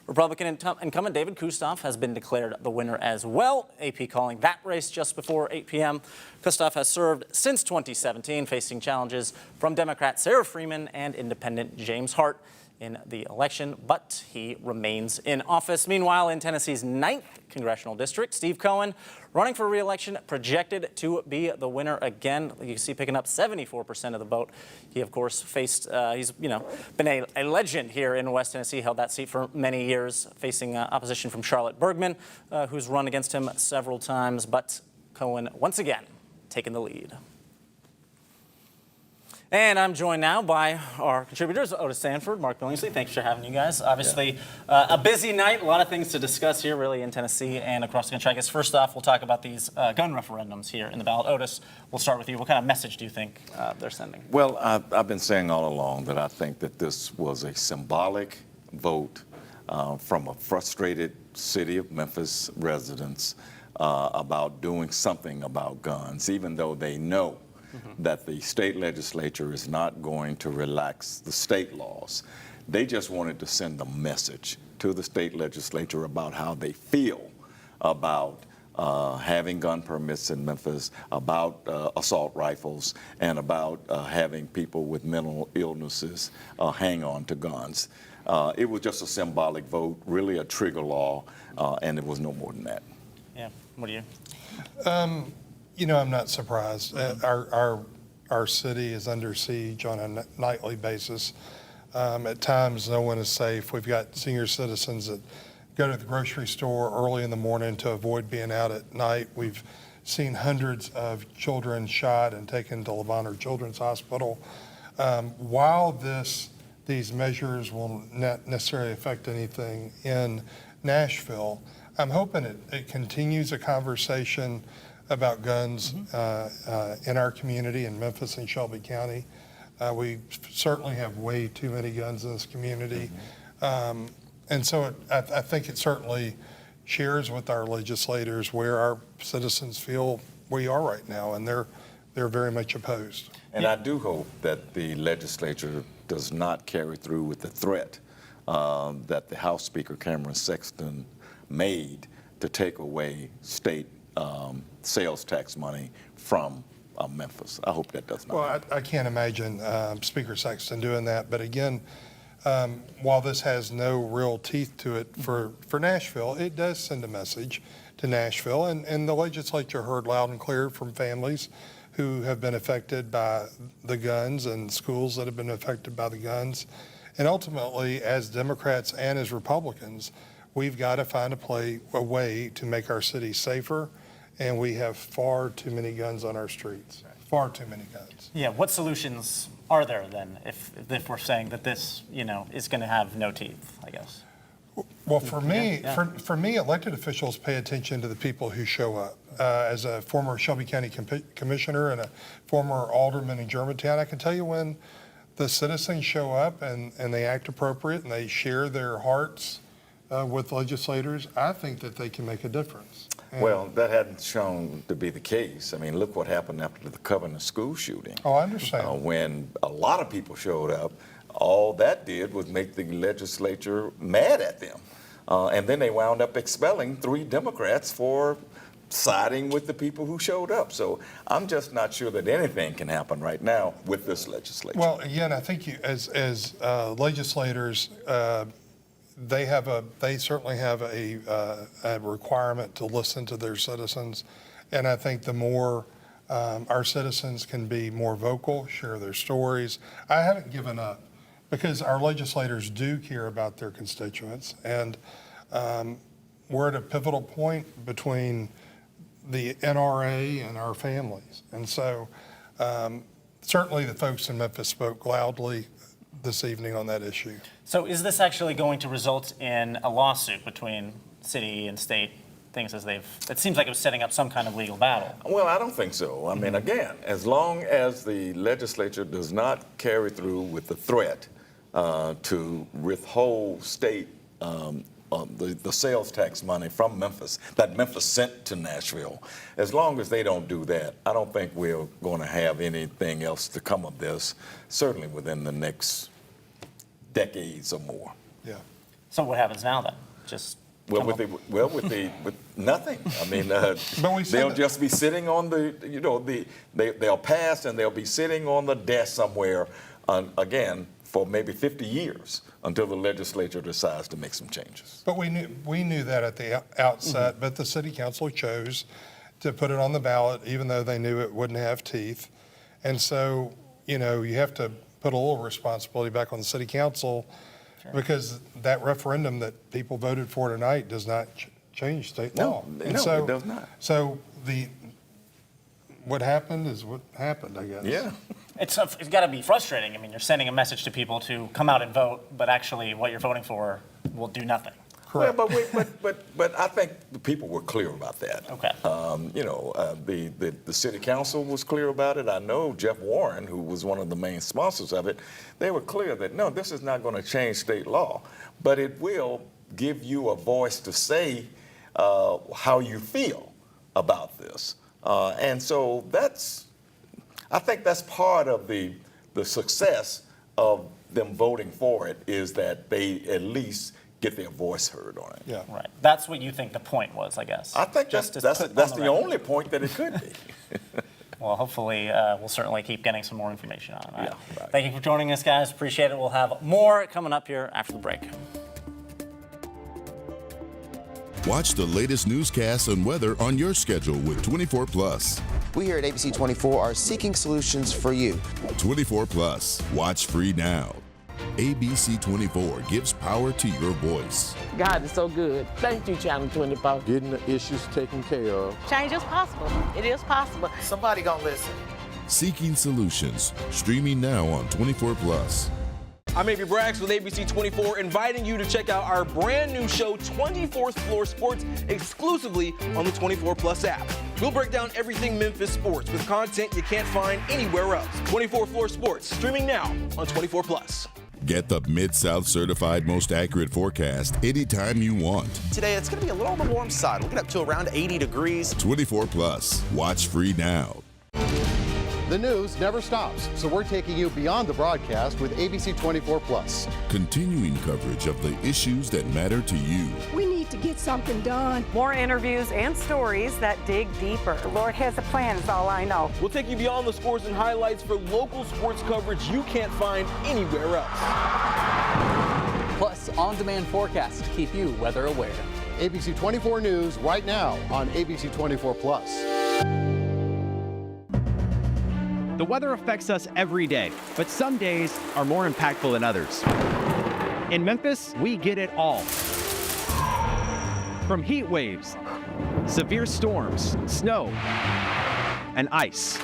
Republican incumbent David Kustoff has been declared the winner as well. AP calling that race just before 8 p.m. Kustoff has served since 2017, facing challenges from Democrat Sarah Freeman and independent James Hart in the election, but he remains in office. Meanwhile, in Tennessee's 9th congressional district, Steve Cohen, running for re-election, projected to be the winner again. You can see picking up 74% of the vote. He, of course, faced, he's been a legend here in West Tennessee, held that seat for many years, facing opposition from Charlotte Bergman, who's run against him several times, but Cohen once again taking the lead. And I'm joined now by our contributors, Otis Sanford, Mark Billingsley. Thanks for having you guys. Obviously, a busy night, a lot of things to discuss here, really, in Tennessee and across the country. I guess first off, we'll talk about these gun referendums here in the ballot. Otis, we'll start with you. What kind of message do you think they're sending? Well, I've been saying all along that I think that this was a symbolic vote from a frustrated city of Memphis residents about doing something about guns, even though they know that the state legislature is not going to relax the state laws. They just wanted to send a message to the state legislature about how they feel about having gun permits in Memphis, about assault rifles, and about having people with mental illnesses hang on to guns. It was just a symbolic vote, really a trigger law, and it was no more than that. Yeah, what do you? You know, I'm not surprised. Our city is under siege on a nightly basis. At times, no one is safe. We've got senior citizens that go to the grocery store early in the morning to avoid being out at night. We've seen hundreds of children shot and taken to Levanter Children's Hospital. While these measures will not necessarily affect anything in Nashville, I'm hoping it continues a conversation about guns in our community in Memphis and Shelby County. We certainly have way too many guns in this community. And so I think it certainly shares with our legislators where our citizens feel we are right now, and they're very much opposed. And I do hope that the legislature does not carry through with the threat that the House Speaker Cameron Sexton made to take away state sales tax money from Memphis. I hope that does not happen. Well, I can't imagine Speaker Sexton doing that. But again, while this has no real teeth to it for Nashville, it does send a message to Nashville. And the legislature heard loud and clear from families who have been affected by the guns and schools that have been affected by the guns. And ultimately, as Democrats and as Republicans, we've got to find a way to make our city safer. And we have far too many guns on our streets, far too many guns. Yeah, what solutions are there then if we're saying that this, is going to have no teeth, I guess? Well, for me, for me, elected officials pay attention to the people who show up. As a former Shelby County commissioner and a former alderman in Germantown, I can tell you when the citizens show up and they act appropriate and they share their hearts with legislators, I think that they can make a difference. Well, that hadn't shown to be the case. I mean, look what happened after the Covenant school shooting. Oh, I understand. When a lot of people showed up, all that did was make the legislature mad at them. And then they wound up expelling 3 Democrats for siding with the people who showed up. So I'm just not sure that anything can happen right now with this legislature. Well, again, I think as legislators, they certainly have a requirement to listen to their citizens. And I think the more our citizens can be more vocal, share their stories. I haven't given up because our legislators do care about their constituents. And we're at a pivotal point between the NRA and our families. And so certainly the folks in Memphis spoke loudly this evening on that issue. So is this actually going to result in a lawsuit between city and state, things as it seems like it was setting up some kind of legal battle? Well, I don't think so. I mean, again, as long as the legislature does not carry through with the threat to withhold state the sales tax money from Memphis, that Memphis sent to Nashville, as long as they don't do that, I don't think we're going to have anything else to come of this, certainly within the next decades or more. Yeah. So what happens now then? Just with nothing. I mean, they'll just be sitting on they'll pass and they'll be sitting on the desk somewhere again for maybe 50 years until the legislature decides to make some changes. But we knew that at the outset, but the city council chose to put it on the ballot even though they knew it wouldn't have teeth. And so, you have to put a little responsibility back on the city council because that referendum that people voted for tonight does not change state law. No, so, it does not. So what happened is what happened, I guess. Yeah. It's got to be frustrating. I mean, you're sending a message to people to come out and vote, but actually what you're voting for will do nothing. Correct. Well, but I think the people were clear about that. Okay. The city council was clear about it. I know Jeff Warren, who was one of the main sponsors of it, they were clear that no, this is not going to change state law, but it will give you a voice to say how you feel about this. And so I think that's part of the success of them voting for it is that they at least get their voice heard on it. Yeah. Right. That's what you think the point was, I guess. I think that's the only point that it could be. Well, hopefully we'll certainly keep getting some more information on that. Yeah, right. Thank you for joining us, guys. Appreciate it. We'll have more coming up here after the break. Watch the latest newscasts and weather on your schedule with 24+. We here at ABC24 are seeking solutions for you. 24+. Watch free now. ABC24 gives power to your voice. God is so good. Thank you, Channel 24. Getting the issues taken care of. Change is possible. It is possible. Somebody gonna listen. Seeking solutions. Streaming now on 24+. I'm Avery Braggs with ABC24, inviting you to check out our brand new show, 24th Floor Sports, exclusively on the 24+ app. We'll break down everything Memphis sports with content you can't find anywhere else. 24th Floor Sports, streaming now on 24+. Get the Mid-South certified most accurate forecast anytime you want. Today, it's going to be a little on the warm side. We'll get up to around 80 degrees. 24 Plus. Watch free now. The news never stops, so we're taking you beyond the broadcast with ABC24 Plus. Continuing coverage of the issues that matter to you. We need to get something done. More interviews and stories that dig deeper. The Lord has a plan, is all I know. We'll take you beyond the scores and highlights for local sports coverage you can't find anywhere else. Plus, on-demand forecasts to keep you weather aware. ABC24 News right now on ABC24 Plus. The weather affects us every day, but some days are more impactful than others. In Memphis, we get it all. From heat waves, severe storms, snow, and ice.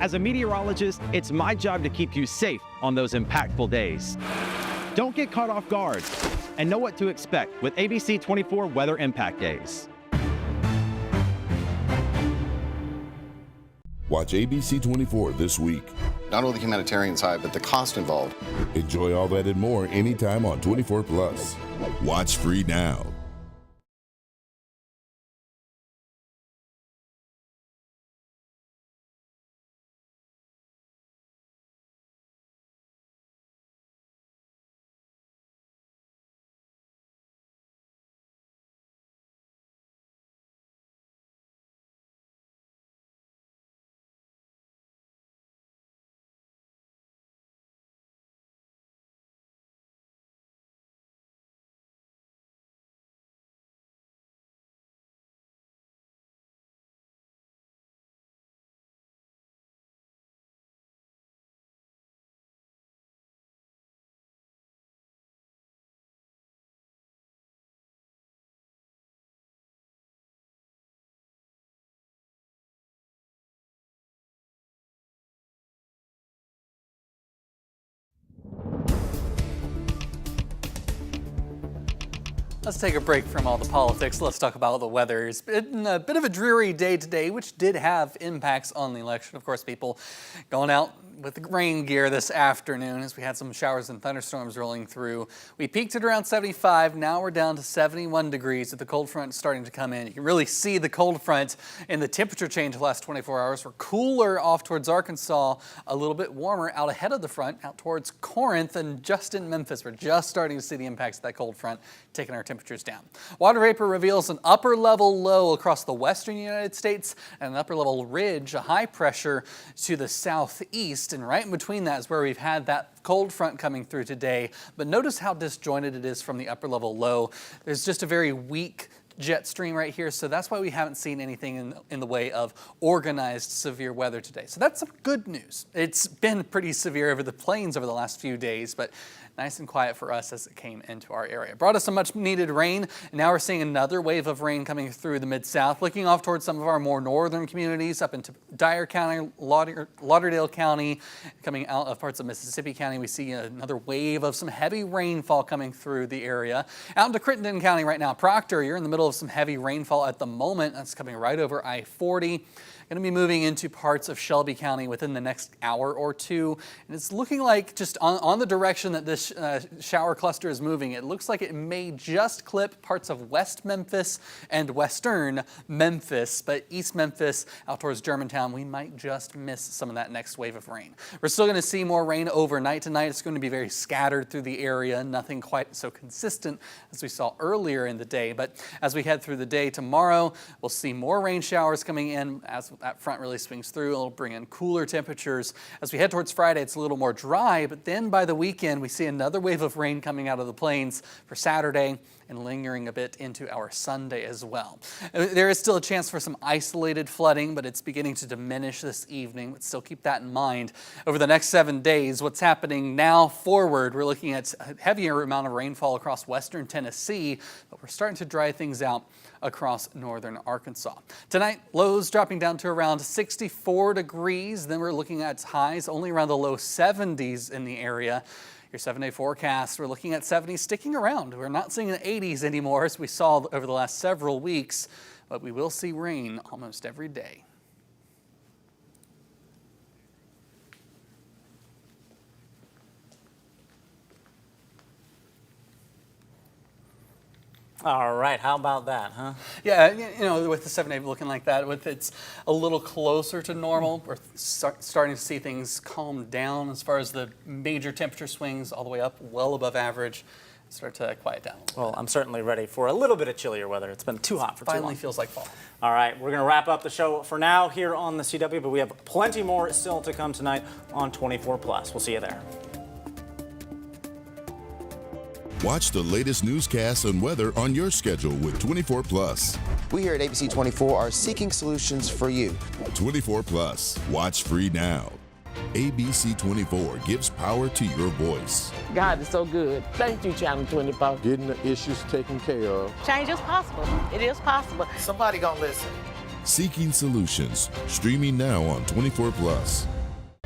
As a meteorologist, it's my job to keep you safe on those impactful days. Don't get caught off guard and know what to expect with ABC24 Weather Impact Days. Watch ABC24 this week. Not only the humanitarian side, but the cost involved. Enjoy all that and more anytime on 24 Plus. Watch free now. Let's take a break from all the politics. Let's talk about the weather. It's been a bit of a dreary day today, which did have impacts on the election. Of course, people going out with the rain gear this afternoon as we had some showers and thunderstorms rolling through. We peaked at around 75. Now we're down to 71 degrees with the cold front starting to come in. You can really see the cold front in the temperature change the last 24 hours. We're cooler off towards Arkansas, a little bit warmer out ahead of the front, out towards Corinth and just in Memphis. We're just starting to see the impacts of that cold front taking our temperatures down. Water vapor reveals an upper level low across the western United States and an upper level ridge, a high pressure to the southeast. And right in between that is where we've had that cold front coming through today. But notice how disjointed it is from the upper level low. There's just a very weak jet stream right here, so that's why we haven't seen anything in the way of organized severe weather today. So that's some good news. It's been pretty severe over the plains over the last few days, but nice and quiet for us as it came into our area. Brought us some much needed rain, and now we're seeing another wave of rain coming through the Mid-South, looking off towards some of our more northern communities up into Dyer County, Lauderdale County, coming out of parts of Mississippi County. We see another wave of some heavy rainfall coming through the area. Out into Crittenden County right now. Proctor, you're in the middle of some heavy rainfall at the moment. That's coming right over I-40. Going to be moving into parts of Shelby County within the next hour or two. And it's looking like just on the direction that this shower cluster is moving, it looks like it may just clip parts of West Memphis and western Memphis, but East Memphis out towards Germantown, we might just miss some of that next wave of rain. We're still going to see more rain overnight tonight. It's going to be very scattered through the area, nothing quite so consistent as we saw earlier in the day. But as we head through the day tomorrow, we'll see more rain showers coming in as that front really swings through. It'll bring in cooler temperatures. As we head towards Friday, it's a little more dry, but then by the weekend, we see another wave of rain coming out of the plains for Saturday and lingering a bit into our Sunday as well. There is still a chance for some isolated flooding, but it's beginning to diminish this evening. But still keep that in mind. Over the next 7 days, what's happening now forward, we're looking at a heavier amount of rainfall across western Tennessee, but we're starting to dry things out across northern Arkansas. Tonight, lows dropping down to around 64 degrees. Then we're looking at highs only around the low 70s in the area. Your 7-day forecast, we're looking at 70s sticking around. We're not seeing the 80s anymore as we saw over the last several weeks, but we will see rain almost every day. All right, how about that, huh? Yeah, you know, with the 7-day looking like that, with it's a little closer to normal, we're starting to see things calm down as far as the major temperature swings all the way up, well above average, start to quiet down. Well, I'm certainly ready for a little bit of chillier weather. It's been too hot for too long. Finally feels like fall. All right, we're going to wrap up the show for now here on the CW, but we have plenty more still to come tonight on 24+. We'll see you there. Watch the latest newscasts and weather on your schedule with 24+. We here at ABC24 are seeking solutions for you. 24+. Watch free now. ABC24 gives power to your voice. God is so good. Thank you, Channel 24. Getting the issues taken care of. Change is possible. It is possible. Somebody gonna listen. Seeking Solutions. Streaming now on 24+.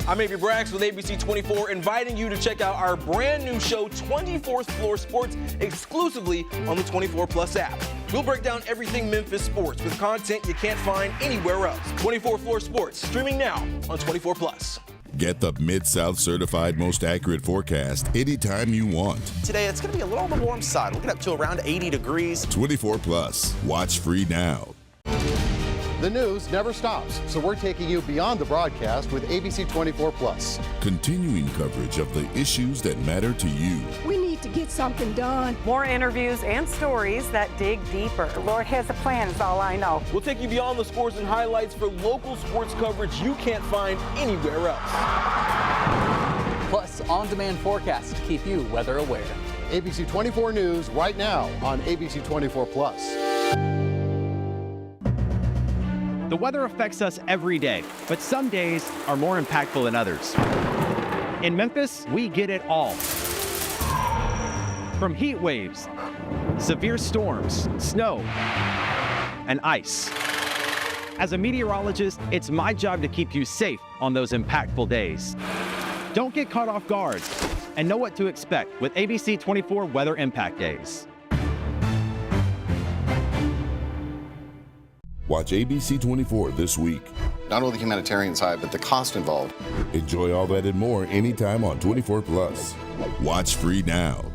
I'm Avery Braggs with ABC24, inviting you to check out our brand new show, 24th Floor Sports, exclusively on the 24+ app. We'll break down everything Memphis sports with content you can't find anywhere else. 24th Floor Sports, streaming now on 24+. Get the Mid-South certified most accurate forecast anytime you want. Today, it's going to be a little on the warm side. We'll get up to around 80 degrees. 24+. Watch free now. The news never stops, so we're taking you beyond the broadcast with ABC 24+. Continuing coverage of the issues that matter to you. We need to get something done. More interviews and stories that dig deeper. The Lord has a plan, is all I know. We'll take you beyond the scores and highlights for local sports coverage you can't find anywhere else. Plus, on-demand forecasts to keep you weather aware. ABC 24 News right now on ABC 24+. The weather affects us every day, but some days are more impactful than others. In Memphis, we get it all. From heat waves, severe storms, snow, and ice. As a meteorologist, it's my job to keep you safe on those impactful days. Don't get caught off guard and know what to expect with ABC 24 Weather Impact Days. Watch ABC24 this week. Not only the humanitarian side, but the cost involved. Enjoy all that and more anytime on 24+. Watch free now.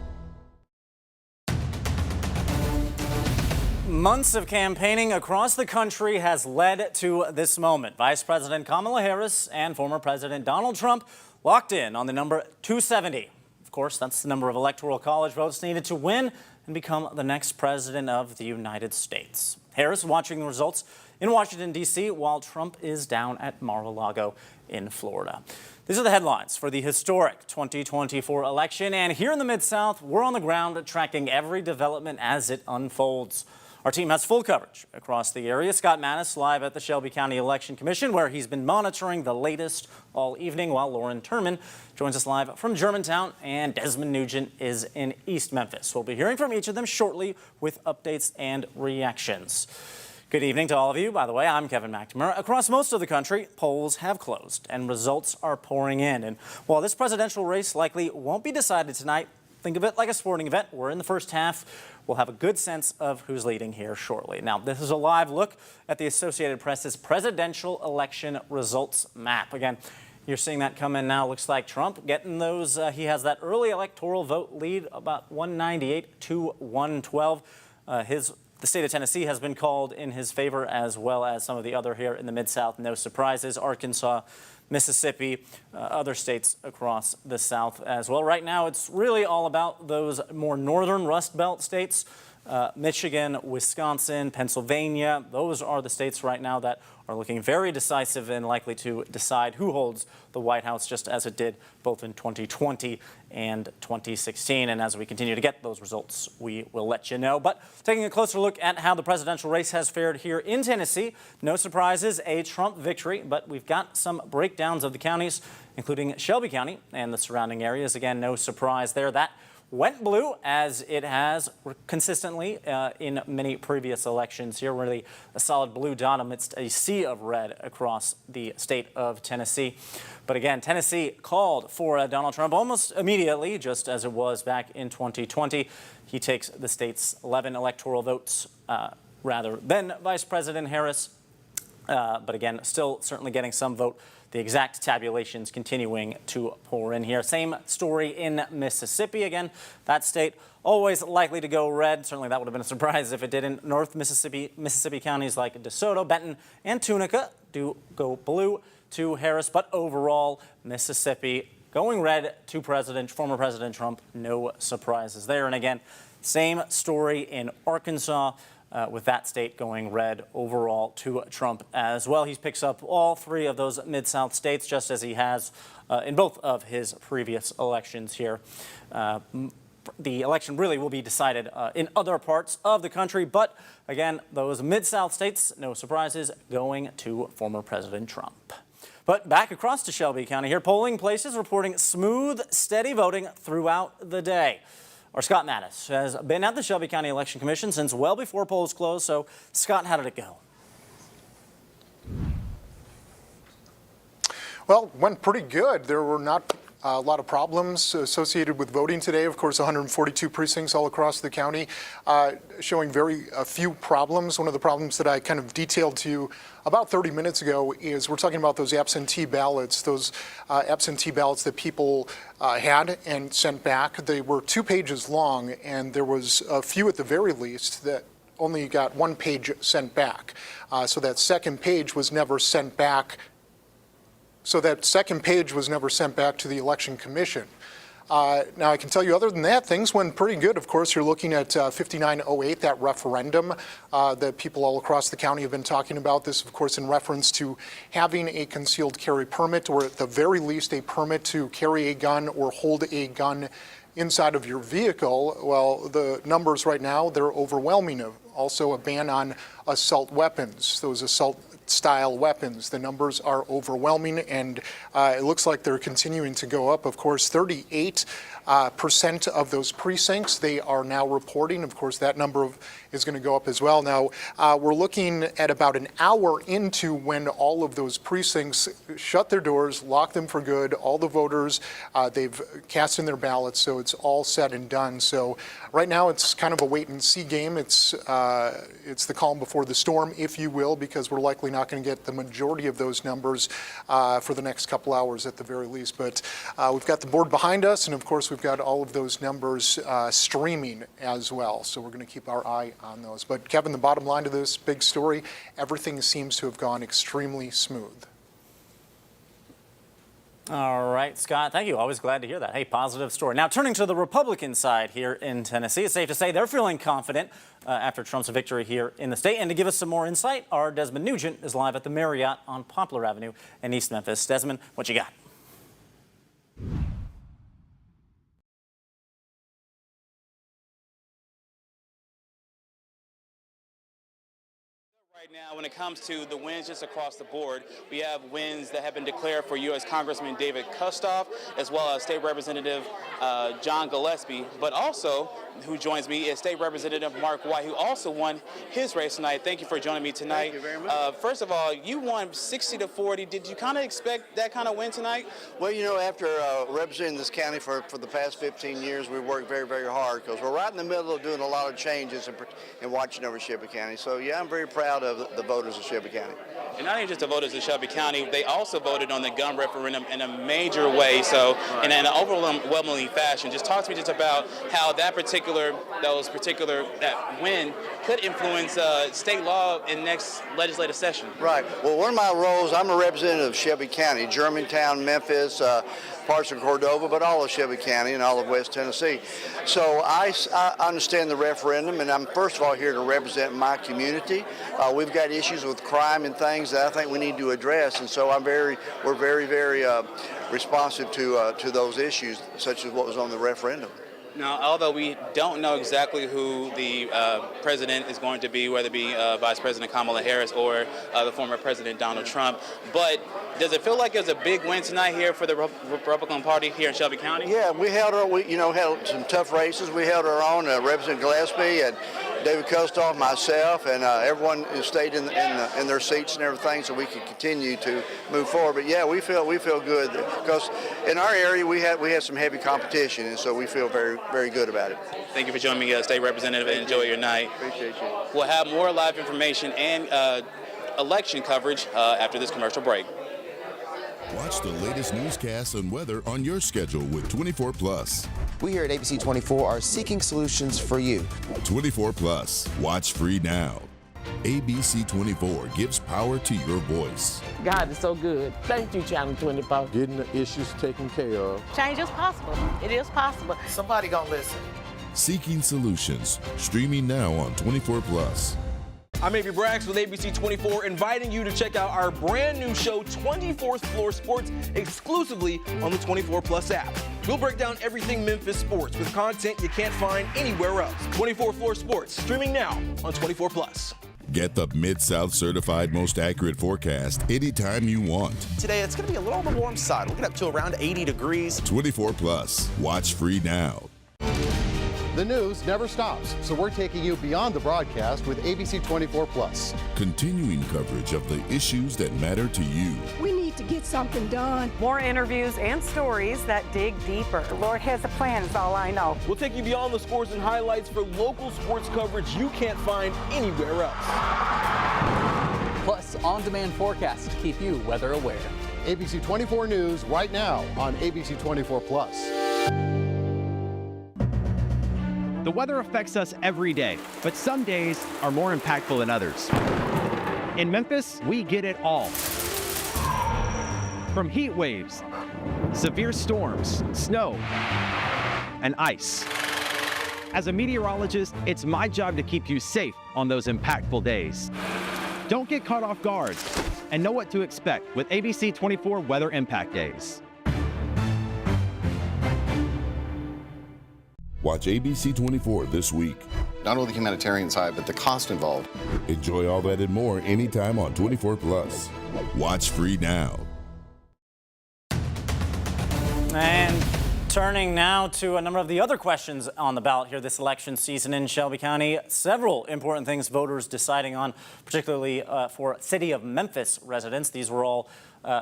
Months of campaigning across the country has led to this moment. Vice President Kamala Harris and former President Donald Trump locked in on the number 270. Of course, that's the number of Electoral College votes needed to win and become the next president of the United States. Harris watching the results in Washington, D.C., while Trump is down at Mar-a-Lago in Florida. These are the headlines for the historic 2024 election. And here in the Mid-South, we're on the ground tracking every development as it unfolds. Our team has full coverage across the area. Scott Mattis live at the Shelby County Election Commission, where he's been monitoring the latest all evening, while Lauren Turman joins us live from Germantown, and Desmond Nugent is in East Memphis. We'll be hearing from each of them shortly with updates and reactions. Good evening to all of you. By the way, I'm Kevin McNamara. Across most of the country, polls have closed and results are pouring in. And while this presidential race likely won't be decided tonight, think of it like a sporting event. We're in the first half. We'll have a good sense of who's leading here shortly. Now, this is a live look at the Associated Press's presidential election results map. Again, you're seeing that come in now. Looks like Trump getting those. He has that early electoral vote lead, about 198 to 112. The state of Tennessee has been called in his favor, as well as some of the other here in the Mid-South. No surprises. Arkansas, Mississippi, other states across the South as well. Right now, it's really all about those more northern Rust Belt states. Michigan, Wisconsin, Pennsylvania. Those are the states right now that are looking very decisive and likely to decide who holds the White House, just as it did both in 2020 and 2016. And as we continue to get those results, we will let you know. But taking a closer look at how the presidential race has fared here in Tennessee, no surprises, a Trump victory, but we've got some breakdowns of the counties, including Shelby County and the surrounding areas. Again, no surprise there. That went blue, as it has consistently in many previous elections here, really a solid blue dot amidst a sea of red across the state of Tennessee. But again, Tennessee called for Donald Trump almost immediately, just as it was back in 2020. He takes the state's 11 electoral votes rather than Vice President Harris. But again, still certainly getting some vote. The exact tabulations continuing to pour in here. Same story in Mississippi. Again, that state always likely to go red. Certainly that would have been a surprise if it didn't. North Mississippi counties like DeSoto, Benton, and Tunica do go blue to Harris. But overall, Mississippi going red to former President Trump. No surprises there. And again, same story in Arkansas. With that state going red overall to Trump as well. He picks up all three of those Mid-South states, just as he has in both of his previous elections here. The election really will be decided in other parts of the country, but again, those Mid-South states, no surprises, going to former President Trump. But back across to Shelby County here, polling places reporting smooth, steady voting throughout the day. Our Scott Mattis has been at the Shelby County Election Commission since well before polls closed. So, Scott, how did it go? Well, went pretty good. There were not a lot of problems associated with voting today. Of course, 142 precincts all across the county, showing very few problems. One of the problems that I kind of detailed to you about 30 minutes ago is we're talking about those absentee ballots, that people had and sent back. They were 2 pages long, and there was a few at the very least that only got 1 page sent back. So that second page was never sent back. So that second page was never sent back to the Election Commission. Now, I can tell you, other than that, things went pretty good. Of course, you're looking at 5908, that referendum that people all across the county have been talking about. This, of course, in reference to having a concealed carry permit, or at the very least a permit to carry a gun or hold a gun inside of your vehicle. Well, the numbers right now, they're overwhelming. Also, a ban on assault weapons, those assault-style weapons. The numbers are overwhelming, and it looks like they're continuing to go up. Of course, 38% of those precincts, they are now reporting. Of course, that number is going to go up as well. Now, we're looking at about an hour into when all of those precincts shut their doors, lock them for good. All the voters, they've cast in their ballots, so it's all said and done. So right now, it's kind of a wait-and-see game. It's the calm before the storm, if you will, because we're likely not going to get the majority of those numbers for the next couple hours at the very least. But we've got the board behind us, and of course, we've got all of those numbers streaming as well. So we're going to keep our eye on those. But Kevin, the bottom line to this big story, everything seems to have gone extremely smooth. All right, Scott, thank you. Always glad to hear that. Hey, positive story. Now, turning to the Republican side here in Tennessee, it's safe to say they're feeling confident after Trump's victory here in the state. And to give us some more insight, our Desmond Nugent is live at the Marriott on Poplar Avenue in East Memphis. Desmond, what you got? Right now, when it comes to the wins just across the board, we have wins that have been declared for U.S. Congressman David Kustoff, as well as State Representative John Gillespie, but also, who joins me, is State Representative Mark White, who also won his race tonight. Thank you for joining me tonight. Thank you very much. First of all, you won 60-40. Did you kind of expect that kind of win tonight? Well, you know, after representing this county for the past 15 years, we worked very, very hard because we're right in the middle of doing a lot of changes and watching over Shelby County. So, yeah, I'm very proud of the voters of Shelby County. And not even just the voters of Shelby County, they also voted on the gun referendum in a major way, so in an overwhelming fashion. Just talk to me just about how that win could influence state law in next legislative session. Right. Well, one of my roles, I'm a representative of Shelby County, Germantown, Memphis, parts of Cordova, but all of Shelby County and all of West Tennessee. So I understand the referendum, and I'm first of all here to represent my community. We've got issues with crime and things that I think we need to address, and so we're very responsive to those issues, such as what was on the referendum. Now, although we don't know exactly who the president is going to be, whether it be Vice President Kamala Harris or the former President Donald Trump, but does it feel like it was a big win tonight here for the Republican Party here in Shelby County? Yeah, we held some tough races. We held our own. Representative Gillespie and David Kustoff, myself, and everyone stayed in their seats and everything, so we could continue to move forward. But yeah, we feel good because in our area we had some heavy competition, and so we feel very good about it. Thank you for joining me, State Representative, and enjoy your night. Appreciate you. We'll have more live information and election coverage after this commercial break. Watch the latest newscasts and weather on your schedule with 24+. We here at ABC24 are seeking solutions for you. 24+. Watch free now. ABC24 gives power to your voice. God is so good. Thank you, Channel 24. Getting the issues taken care of. Change is possible. It is possible. Somebody gonna listen. Seeking Solutions. Streaming now on 24+. I'm Avery Braggs with ABC24, inviting you to check out our brand new show, 24th Floor Sports, exclusively on the 24+ app. We'll break down everything Memphis sports with content you can't find anywhere else. 24th Floor Sports, streaming now on 24+. Get the Mid-South certified most accurate forecast anytime you want. Today, it's going to be a little on the warm side. We'll get up to around 80 degrees. 24+. Watch free now. The news never stops, so we're taking you beyond the broadcast with ABC24+. Continuing coverage of the issues that matter to you. We need to get something done. More interviews and stories that dig deeper. The Lord has a plan, is all I know. We'll take you beyond the scores and highlights for local sports coverage you can't find anywhere else. Plus, on-demand forecasts to keep you weather aware. ABC24 News right now on ABC24+. The weather affects us every day, but some days are more impactful than others. In Memphis, we get it all. From heat waves, severe storms, snow, and ice. As a meteorologist, it's my job to keep you safe on those impactful days. Don't get caught off guard and know what to expect with ABC24 Weather Impact Days. Watch ABC24 this week. Not only the humanitarian side, but the cost involved. Enjoy all that and more anytime on 24+. Watch free now. And turning now to a number of the other questions on the ballot here this election season in Shelby County. Several important things voters deciding on, particularly for City of Memphis residents. These were all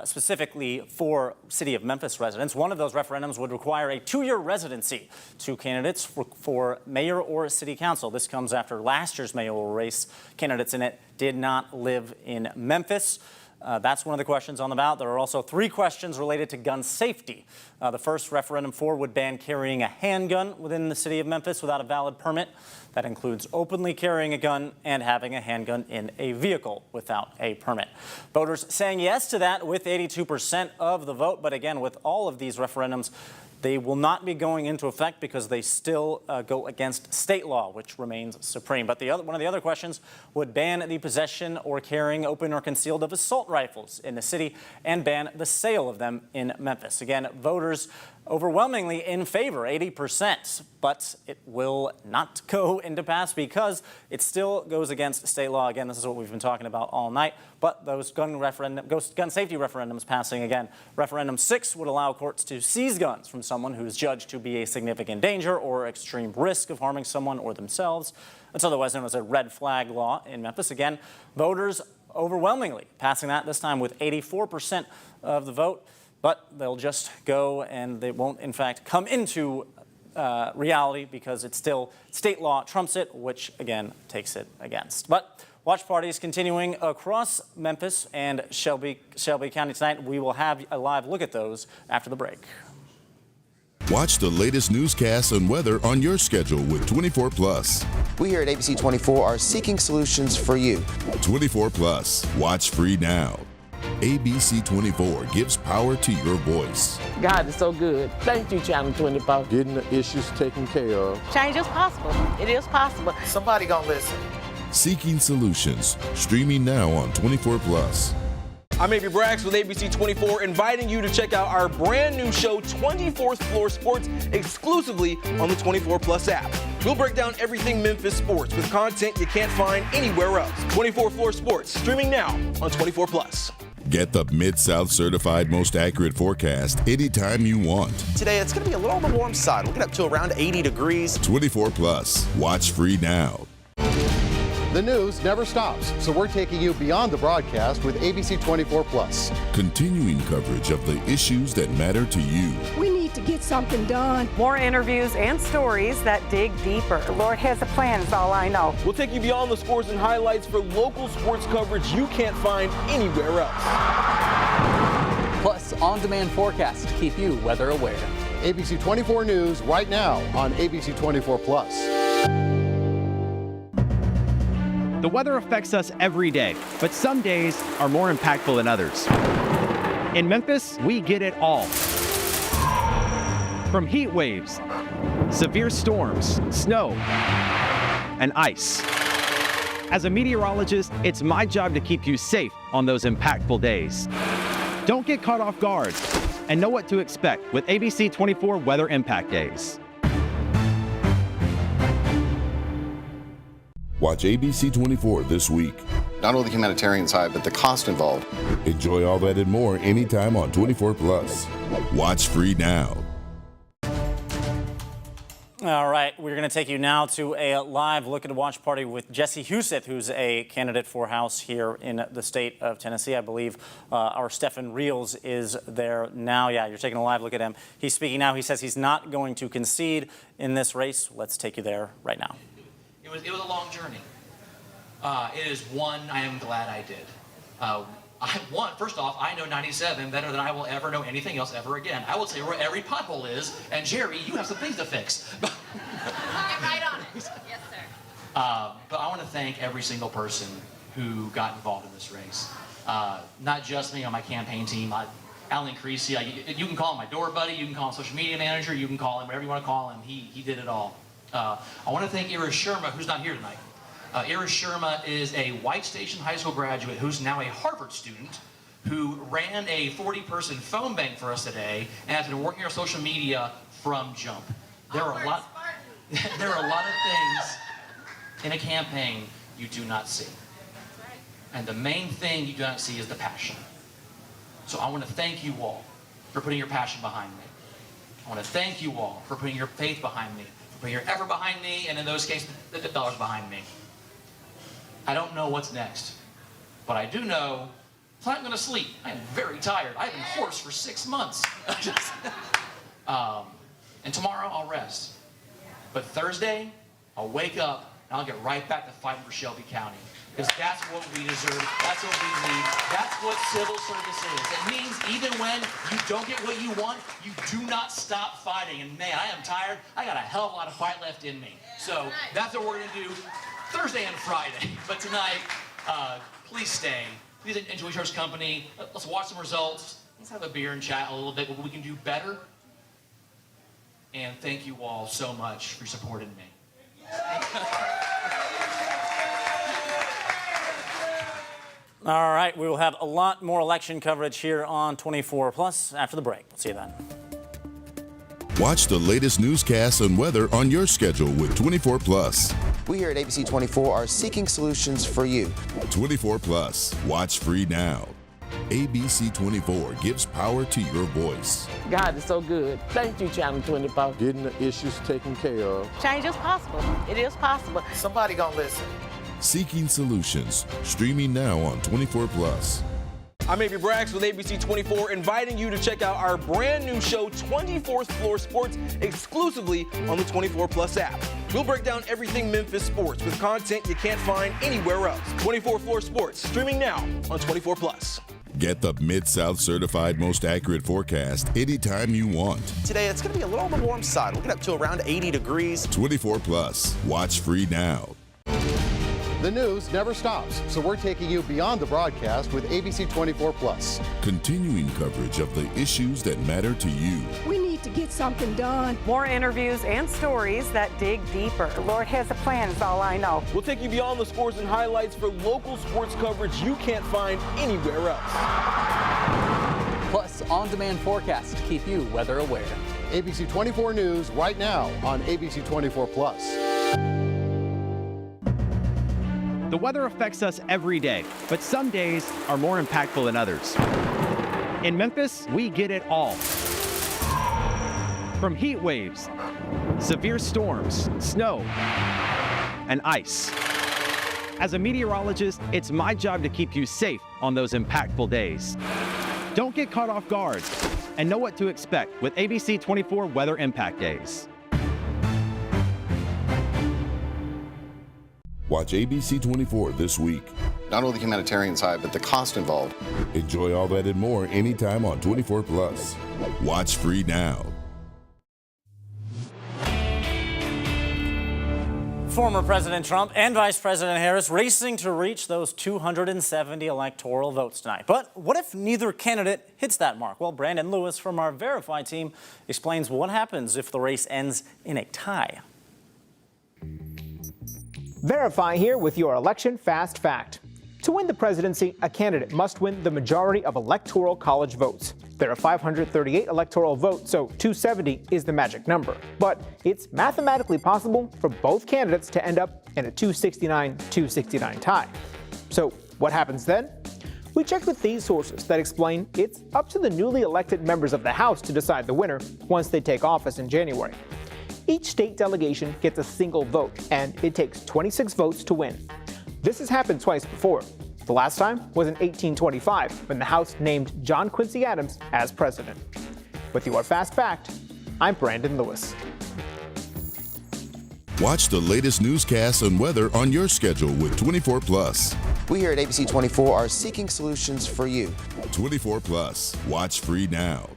specifically for City of Memphis residents. One of those referendums would require a 2-year residency to candidates for mayor or city council. This comes after last year's mayoral race. Candidates in it did not live in Memphis. That's one of the questions on the ballot. There are also 3 questions related to gun safety. The first, referendum 4 would ban carrying a handgun within the city of Memphis without a valid permit. That includes openly carrying a gun and having a handgun in a vehicle without a permit. Voters saying yes to that with 82% of the vote. But again, with all of these referendums, they will not be going into effect because they still go against state law, which remains supreme. But one of the other questions would ban the possession or carrying open or concealed of assault rifles in the city and ban the sale of them in Memphis. Again, voters overwhelmingly in favor, 80%, but it will not go into pass because it still goes against state law. Again, this is what we've been talking about all night, but those gun safety referendums passing again. Referendum 6 would allow courts to seize guns from someone who's judged to be a significant danger or extreme risk of harming someone or themselves. It's otherwise known as a red flag law in Memphis. Again, voters overwhelmingly passing that, this time with 84% of the vote. But they'll just go and they won't, in fact, come into reality because it's still state law trumps it, which, again, takes it against. But watch parties continuing across Memphis and Shelby County tonight. We will have a live look at those after the break. Watch the latest newscasts and weather on your schedule with 24+. We here at ABC24 are seeking solutions for you. 24+. Watch free now. ABC24 gives power to your voice. God is so good. Thank you, Channel 24. Getting the issues taken care of. Change is possible. It is possible. Somebody gonna listen. Seeking Solutions. Streaming now on 24+. I'm Avery Braggs with ABC24, inviting you to check out our brand new show, 24th Floor Sports, exclusively on the 24+ app. We'll break down everything Memphis sports with content you can't find anywhere else. 24th Floor Sports, streaming now on 24+. Get the Mid-South certified most accurate forecast anytime you want. Today, it's going to be a little on the warm side. We'll get up to around 80 degrees. 24+. Watch free now. The news never stops, so we're taking you beyond the broadcast with ABC24+. Continuing coverage of the issues that matter to you. We need to get something done. More interviews and stories that dig deeper. The Lord has a plan, is all I know. We'll take you beyond the scores and highlights for local sports coverage you can't find anywhere else. Plus, on-demand forecasts to keep you weather aware. ABC 24 News right now on ABC24+. The weather affects us every day, but some days are more impactful than others. In Memphis, we get it all. From heat waves, severe storms, snow, and ice. As a meteorologist, it's my job to keep you safe on those impactful days. Don't get caught off guard and know what to expect with ABC 24 Weather Impact Days. Watch ABC 24 this week. Not only the humanitarian side, but the cost involved. Enjoy all that and more anytime on 24+. Watch free now. All right, we're going to take you now to a live look at a watch party with Jesse Huseth, who's a candidate for House here in the state of Tennessee. I believe our Stephen Reels is there now. Yeah, you're taking a live look at him. He's speaking now. He says he's not going to concede in this race. Let's take you there right now. It was a long journey. It is one I am glad I did. First off, I know 97 better than I will ever know anything else ever again. I will tell you where every pothole is, and Jerry, you have some things to fix. Get right on it. Yes, sir. But I want to thank every single person who got involved in this race. Not just me on my campaign team. Alan Creasy, you can call him my door buddy, you can call him social media manager, you can call him whatever you want to call him. He did it all. I want to thank Ira Sherma, who's not here tonight. Ira Sherma is a White Station High School graduate who's now a Harvard student who ran a 40-person phone bank for us today and has been working our social media from jump. There are a lot of things in a campaign you do not see. And the main thing you do not see is the passion. So I want to thank you all for putting your passion behind me. I want to thank you all for putting your faith behind me, for putting your effort behind me, and in those cases, the dollars behind me. I don't know what's next, but I do know I'm not going to sleep. I am very tired. I've been hoarse for 6 months. And tomorrow I'll rest. But Thursday, I'll wake up and I'll get right back to fighting for Shelby County. Because that's what we deserve. That's what we need. That's what civil service is. It means even when you don't get what you want, you do not stop fighting. And man, I am tired. I got a hell of a lot of fight left in me. So that's what we're going to do Thursday and Friday. But tonight, please stay. Please enjoy each other's company. Let's watch some results. Let's have a beer and chat a little bit, what we can do better. And thank you all so much for supporting me. All right, we will have a lot more election coverage here on 24+ after the break. We'll see you then. Watch the latest newscasts and weather on your schedule with 24+. We here at ABC 24 are seeking solutions for you. 24+. Watch free now. ABC24 gives power to your voice. God is so good. Thank you, Channel 24. Getting the issues taken care of. Change is possible. It is possible. Somebody gonna listen. Seeking solutions. Streaming now on 24+. I'm Avery Braggs with ABC24, inviting you to check out our brand new show, 24th Floor Sports, exclusively on the 24+ app. We'll break down everything Memphis sports with content you can't find anywhere else. 24 Floor Sports, streaming now on 24+. Get the Mid-South certified most accurate forecast anytime you want. Today, it's going to be a little on the warm side. We'll get up to around 80 degrees. 24+. Watch free now. The news never stops, so we're taking you beyond the broadcast with ABC 24+. Continuing coverage of the issues that matter to you. We need to get something done. More interviews and stories that dig deeper. The Lord has a plan, is all I know. We'll take you beyond the scores and highlights for local sports coverage you can't find anywhere else. Plus, on-demand forecasts to keep you weather aware. ABC 24 News right now on ABC 24+. The weather affects us every day, but some days are more impactful than others. In Memphis, we get it all. From heat waves, severe storms, snow, and ice. As a meteorologist, it's my job to keep you safe on those impactful days. Don't get caught off guard and know what to expect with ABC24 Weather Impact Days. Watch ABC24 this week. Not only the humanitarian side, but the cost involved. Enjoy all that and more anytime on 24+. Watch free now. Former President Trump and Vice President Harris racing to reach those 270 electoral votes tonight. But what if neither candidate hits that mark? Well, Brandon Lewis from our Verify team explains what happens if the race ends in a tie. Verify here with your election fast fact. To win the presidency, a candidate must win the majority of electoral college votes. There are 538 electoral votes, so 270 is the magic number. But it's mathematically possible for both candidates to end up in a 269-269 tie. So what happens then? We checked with these sources that explain it's up to the newly elected members of the House to decide the winner once they take office in January. Each state delegation gets a single vote, and it takes 26 votes to win. This has happened twice before. The last time was in 1825, when the House named John Quincy Adams as president. With your Fast Fact, I'm Brandon Lewis. Watch the latest newscasts and weather on your schedule with 24+. We here at ABC24 are seeking solutions for you. 24+. Watch free now.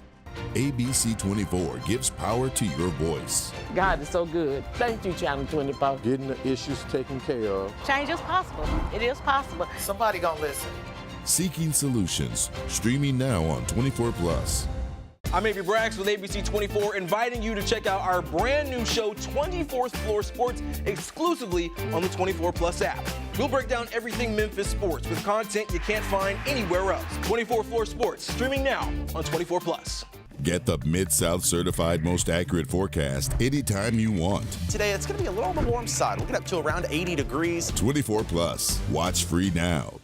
ABC24 gives power to your voice. God is so good. Thank you, Channel 24. Getting the issues taken care of. Change is possible. It is possible. Somebody gonna listen. Seeking solutions. Streaming now on 24+. I'm Avery Braggs with ABC24, inviting you to check out our brand new show, 24th Floor Sports, exclusively on the 24+ app. We'll break down everything Memphis sports with content you can't find anywhere else. 24th Floor Sports, streaming now on 24+. Get the Mid-South certified most accurate forecast anytime you want. Today, it's going to be a little on the warm side. We'll get up to around 80 degrees. 24+. Watch free now.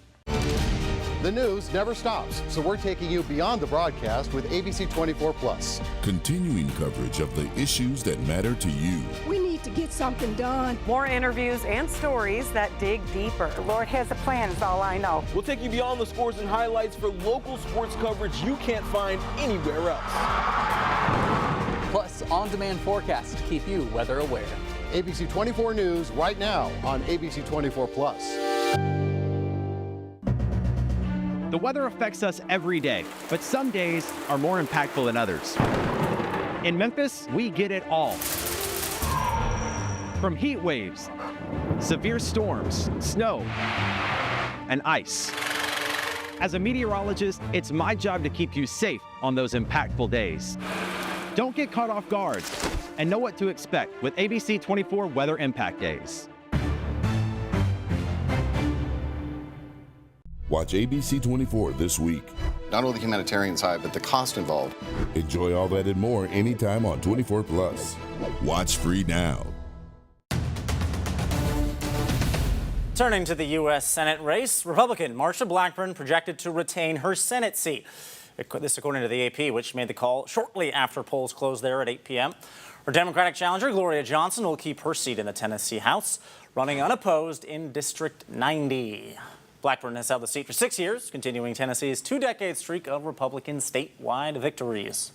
The news never stops, so we're taking you beyond the broadcast with ABC24+. Continuing coverage of the issues that matter to you. We need to get something done. More interviews and stories that dig deeper. The Lord has a plan, is all I know. We'll take you beyond the scores and highlights for local sports coverage you can't find anywhere else. Plus, on-demand forecasts to keep you weather aware. ABC24 News right now on ABC24+. The weather affects us every day, but some days are more impactful than others. In Memphis, we get it all. From heat waves, severe storms, snow, and ice. As a meteorologist, it's my job to keep you safe on those impactful days. Don't get caught off guard and know what to expect with ABC24 Weather Impact Days. Watch ABC24 this week. Not only the humanitarian side, but the cost involved. Enjoy all that and more anytime on 24+. Watch free now. Turning to the U.S. Senate race, Republican Marsha Blackburn projected to retain her Senate seat. This according to the AP, which made the call shortly after polls closed there at 8 p.m. Her Democratic challenger, Gloria Johnson, will keep her seat in the Tennessee House, running unopposed in District 90. Blackburn has held the seat for 6 years, continuing Tennessee's two-decade streak of Republican statewide victories.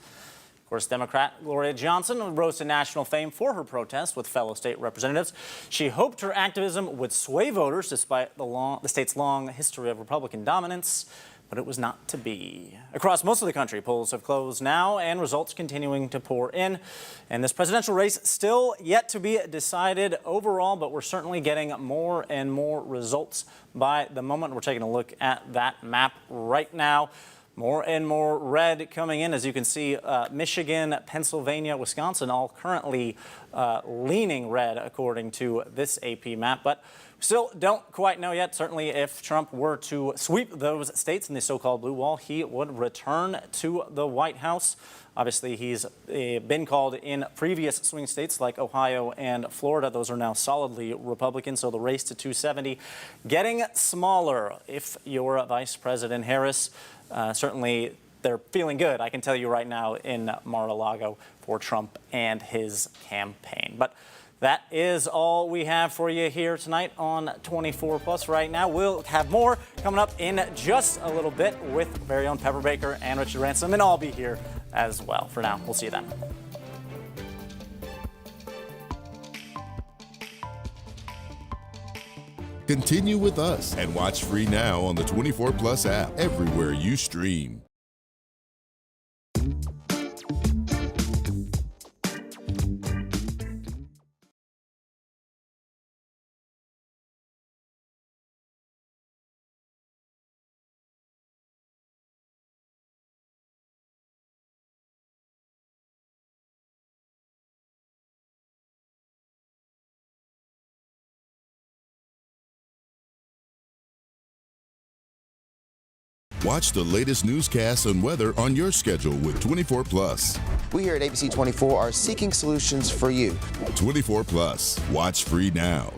Of course, Democrat Gloria Johnson rose to national fame for her protest with fellow state representatives. She hoped her activism would sway voters despite the state's long history of Republican dominance, but it was not to be. Across most of the country, polls have closed now and results continuing to pour in. And this presidential race still yet to be decided overall, but we're certainly getting more and more results by the moment. We're taking a look at that map right now. More and more red coming in. As you can see, Michigan, Pennsylvania, Wisconsin all currently leaning red according to this AP map. But still don't quite know yet. Certainly if Trump were to sweep those states in the so-called blue wall, he would return to the White House. Obviously, he's been called in previous swing states like Ohio and Florida. Those are now solidly Republican, so the race to 270 getting smaller. If you're Vice President Harris, certainly they're feeling good, I can tell you right now, in Mar-a-Lago for Trump and his campaign. But that is all we have for you here tonight on 24+ right now. We'll have more coming up in just a little bit with very own Pepper Baker and Richard Ransom, and I'll be here as well. For now, we'll see you then. Continue with us and watch free now on the 24+ app everywhere you stream. Watch the latest newscasts and weather on your schedule with 24+. We here at ABC24 are seeking solutions for you. 24+. Watch free now.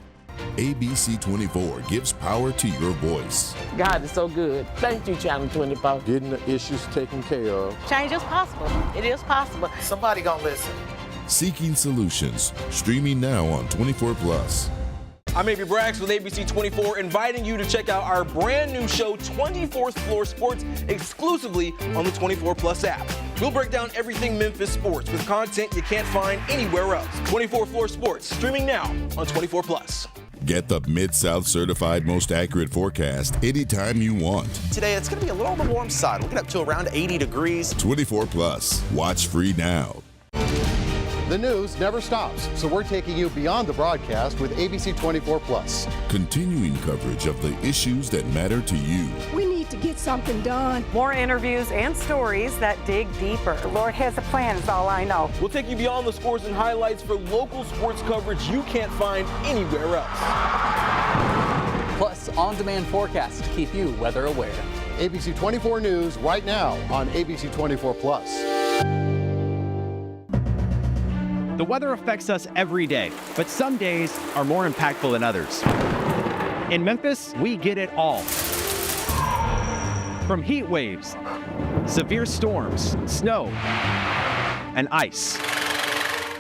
ABC24 gives power to your voice. God is so good. Thank you, Channel 24. Getting the issues taken care of. Change is possible. It is possible. Somebody gonna listen. Seeking solutions. Streaming now on 24+. I'm AB Braggs with ABC24, inviting you to check out our brand new show, 24th Floor Sports, exclusively on the 24+ app. We'll break down everything Memphis sports with content you can't find anywhere else. 24th Floor Sports, streaming now on 24+. Get the Mid-South certified most accurate forecast anytime you want. Today, it's going to be a little on the warm side. We'll get up to around 80 degrees. 24+. Watch free now. The news never stops, so we're taking you beyond the broadcast with ABC24+. Continuing coverage of the issues that matter to you. We need to get something done. More interviews and stories that dig deeper. The Lord has a plan is all I know. We'll take you beyond the scores and highlights for local sports coverage you can't find anywhere else. Plus, on-demand forecast to keep you weather aware. ABC24 News right now on ABC24+. The weather affects us every day, but some days are more impactful than others. In Memphis, we get it all. From heat waves, severe storms, snow, and ice.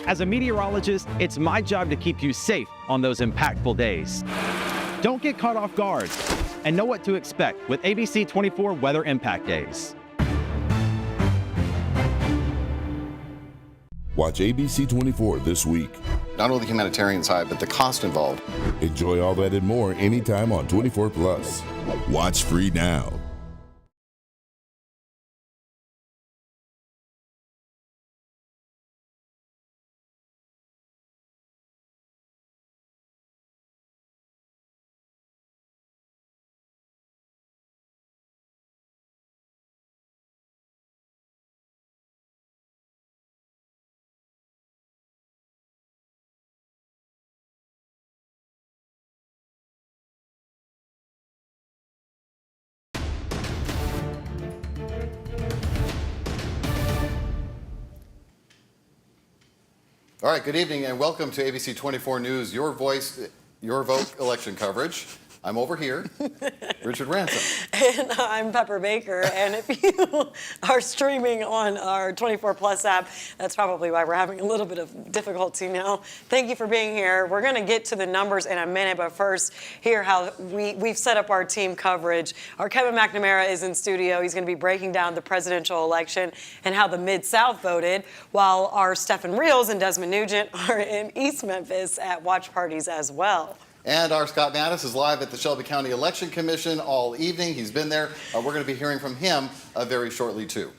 As a meteorologist, it's my job to keep you safe on those impactful days. Don't get caught off guard and know what to expect with ABC24 Weather Impact Days. Watch ABC24 this week. Not only the humanitarian side, but the cost involved. Enjoy all that and more anytime on 24+. Watch free now. All right, good evening and welcome to ABC24 News, your voice, your vote election coverage. I'm over here, Richard Ransom. And I'm Pepper Baker. And if you are streaming on our 24+ app, that's probably why we're having a little bit of difficulty now. Thank you for being here. We're going to get to the numbers in a minute, but first, hear how we've set up our team coverage. Our Kevin McNamara is in studio. He's going to be breaking down the presidential election and how the Mid-South voted, while our Stephen Reels and Desmond Nugent are in East Memphis at watch parties as well. And our Scott Mattis is live at the Shelby County Election Commission all evening. He's been there. We're going to be hearing from him very shortly, too.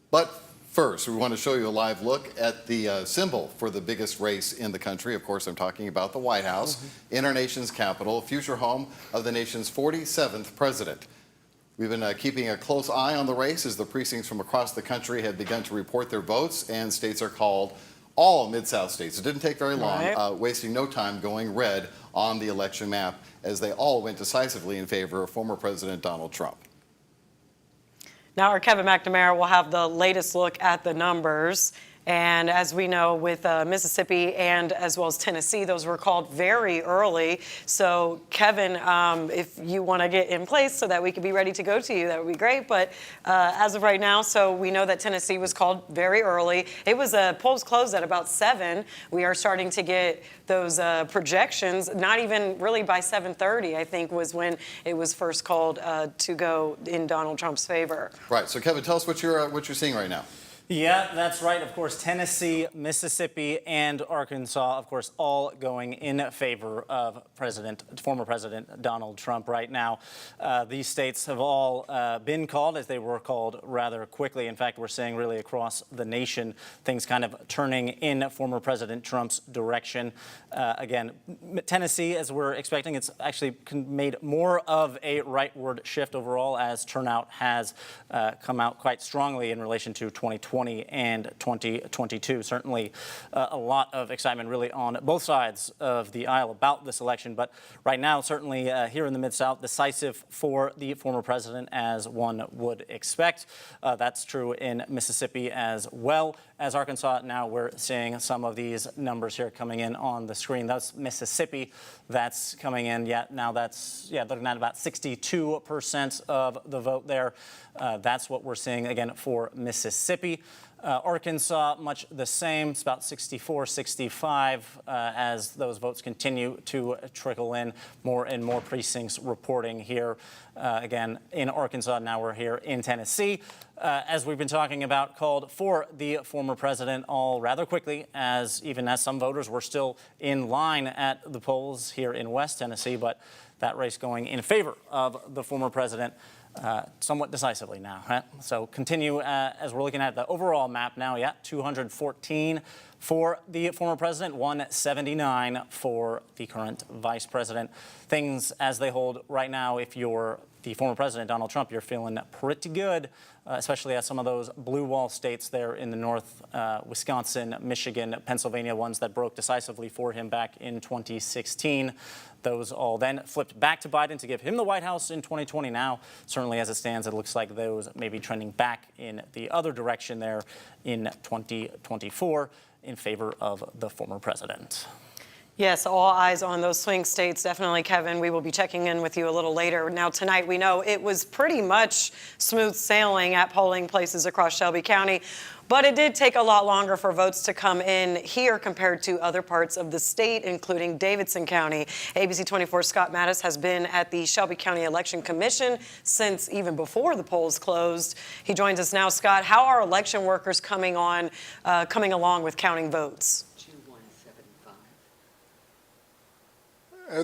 But first, we want to show you a live look at the symbol for the biggest race in the country. Of course, I'm talking about the White House, in our nation's capital, future home of the nation's 47th president. We've been keeping a close eye on the race as the precincts from across the country have begun to report their votes, and states are called all Mid-South states. It didn't take very long, wasting no time going red on the election map as they all went decisively in favor of former President Donald Trump. Now our Kevin McNamara will have the latest look at the numbers. And as we know, with Mississippi and as well as Tennessee, those were called very early. So, Kevin, if you want to get in place so that we could be ready to go to you, that would be great. But as of right now, so we know that Tennessee was called very early. It was polls closed at about 7. We are starting to get those projections. Not even really by 7:30, I think, was when it was first called to go in Donald Trump's favor. Right. So, Kevin, tell us what you're seeing right now. Yeah, that's right. Of course, Tennessee, Mississippi, and Arkansas, of course, all going in favor of former President Donald Trump right now. These states have all been called, as they were called, rather quickly. In fact, we're seeing really across the nation things kind of turning in former President Trump's direction. Again, Tennessee, as we're expecting, it's actually made more of a rightward shift overall, as turnout has come out quite strongly in relation to 2020 and 2022. Certainly a lot of excitement really on both sides of the aisle about this election. But right now, certainly here in the Mid-South, decisive for the former president, as one would expect. That's true in Mississippi as well as Arkansas. Now we're seeing some of these numbers here coming in on the screen. That's Mississippi. That's coming in. Now that's, looking at about 62% of the vote there. That's what we're seeing, again, for Mississippi. Arkansas, much the same. It's about 64, 65 as those votes continue to trickle in. More and more precincts reporting here. Again, in Arkansas, now we're here in Tennessee. As we've been talking about, called for the former president all rather quickly, even as some voters were still in line at the polls here in West Tennessee, but that race going in favor of the former president somewhat decisively now. Right? So continue as we're looking at the overall map now. 214 for the former president, 179 for the current vice president. Things as they hold right now, if you're the former president, Donald Trump, you're feeling pretty good, especially as some of those blue wall states there in the north, Wisconsin, Michigan, Pennsylvania, ones that broke decisively for him back in 2016. Those all then flipped back to Biden to give him the White House in 2020. Now, certainly as it stands, it looks like those may be trending back in the other direction there in 2024 in favor of the former president. Yes, all eyes on those swing states. Definitely, Kevin. We will be checking in with you a little later. Now, tonight, we know it was pretty much smooth sailing at polling places across Shelby County, but it did take a lot longer for votes to come in here compared to other parts of the state, including Davidson County. ABC24's Scott Mattis has been at the Shelby County Election Commission since even before the polls closed. He joins us now. Scott, how are election workers coming along with counting votes?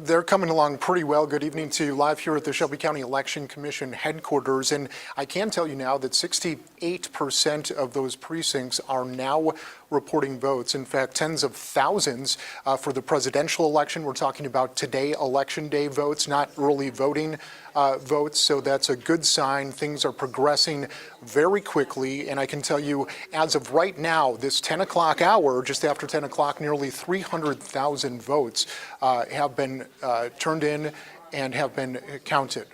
They're coming along pretty well. Good evening to you, live here at the Shelby County Election Commission headquarters. And I can tell you now that 68% of those precincts are now reporting votes. In fact, tens of thousands for the presidential election. We're talking about today, Election Day votes, not early voting votes. So that's a good sign. Things are progressing very quickly. And I can tell you, as of right now, this 10 o'clock hour, just after 10 o'clock, nearly 300,000 votes have been turned in and have been counted.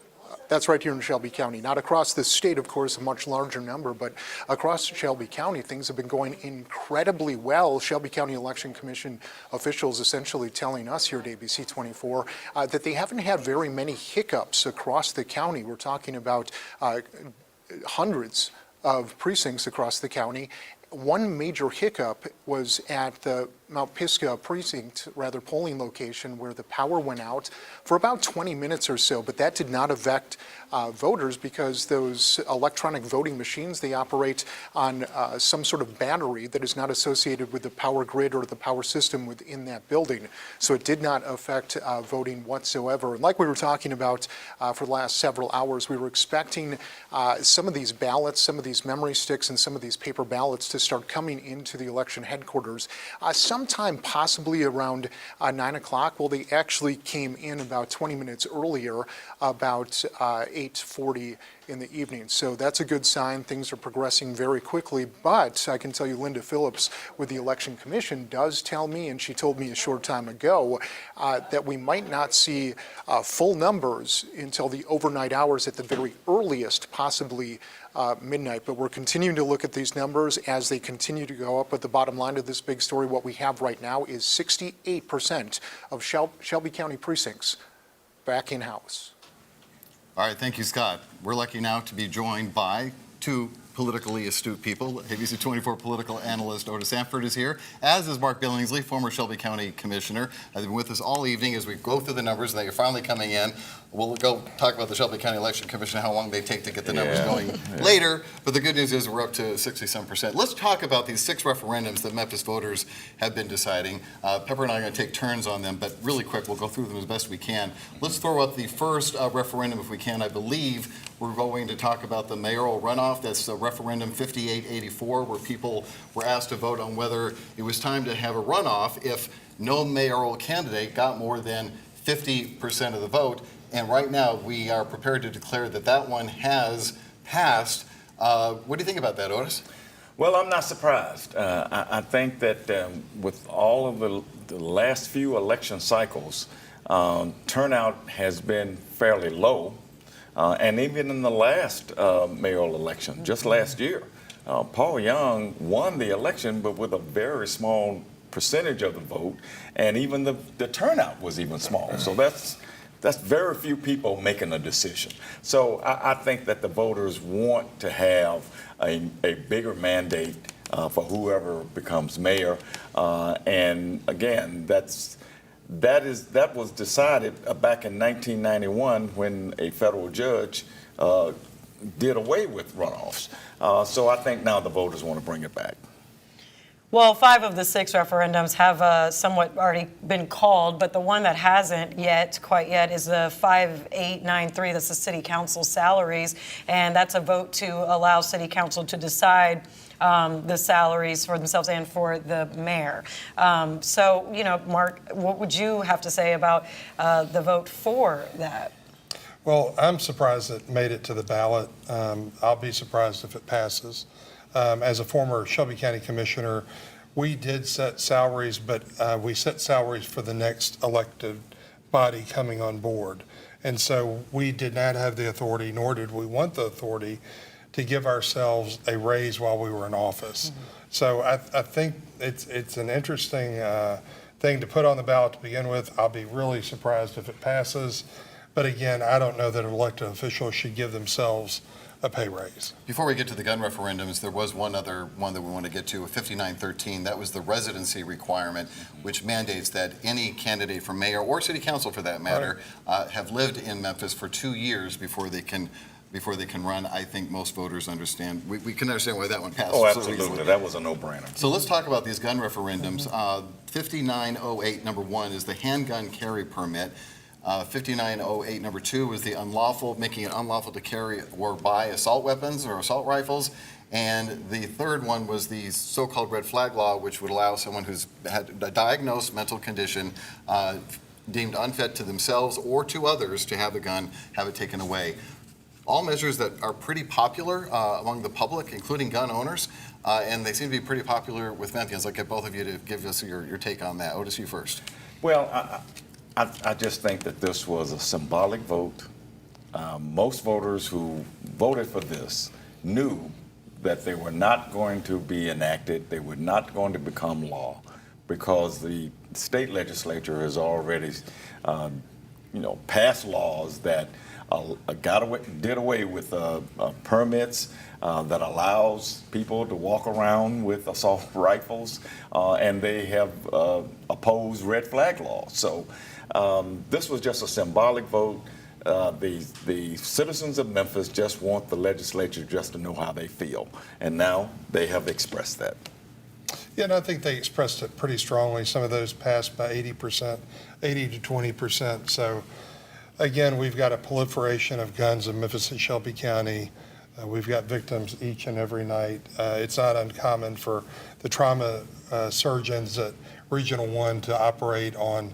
That's right here in Shelby County. Not across the state, of course, a much larger number, but across Shelby County, things have been going incredibly well. Shelby County Election Commission officials essentially telling us here at ABC24 that they haven't had very many hiccups across the county. We're talking about hundreds of precincts across the county. One major hiccup was at the Mount Pisgah polling location, where the power went out for about 20 minutes or so, but that did not affect voters because those electronic voting machines, they operate on some sort of battery that is not associated with the power grid or the power system within that building. So it did not affect voting whatsoever. And like we were talking about for the last several hours, we were expecting some of these ballots, some of these memory sticks, and some of these paper ballots to start coming into the election headquarters sometime possibly around 9 o'clock. Well, they actually came in about 20 minutes earlier, about 8:40 in the evening. So that's a good sign. Things are progressing very quickly. But I can tell you Linda Phillips with the Election Commission does tell me, and she told me a short time ago, that we might not see full numbers until the overnight hours at the very earliest, possibly midnight. But we're continuing to look at these numbers as they continue to go up. But the bottom line of this big story, what we have right now is 68% of Shelby County precincts back in-house. All right, thank you, Scott. We're lucky now to be joined by two politically astute people. ABC24 political analyst Otis Sanford is here, as is Mark Billingsley, former Shelby County Commissioner. They've been with us all evening as we go through the numbers, and that you're finally coming in. We'll go talk about the Shelby County Election Commission, how long they take to get the numbers going later. But the good news is we're up to 67%. Let's talk about these 6 referendums that Memphis voters have been deciding. Pepper and I are going to take turns on them, but really quick, we'll go through them as best we can. Let's throw out the first referendum if we can. I believe we're going to talk about the mayoral runoff. That's referendum 5884, where people were asked to vote on whether it was time to have a runoff if no mayoral candidate got more than 50% of the vote. And right now, we are prepared to declare that that one has passed. What do you think about that, Otis? Well, I'm not surprised. I think that with all of the last few election cycles, turnout has been fairly low. And even in the last mayoral election, just last year, Paul Young won the election, but with a very small percentage of the vote, and even the turnout was even small. So that's very few people making a decision. So I think that the voters want to have a bigger mandate for whoever becomes mayor. And again, that was decided back in 1991 when a federal judge did away with runoffs. So I think now the voters want to bring it back. Well, 5 of the 6 referendums have somewhat already been called, but the one that hasn't quite yet is the 5893. That's the city council salaries, and that's a vote to allow city council to decide the salaries for themselves and for the mayor. So, Mark, what would you have to say about the vote for that? Well, I'm surprised it made it to the ballot. I'll be surprised if it passes. As a former Shelby County Commissioner, we did set salaries, but we set salaries for the next elected body coming on board. And so we did not have the authority, nor did we want the authority, to give ourselves a raise while we were in office. Mm-hmm. So I think it's an interesting thing to put on the ballot to begin with. I'll be really surprised if it passes. But again, I don't know that elected officials should give themselves a pay raise. Before we get to the gun referendums, there was one other one that we want to get to, 5913. That was the residency requirement, which mandates that any candidate for mayor or city council, for that matter, have lived in Memphis for 2 years before they can run. I think most voters understand. We can understand why that one passed. Oh, absolutely. That was a no-brainer. So let's talk about these gun referendums. 5908, number 1, is the handgun carry permit. 5908, number 2, was the making it unlawful to carry or buy assault weapons or assault rifles. And the third one was the so-called red flag law, which would allow someone who's had a diagnosed mental condition deemed unfit to themselves or to others to have a gun, have it taken away. All measures that are pretty popular among the public, including gun owners, and they seem to be pretty popular with Memphians. I'll get both of you to give us your take on that. Otis, you first. Well, I just think that this was a symbolic vote. Most voters who voted for this knew that they were not going to be enacted, they were not going to become law, because the state legislature has already passed laws that did away with permits that allows people to walk around with assault rifles, and they have opposed red flag laws. So this was just a symbolic vote. The citizens of Memphis just want the legislature just to know how they feel, and now they have expressed that. Yeah, and I think they expressed it pretty strongly. Some of those passed by 80%, 80 to 20%. So again, we've got a proliferation of guns in Memphis and Shelby County. We've got victims each and every night. It's not uncommon for the trauma surgeons at Regional 1 to operate on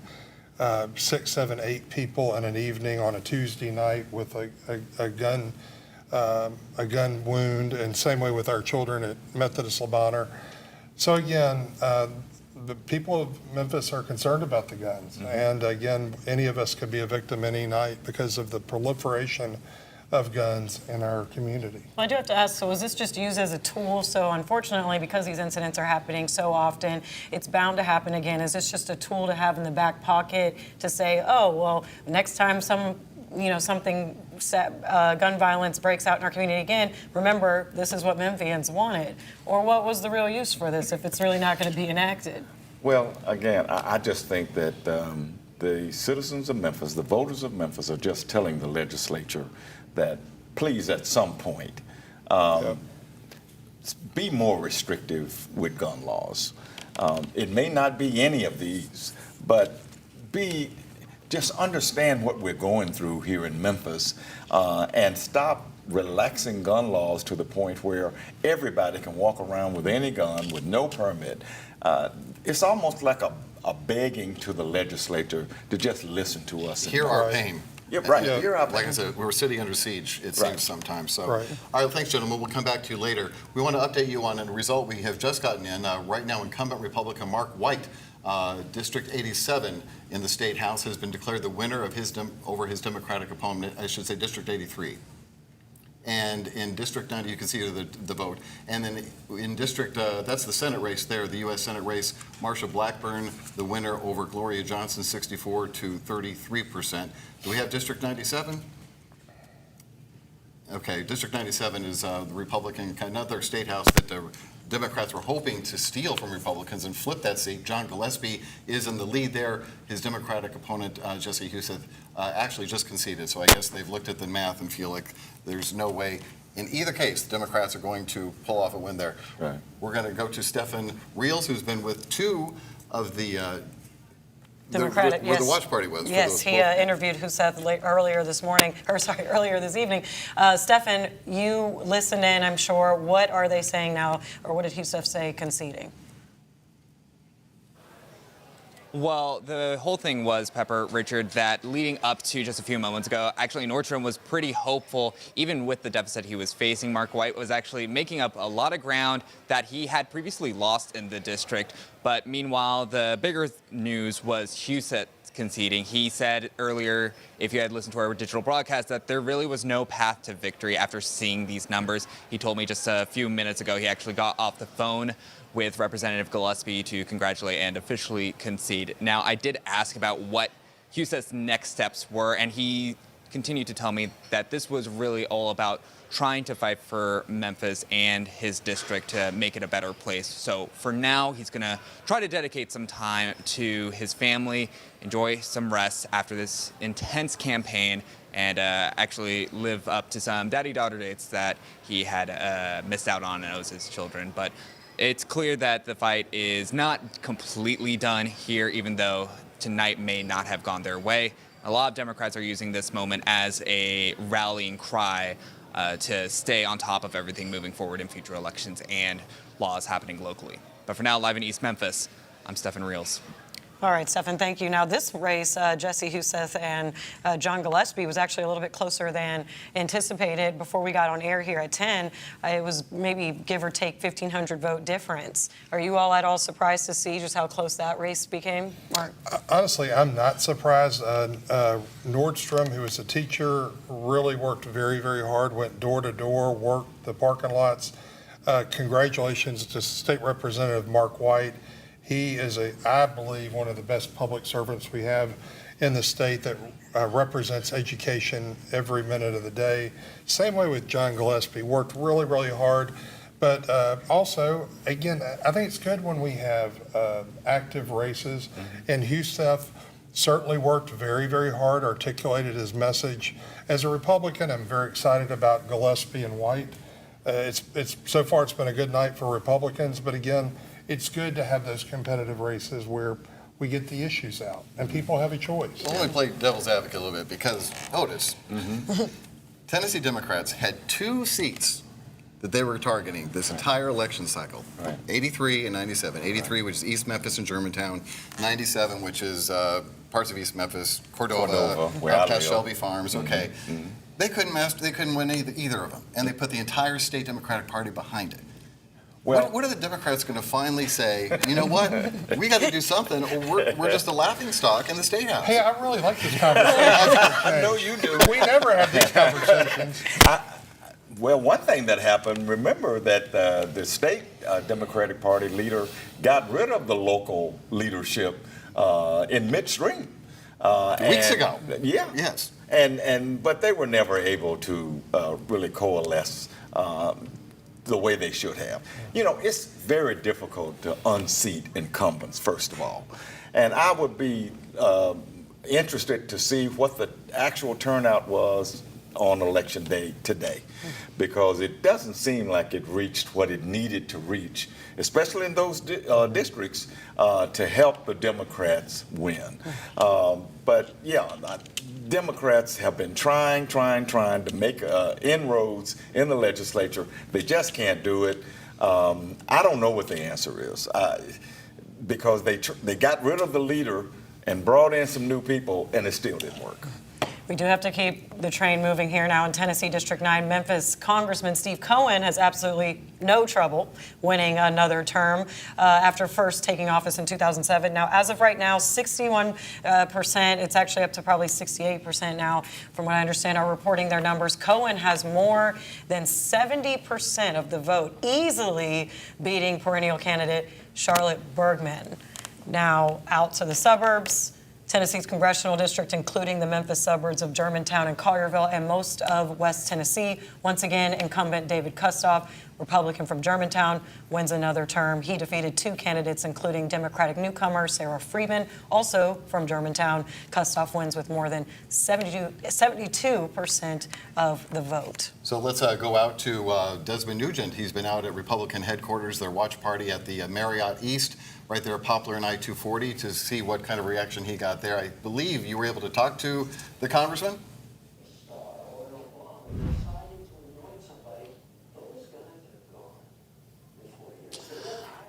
6, 7, 8 people in an evening on a Tuesday night with a gun a gun wound, and same way with our children at Methodist Le Bonheur. So again, the people of Memphis are concerned about the guns. And again, any of us could be a victim any night because of the proliferation of guns in our community. Well, I do have to ask, so was this just used as a tool? So unfortunately, because these incidents are happening so often, it's bound to happen again. Is this just a tool to have in the back pocket to say, oh, well, next time something gun violence breaks out in our community again, remember, this is what Memphians wanted? Or what was the real use for this if it's really not going to be enacted? Well, again, I just think that the citizens of Memphis, the voters of Memphis, are just telling the legislature that please, at some point, be more restrictive with gun laws. It may not be any of these, but just understand what we're going through here in Memphis and stop relaxing gun laws to the point where everybody can walk around with any gun with no permit. It's almost like a begging to the legislature to just listen to us. Hear our pain. Yeah, right. Yeah. Hear our pain. Like I said, we're sitting under siege, it seems sometimes. So, Right. all right, thanks, gentlemen. We'll come back to you later. We want to update you on a result we have just gotten in. Right now, incumbent Republican Mark White, District 87 in the State House, has been declared the winner of over his Democratic opponent, I should say District 83. And in District 90, you can see the vote. And then in District, that's the Senate race there, the U.S. Senate race, Marsha Blackburn, the winner over Gloria Johnson, 64 to 33%. Do we have District 97? Okay, District 97 is the Republican, another state house that the Democrats were hoping to steal from Republicans and flip that seat. John Gillespie is in the lead there. His Democratic opponent, Jesse Huseth, actually just conceded. So I guess they've looked at the math and feel like there's no way. In either case, the Democrats are going to pull off a win there. Right. We're going to go to Stephen Reels, who's been with two of the Democratic, where the watch party was. Yes, he interviewed Huseth earlier this evening. Stephen, you listened in, I'm sure. What are they saying now, or what did Huseth say conceding? Well, the whole thing was, Pepper, Richard, that leading up to just a few moments ago, actually Nordstrom was pretty hopeful, even with the deficit he was facing. Mark White was actually making up a lot of ground that he had previously lost in the district. But meanwhile, the bigger news was Huseth conceding. He said earlier, if you had listened to our digital broadcast, that there really was no path to victory after seeing these numbers. He told me just a few minutes ago he actually got off the phone with Representative Gillespie to congratulate and officially concede. Now, I did ask about what Huseth's next steps were, and he continued to tell me that this was really all about trying to fight for Memphis and his district to make it a better place. So for now, he's going to try to dedicate some time to his family, enjoy some rest after this intense campaign, and actually live up to some daddy-daughter dates that he had missed out on and owes his children. But it's clear that the fight is not completely done here, even though tonight may not have gone their way. A lot of Democrats are using this moment as a rallying cry to stay on top of everything moving forward in future elections and laws happening locally. But for now, live in East Memphis, I'm Stephen Reels. All right, Stephen, thank you. Now, this race, Jesse Huseth and John Gillespie, was actually a little bit closer than anticipated before we got on air here at 10. It was maybe give or take 1,500 vote difference. Are you all at all surprised to see just how close that race became, Mark? Honestly, I'm not surprised. Nordstrom, who is a teacher, really worked very, very hard, went door to door, worked the parking lots. Congratulations to State Representative Mark White. He is, I believe, one of the best public servants we have in the state that represents education every minute of the day. Same way with John Gillespie, worked really, really hard. But also, again, I think it's good when we have active races. And Huseth certainly worked very, very hard, articulated his message. As a Republican, I'm very excited about Gillespie and White. So far, it's been a good night for Republicans. But again, it's good to have those competitive races where we get the issues out and people have a choice. Well, let me play devil's advocate a little bit because, Otis, Tennessee Democrats had two seats that they were targeting this entire election cycle, 83 and 97. 83, which is East Memphis and Germantown. 97, which is parts of East Memphis, Cordova, out past Shelby Farms. They couldn't win either of them, and they put the entire state Democratic Party behind it. Well, what are the Democrats going to finally say? You know what? We got to do something, or we're just a laughingstock in the State House. Hey, I really like this conversation. I know you do. We never have these conversations. Well, one thing that happened, remember that the state Democratic Party leader got rid of the local leadership in midstream. Weeks ago. Yeah. Yes. But they were never able to really coalesce the way they should have. You know, it's very difficult to unseat incumbents, first of all. And I would be interested to see what the actual turnout was on election day today, because it doesn't seem like it reached what it needed to reach, especially in those districts, to help the Democrats win. But yeah, Democrats have been trying to make inroads in the legislature. They just can't do it. I don't know what the answer is, because they got rid of the leader and brought in some new people, and it still didn't work. We do have to keep the train moving here now in Tennessee District 9. Memphis Congressman Steve Cohen has absolutely no trouble winning another term after first taking office in 2007. Now, as of right now, 61%. It's actually up to probably 68% now, from what I understand, are reporting their numbers. Cohen has more than 70% of the vote, easily beating perennial candidate Charlotte Bergman. Now, out to the suburbs. Tennessee's congressional district, including the Memphis suburbs of Germantown and Collierville, and most of West Tennessee. Once again, incumbent David Kustoff, Republican from Germantown, wins another term. He defeated two candidates, including Democratic newcomer Sarah Freeman, also from Germantown. Kustoff wins with more than 72% of the vote. So let's go out to Desmond Nugent. He's been out at Republican headquarters, their watch party at the Marriott East, right there at Poplar and I-240, to see what kind of reaction he got there. I believe you were able to talk to the congressman?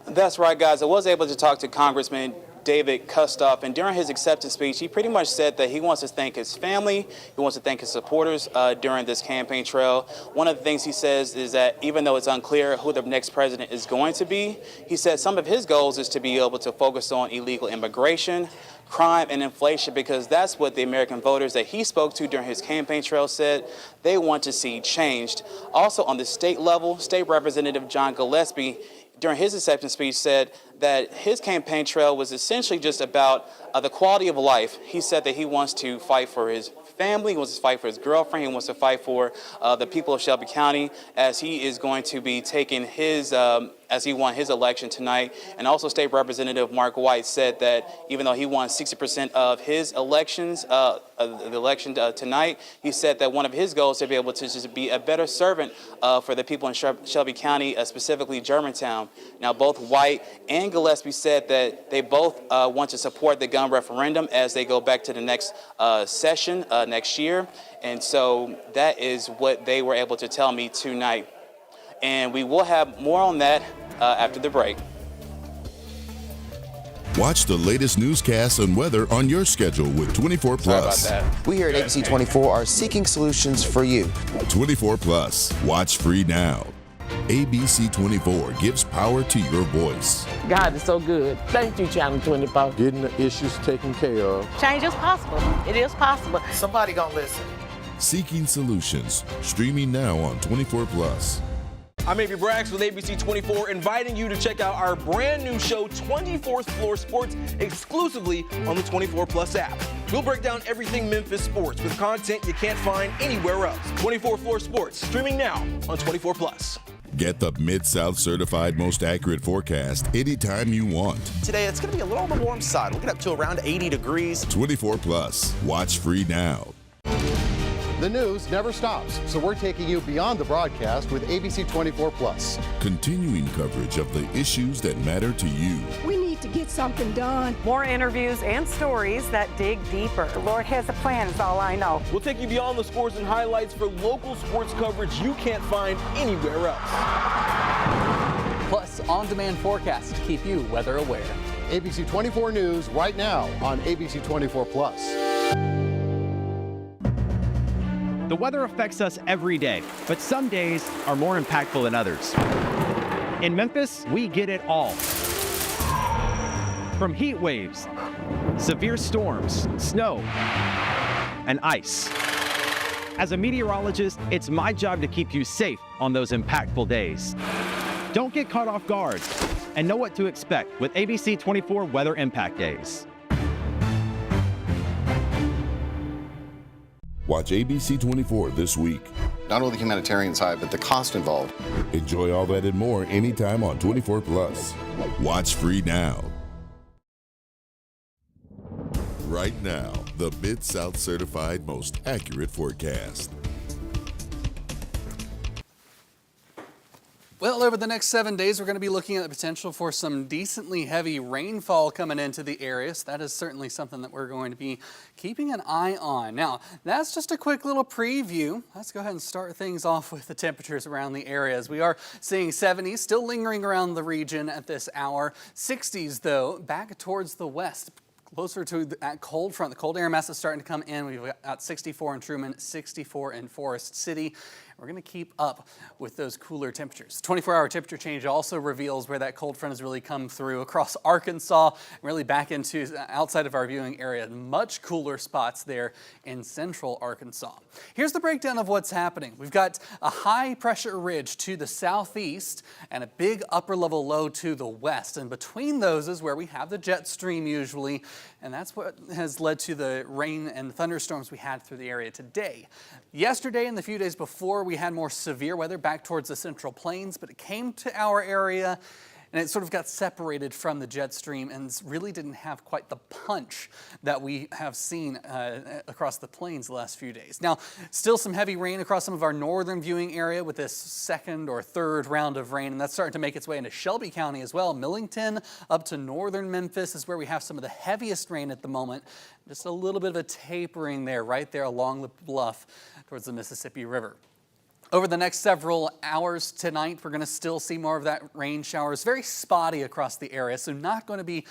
That's right, guys. I was able to talk to Congressman David Kustoff, and during his acceptance speech, he pretty much said that he wants to thank his family, he wants to thank his supporters during this campaign trail. One of the things he says is that even though it's unclear who the next president is going to be, he said some of his goals is to be able to focus on illegal immigration, crime, and inflation, because that's what the American voters that he spoke to during his campaign trail said they want to see changed. Also on the state level, State Representative John Gillespie, during his acceptance speech, said that his campaign trail was essentially just about the quality of life. He said that he wants to fight for his family, he wants to fight for his girlfriend, he wants to fight for the people of Shelby County, as he is going to be taking his, as he won his election tonight. And also State Representative Mark White said that even though he won 60% of his elections, the election tonight, he said that one of his goals is to be able to just be a better servant for the people in Shelby County, specifically Germantown. Now, both White and Gillespie said that they both want to support the gun referendum as they go back to the next session next year. And so that is what they were able to tell me tonight. And we will have more on that after the break. Watch the latest newscasts and weather on your schedule with 24 Plus. We here at ABC24 are seeking solutions for you. 24 Plus. Watch free now. ABC24 gives power to your voice. God is so good. Thank you, Channel 24. Getting the issues taken care of. Change is possible. It is possible. Somebody gonna listen. Seeking solutions. Streaming now on 24 Plus. I'm Avery Braggs with ABC24, inviting you to check out our brand new show, 24th Floor Sports, exclusively on the 24 Plus app. We'll break down everything Memphis sports with content you can't find anywhere else. 24 Floor Sports, streaming now on 24 Plus. Get the Mid-South certified most accurate forecast anytime you want. Today, it's going to be a little on the warm side. We'll get up to around 80 degrees. 24 Plus. Watch free now. The news never stops, so we're taking you beyond the broadcast with ABC24 Plus. Continuing coverage of the issues that matter to you. We need to get something done. More interviews and stories that dig deeper. The Lord has a plan, is all I know. We'll take you beyond the scores and highlights for local sports coverage you can't find anywhere else. Plus, on-demand forecasts to keep you weather aware. ABC24 News right now on ABC24 Plus. The weather affects us every day, but some days are more impactful than others. In Memphis, we get it all. From heat waves, severe storms, snow, and ice. As a meteorologist, it's my job to keep you safe on those impactful days. Don't get caught off guard and know what to expect with ABC24 Weather Impact Days. Watch ABC24 this week. Not only the humanitarian side, but the cost involved. Enjoy all that and more anytime on 24+. Watch free now. Right now, the Mid-South certified most accurate forecast. Well, over the next 7 days, we're going to be looking at the potential for some decently heavy rainfall coming into the area. So that is certainly something that we're going to be keeping an eye on. Now, that's just a quick little preview. Let's go ahead and start things off with the temperatures around the areas. We are seeing 70s still lingering around the region at this hour. 60s, though, back towards the west. Closer to that cold front. The cold air mass is starting to come in. We've got 64 in Truman, 64 in Forest City. We're going to keep up with those cooler temperatures. 24-hour temperature change also reveals where that cold front has really come through across Arkansas, really back into outside of our viewing area. Much cooler spots there in central Arkansas. Here's the breakdown of what's happening. We've got a high pressure ridge to the southeast and a big upper level low to the west. And between those is where we have the jet stream usually. And that's what has led to the rain and thunderstorms we had through the area today. Yesterday and the few days before, we had more severe weather back towards the Central Plains, but it came to our area and it sort of got separated from the jet stream and really didn't have quite the punch that we have seen across the plains the last few days. Now, still some heavy rain across some of our northern viewing area with this second or third round of rain, and that's starting to make its way into Shelby County as well. Millington up to northern Memphis is where we have some of the heaviest rain at the moment. Just a little bit of a tapering there, right there along the bluff towards the Mississippi River. Over the next several hours tonight, we're going to still see more of that rain showers, very spotty across the area, so not going to be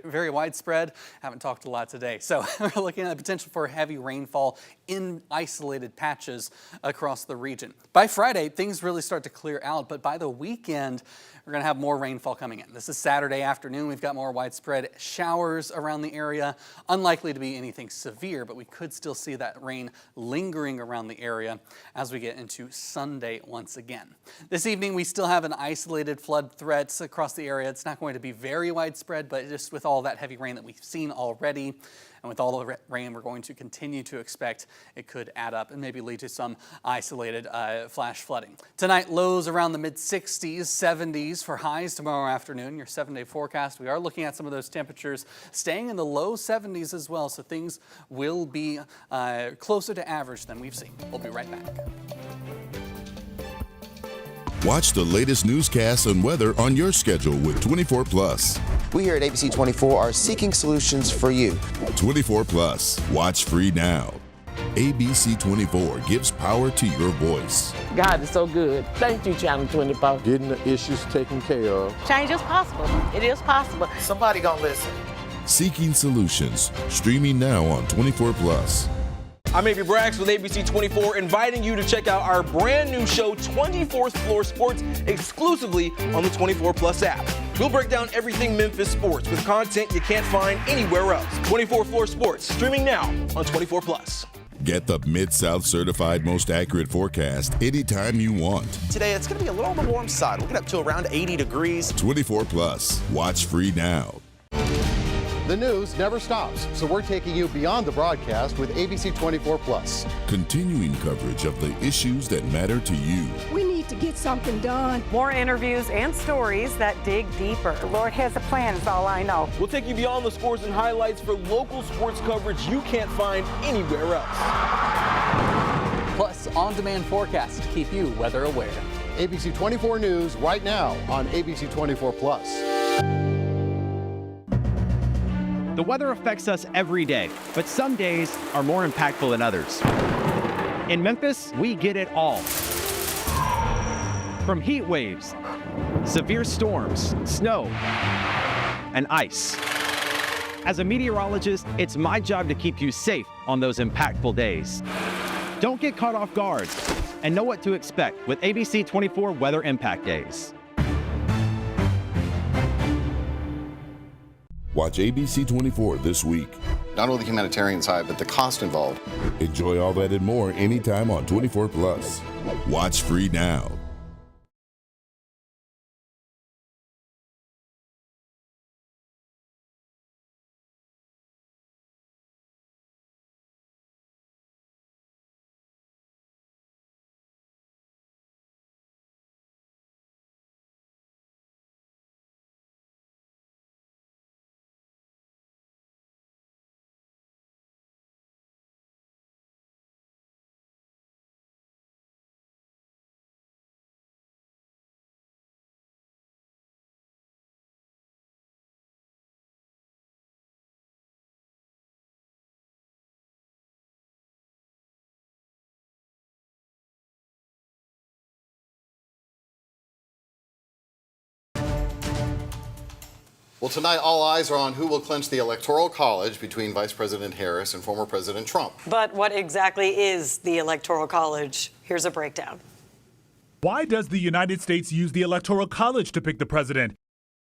very widespread. Haven't talked a lot today. So we're looking at the potential for heavy rainfall in isolated patches across the region. By Friday, things really start to clear out, but by the weekend, we're going to have more rainfall coming in. This is Saturday afternoon. We've got more widespread showers around the area. Unlikely to be anything severe, but we could still see that rain lingering around the area as we get into Sunday once again. This evening, we still have an isolated flood threat across the area. It's not going to be very widespread, but just with all that heavy rain that we've seen already, and with all the rain we're going to continue to expect, it could add up and maybe lead to some isolated flash flooding. Tonight, lows around the mid-60s, 70s for highs tomorrow afternoon. Your 7-day forecast, we are looking at some of those temperatures staying in the low 70s as well, so things will be closer to average than we've seen. We'll be right back. Watch the latest newscasts and weather on your schedule with 24+. We here at ABC24 are seeking solutions for you. 24+. Watch free now. ABC24 gives power to your voice. God is so good. Thank you, Channel 24. Getting the issues taken care of. Change is possible. It is possible. Somebody gonna listen. Seeking solutions. Streaming now on 24+. I'm Avery Braggs with ABC24, inviting you to check out our brand new show, 24th Floor Sports, exclusively on the 24+ app. We'll break down everything Memphis sports with content you can't find anywhere else. 24 Floor Sports, streaming now on 24+. Get the Mid-South certified most accurate forecast anytime you want. Today, it's going to be a little on the warm side. We'll get up to around 80 degrees. 24+. Watch free now. The news never stops, so we're taking you beyond the broadcast with ABC24+. Continuing coverage of the issues that matter to you. We need to get something done. More interviews and stories that dig deeper. The Lord has a plan, is all I know. We'll take you beyond the scores and highlights for local sports coverage you can't find anywhere else. Plus, on-demand forecasts to keep you weather aware. ABC24 News right now on ABC24+. The weather affects us every day, but some days are more impactful than others. In Memphis, we get it all. From heat waves, severe storms, snow, and ice. As a meteorologist, it's my job to keep you safe on those impactful days. Don't get caught off guard and know what to expect with ABC24 Weather Impact Days. Watch ABC24 this week. Not only the humanitarian side, but the cost involved. Enjoy all that and more anytime on 24 Plus. Watch free now. Well, tonight all eyes are on who will clinch the Electoral College between Vice President Harris and former President Trump. But what exactly is the Electoral College? Here's a breakdown. Why does the United States use the Electoral College to pick the president?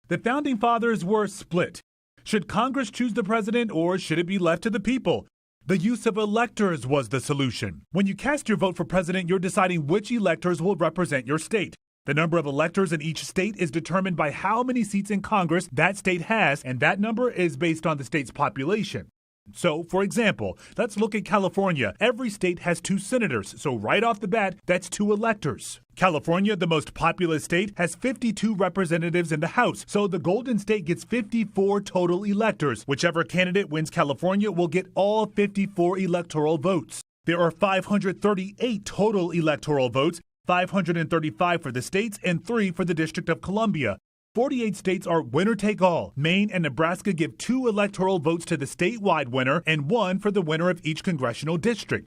The Founding Fathers were split. Should Congress choose the president or should it be left to the people? The use of electors was the solution. When you cast your vote for president, you're deciding which electors will represent your state. The number of electors in each state is determined by how many seats in Congress that state has, and that number is based on the state's population. So, for example, let's look at California. Every state has 2 senators, so right off the bat, that's 2 electors. California, the most populous state, has 52 representatives in the House, so the Golden State gets 54 total electors. Whichever candidate wins California will get all 54 electoral votes. There are 538 total electoral votes, 535 for the states and 3 for the District of Columbia. 48 states are winner-take-all. Maine and Nebraska give 2 electoral votes to the statewide winner and 1 for the winner of each congressional district.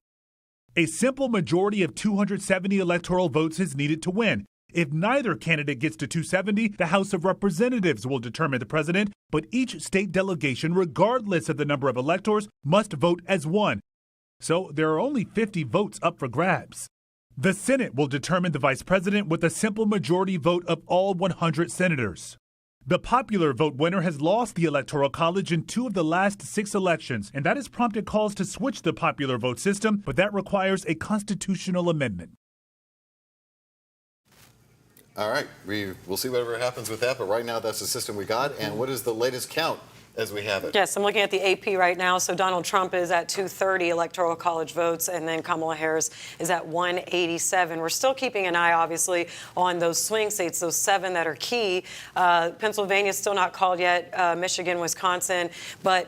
A simple majority of 270 electoral votes is needed to win. If neither candidate gets to 270, the House of Representatives will determine the president, but each state delegation, regardless of the number of electors, must vote as one. So there are only 50 votes up for grabs. The Senate will determine the vice president with a simple majority vote of all 100 senators. The popular vote winner has lost the Electoral College in 2 of the last 6 elections, and that has prompted calls to switch the popular vote system, but that requires a constitutional amendment. All right, we'll see whatever happens with that, but right now that's the system we got. And what is the latest count as we have it? Yes, I'm looking at the AP right now. So Donald Trump is at 230 Electoral College votes, and then Kamala Harris is at 187. We're still keeping an eye, obviously, on those swing states, those 7 that are key. Pennsylvania's still not called yet, Michigan, Wisconsin, but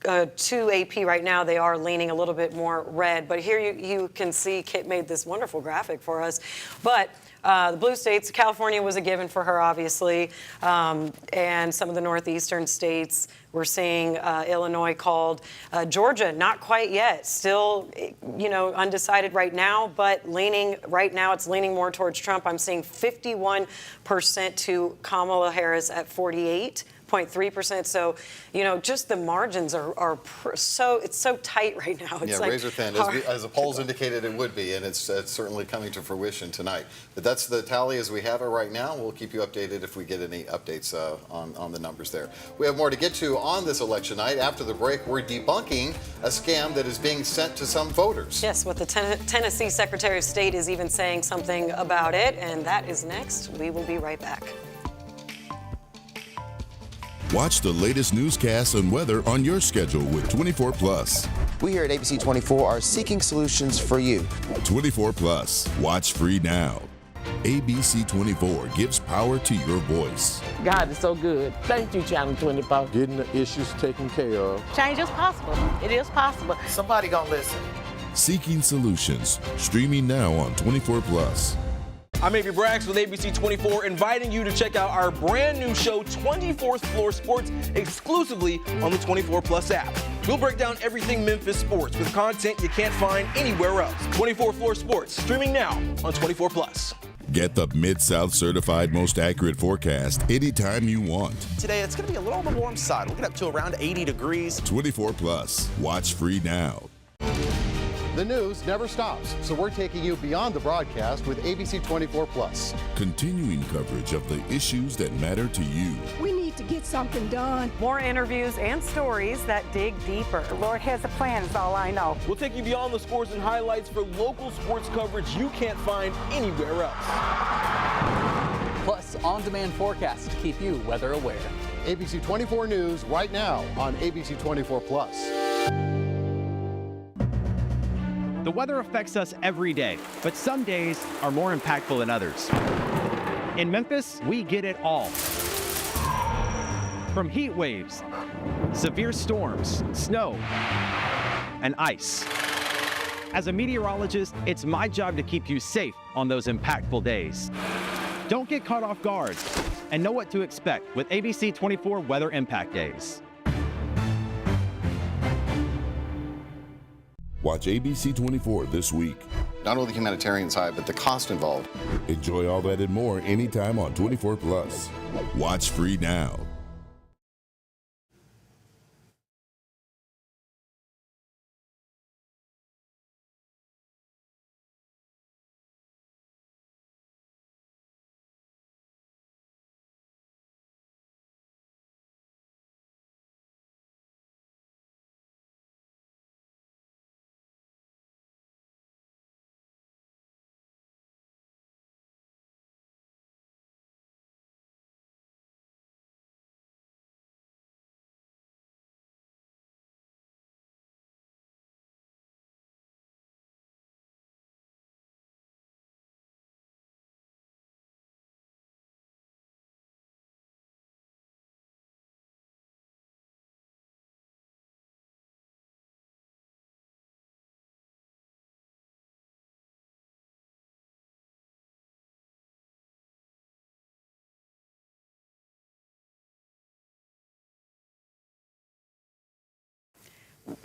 to AP right now, they are leaning a little bit more red. But here you can see Kit made this wonderful graphic for us. But the blue states, California was a given for her, obviously, and some of the northeastern states. We're seeing Illinois called. Georgia, not quite yet. Still, undecided right now, but right now it's leaning more towards Trump. I'm seeing 51% to Kamala Harris at 48.3%. So, just the margins are it's so tight right now. It's like razor thin, as the polls indicated it would be, and it's certainly coming to fruition tonight. But that's the tally as we have it right now. We'll keep you updated if we get any updates on the numbers there. We have more to get to on this election night. After the break, we're debunking a scam that is being sent to some voters. Yes, what the Tennessee Secretary of State is even saying something about it, and that is next. We will be right back. Watch the latest newscasts and weather on your schedule with 24 Plus. We here at ABC24 are seeking solutions for you. 24 Plus. Watch free now. ABC24 gives power to your voice. God is so good. Thank you, Channel 24. Getting the issues taken care of. Change is possible. It is possible. Somebody gonna listen. Seeking solutions. Streaming now on 24 Plus. I'm Avery Braggs with ABC24, inviting you to check out our brand new show, 24th Floor Sports, exclusively on the 24 Plus app. We'll break down everything Memphis sports with content you can't find anywhere else. 24 Floor Sports, streaming now on 24 Plus. Get the Mid-South certified most accurate forecast anytime you want. Today, it's going to be a little on the warm side. We'll get up to around 80 degrees. 24 Plus. Watch free now. The news never stops, so we're taking you beyond the broadcast with ABC24 Plus. Continuing coverage of the issues that matter to you. We need to get something done. More interviews and stories that dig deeper. The Lord has a plan, is all I know. We'll take you beyond the scores and highlights for local sports coverage you can't find anywhere else. Plus, on-demand forecasts to keep you weather aware. ABC24 News right now on ABC24 Plus. The weather affects us every day, but some days are more impactful than others. In Memphis, we get it all. From heat waves, severe storms, snow, and ice. As a meteorologist, it's my job to keep you safe on those impactful days. Don't get caught off guard and know what to expect with ABC24 Weather Impact Days. Watch ABC24 this week. Not only the humanitarian side, but the cost involved. Enjoy all that and more anytime on 24 Plus. Watch free now.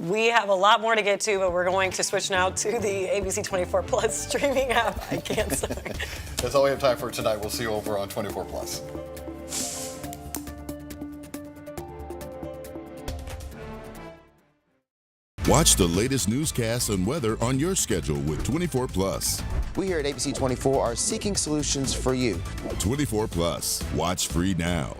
We have a lot more to get to, but we're going to switch now to the ABC24 Plus streaming app. I can't say. That's all we have time for tonight. We'll see you over on 24 Plus. Watch the latest newscasts and weather on your schedule with 24 Plus. We here at ABC24 are seeking solutions for you. 24 Plus. Watch free now.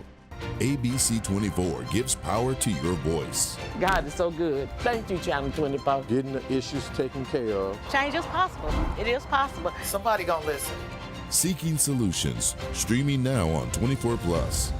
ABC24 gives power to your voice. God is so good. Thank you, Channel 24. Getting the issues taken care of. Change is possible. It is possible. Somebody gonna listen. Seeking solutions. Streaming now on 24 Plus.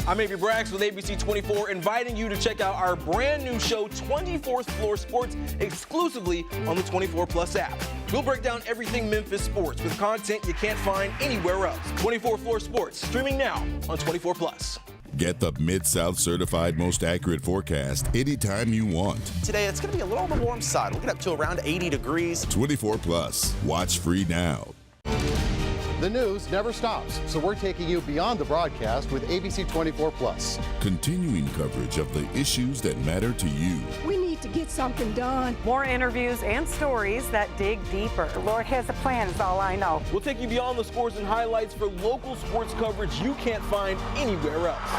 I'm Avery Braggs with ABC24, inviting you to check out our brand new show, 24th Floor Sports, exclusively on the 24 Plus app. We'll break down everything Memphis sports with content you can't find anywhere else. 24 Floor Sports, streaming now on 24 Plus. Get the Mid-South certified most accurate forecast anytime you want. Today, it's going to be a little on the warm side. We'll get up to around 80 degrees. 24 Plus. Watch free now. The news never stops, so we're taking you beyond the broadcast with ABC24 Plus. Continuing coverage of the issues that matter to you. We need to get something done. More interviews and stories that dig deeper. The Lord has a plan, is all I know. We'll take you beyond the scores and highlights for local sports coverage you can't find anywhere else.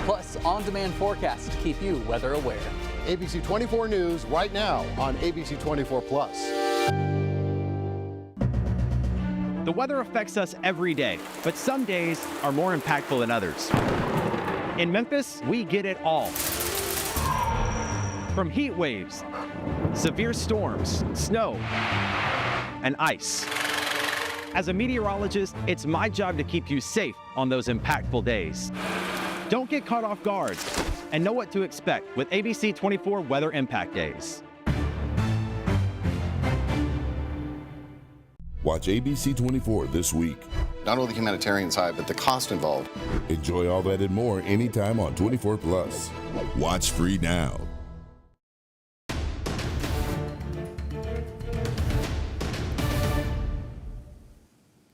Plus, on-demand forecasts to keep you weather aware. ABC24 News right now on ABC24 Plus. The weather affects us every day, but some days are more impactful than others. In Memphis, we get it all. From heat waves, severe storms, snow, and ice. As a meteorologist, it's my job to keep you safe on those impactful days. Don't get caught off guard and know what to expect with ABC24 Weather Impact Days. Watch ABC24 this week. Not only the humanitarian side, but the cost involved. Enjoy all that and more anytime on 24 Plus. Watch free now.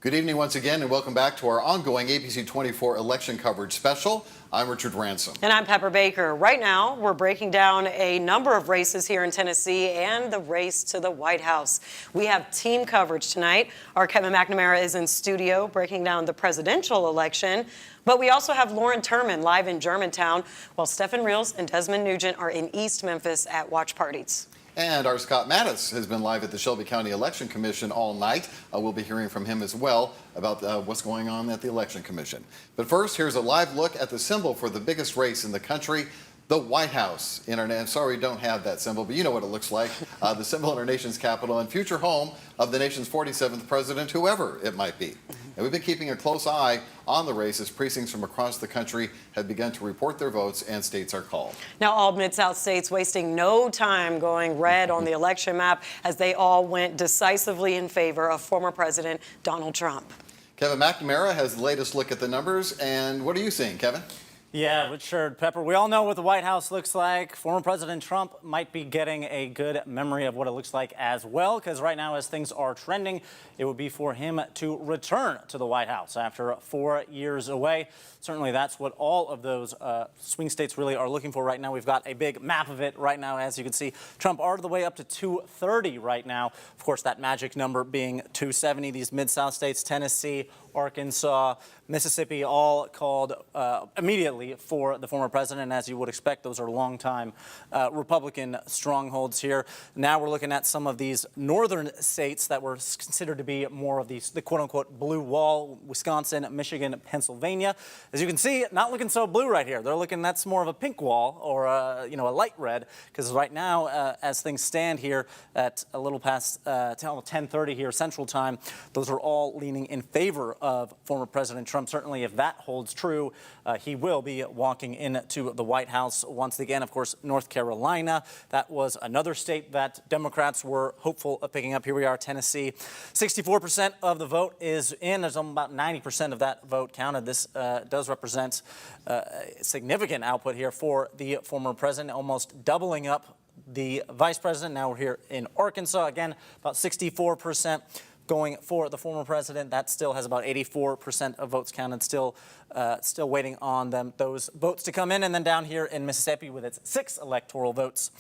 Good evening once again, and welcome back to our ongoing ABC24 election coverage special. I'm Richard Ransom. And I'm Pepper Baker. Right now, we're breaking down a number of races here in Tennessee and the race to the White House. We have team coverage tonight. Our Kevin McNamara is in studio breaking down the presidential election. But we also have Lauren Turman live in Germantown, while Stephen Reels and Desmond Nugent are in East Memphis at watch parties. And our Scott Mattis has been live at the Shelby County Election Commission all night. We'll be hearing from him as well about what's going on at the Election Commission. But first, here's a live look at the symbol for the biggest race in the country, the White House. I'm sorry we don't have that symbol, but you know what it looks like. The symbol in our nation's capital and future home of the nation's 47th president, whoever it might be. And we've been keeping a close eye on the race as precincts from across the country have begun to report their votes and states are called. Now, all Mid-South states wasting no time going red on the election map as they all went decisively in favor of former President Donald Trump. Kevin McNamara has the latest look at the numbers. And what are you seeing, Kevin? Yeah, Richard, Pepper, we all know what the White House looks like. Former President Trump might be getting a good memory of what it looks like as well, because right now, as things are trending, it would be for him to return to the White House after 4 years away. Certainly, that's what all of those swing states really are looking for right now. We've got a big map of it right now, as you can see. Trump all the way up to 230 right now. Of course, that magic number being 270. These Mid-South states, Tennessee, Arkansas, Mississippi, all called immediately for the former president. As you would expect, those are longtime Republican strongholds here. Now we're looking at some of these northern states that were considered to be more of the quote-unquote blue wall: Wisconsin, Michigan, Pennsylvania. As you can see, not looking so blue right here. They're looking, that's more of a pink wall, or a light red, because right now, as things stand here at a little past 10:30 here Central Time, those are all leaning in favor of former President Trump. Certainly, if that holds true, he will be walking into the White House once again. Of course, North Carolina, that was another state that Democrats were hopeful of picking up. Here we are, Tennessee. 64% of the vote is in. There's about 90% of that vote counted. This does represent significant output here for the former president, almost doubling up the vice president. Now we're here in Arkansas. Again, about 64% going for the former president. That still has about 84% of votes counted, still waiting on those votes to come in. And then down here in Mississippi with its 6 electoral votes,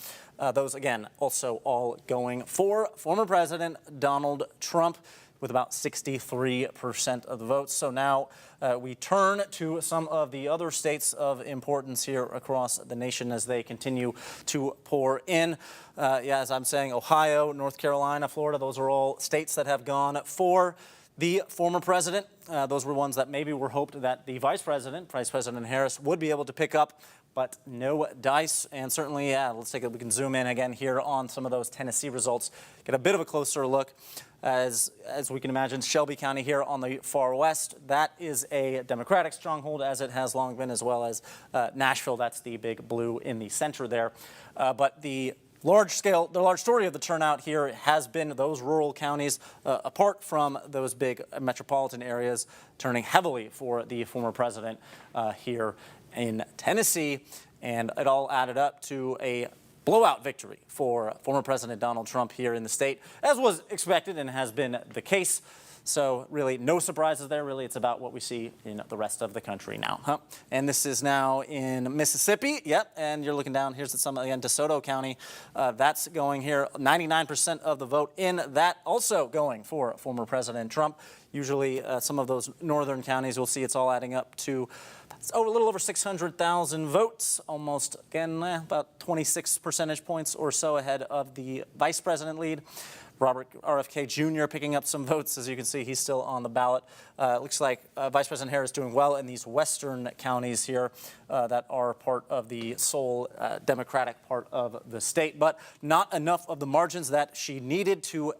those again also all going for former President Donald Trump with about 63% of the votes. So now we turn to some of the other states of importance here across the nation as they continue to pour in. As I'm saying, Ohio, North Carolina, Florida, those are all states that have gone for the former president. Those were ones that maybe were hoped that the Vice President Harris, would be able to pick up, but no dice. And certainly, let's take we can zoom in again here on some of those Tennessee results, get a bit of a closer look. As we can imagine, Shelby County here on the far west, that is a Democratic stronghold, as it has long been, as well as Nashville. That's the big blue in the center there. But the large story of the turnout here has been those rural counties, apart from those big metropolitan areas, turning heavily for the former president here in Tennessee. And it all added up to a blowout victory for former President Donald Trump here in the state, as was expected and has been the case. So really no surprises there. Really, it's about what we see in the rest of the country now. And this is now in Mississippi. Yep, and you're looking down. Here's some, again, DeSoto County. That's going here. 99% of the vote in that also going for former President Trump. Usually some of those northern counties, we'll see it's all adding up to a little over 600,000 votes, almost, again, about 26 percentage points or so ahead of the vice president lead. Robert RFK Jr. picking up some votes. As you can see, he's still on the ballot. Looks like Vice President Harris doing well in these western counties here that are part of the sole Democratic part of the state, but not enough of the margins that she needed to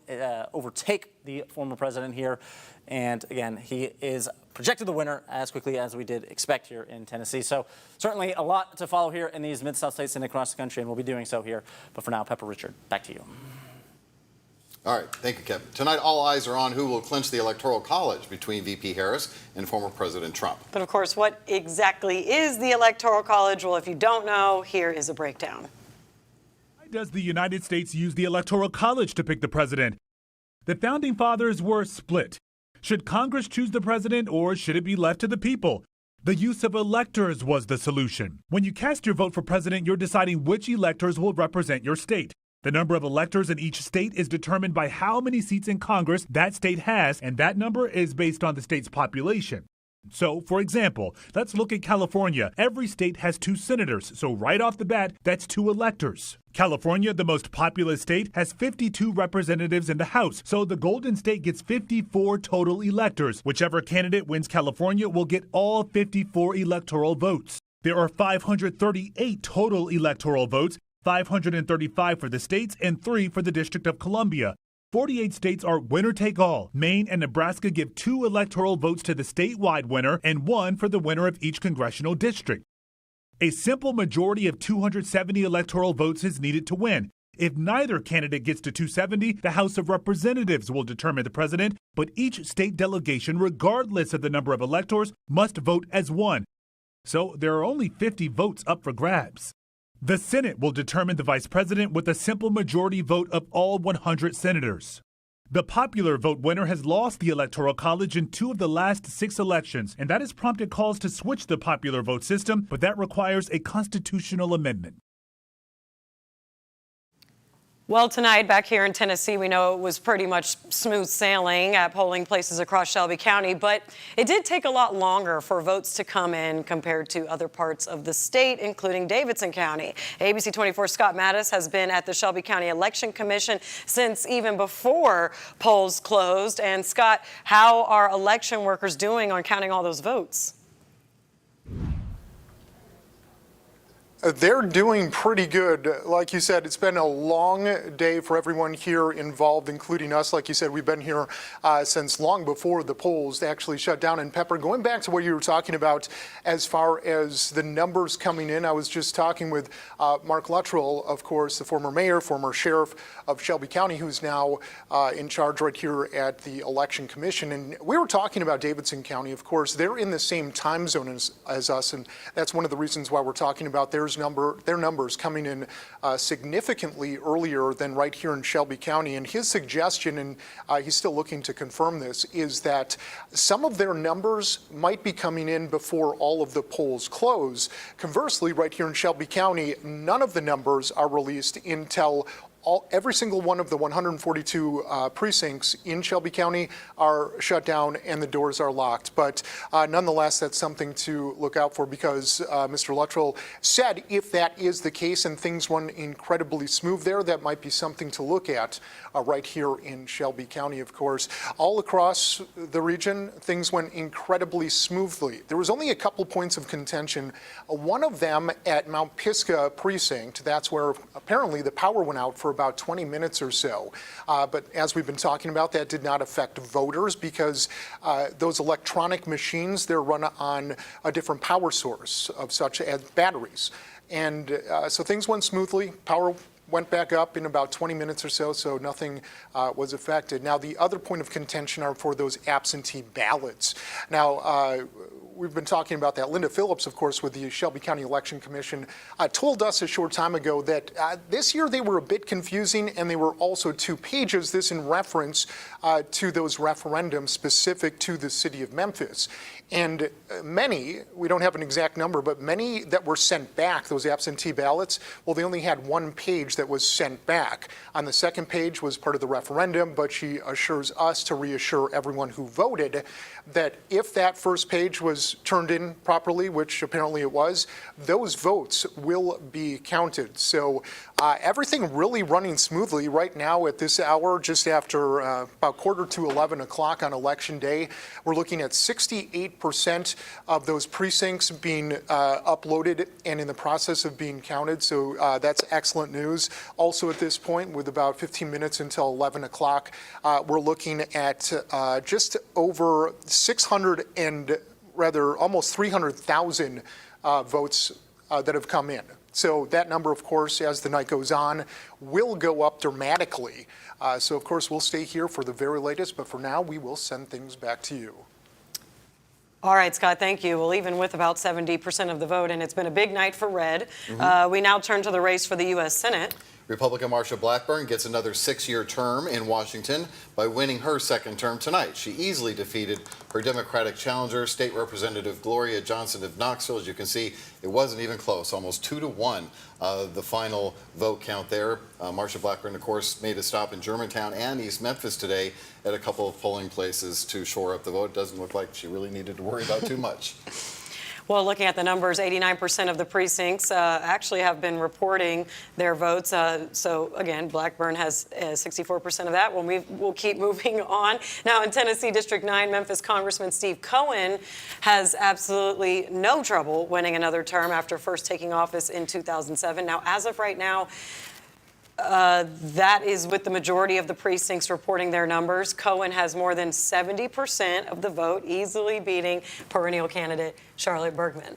overtake the former president here. And again, he is projected the winner as quickly as we did expect here in Tennessee. So certainly a lot to follow here in these Mid-South states and across the country, and we'll be doing so here. But for now, Pepper, Richard, back to you. All right, thank you, Kevin. Tonight, all eyes are on who will clinch the Electoral College between VP Harris and former President Trump. But of course, what exactly is the Electoral College? Well, if you don't know, here is a breakdown. Why does the United States use the Electoral College to pick the president? The founding fathers were split. Should Congress choose the president or should it be left to the people? The use of electors was the solution. When you cast your vote for president, you're deciding which electors will represent your state. The number of electors in each state is determined by how many seats in Congress that state has, and that number is based on the state's population. So, for example, let's look at California. Every state has 2 senators, so right off the bat, that's 2 electors. California, the most populous state, has 52 representatives in the House, so the Golden State gets 54 total electors. Whichever candidate wins California will get all 54 electoral votes. There are 538 total electoral votes, 535 for the states and 3 for the District of Columbia. 48 states are winner-take-all. Maine and Nebraska give 2 electoral votes to the statewide winner and 1 for the winner of each congressional district. A simple majority of 270 electoral votes is needed to win. If neither candidate gets to 270, the House of Representatives will determine the president, but each state delegation, regardless of the number of electors, must vote as one. So there are only 50 votes up for grabs. The Senate will determine the vice president with a simple majority vote of all 100 senators. The popular vote winner has lost the Electoral College in 2 of the last 6 elections, and that has prompted calls to switch the popular vote system, but that requires a constitutional amendment. Well, tonight back here in Tennessee, we know it was pretty much smooth sailing at polling places across Shelby County, but it did take a lot longer for votes to come in compared to other parts of the state, including Davidson County. ABC24's Scott Mattis has been at the Shelby County Election Commission since even before polls closed. And Scott, how are election workers doing on counting all those votes? They're doing pretty good. Like you said, it's been a long day for everyone here involved, including us. Like you said, we've been here since long before the polls actually shut down. And Pepper, going back to what you were talking about as far as the numbers coming in, I was just talking with Mark Luttrell, of course, the former mayor, former sheriff of Shelby County, who's now in charge right here at the Election Commission. And we were talking about Davidson County. Of course, they're in the same time zone as us, and that's one of the reasons why we're talking about their numbers coming in significantly earlier than right here in Shelby County. And his suggestion, and he's still looking to confirm this, is that some of their numbers might be coming in before all of the polls close. Conversely, right here in Shelby County, none of the numbers are released until every single one of the 142 precincts in Shelby County are shut down and the doors are locked. But nonetheless, that's something to look out for, because Mr. Luttrell said if that is the case and things run incredibly smooth there, that might be something to look at right here in Shelby County, of course. All across the region, things went incredibly smoothly. There was only a couple points of contention. One of them at Mount Pisgah precinct. That's where apparently the power went out for about 20 minutes or so. But as we've been talking about, that did not affect voters, because those electronic machines, they're run on a different power source of such as batteries. And so things went smoothly. Power went back up in about 20 minutes or so, so nothing was affected. Now, the other point of contention are for those absentee ballots. Now, we've been talking about that. Linda Phillips, of course, with the Shelby County Election Commission, told us a short time ago that this year they were a bit confusing, and they were also 2 pages, this in reference to those referendums specific to the city of Memphis. And many, we don't have an exact number, but many that were sent back, those absentee ballots, well, they only had 1 page that was sent back. On the second page was part of the referendum, but she assures us to reassure everyone who voted that if that first page was turned in properly, which apparently it was, those votes will be counted. So everything really running smoothly right now at this hour, just after about 11:15 on Election Day. We're looking at 68% of those precincts being uploaded and in the process of being counted. So that's excellent news. Also at this point, with about 15 minutes until 11 o'clock, we're looking at just over 600 and rather almost 300,000 votes that have come in. So that number, of course, as the night goes on, will go up dramatically. So, of course, we'll stay here for the very latest, but for now, we will send things back to you. All right, Scott, thank you. Well, even with about 70% of the vote, and it's been a big night for red, we now turn to the race for the U.S. Senate. Republican Marsha Blackburn gets another 6-year term in Washington by winning her second term tonight. She easily defeated her Democratic challenger, State Representative Gloria Johnson of Knoxville. As you can see, it wasn't even close, almost 2-1, the final vote count there. Marsha Blackburn, of course, made a stop in Germantown and East Memphis today at a couple of polling places to shore up the vote. It doesn't look like she really needed to worry about too much. Well, looking at the numbers, 89% of the precincts actually have been reporting their votes. So, again, Blackburn has 64% of that. We'll keep moving on. Now, in Tennessee, District 9, Memphis Congressman Steve Cohen has absolutely no trouble winning another term after first taking office in 2007. Now, as of right now, that is with the majority of the precincts reporting their numbers. Cohen has more than 70% of the vote, easily beating perennial candidate Charlotte Bergman.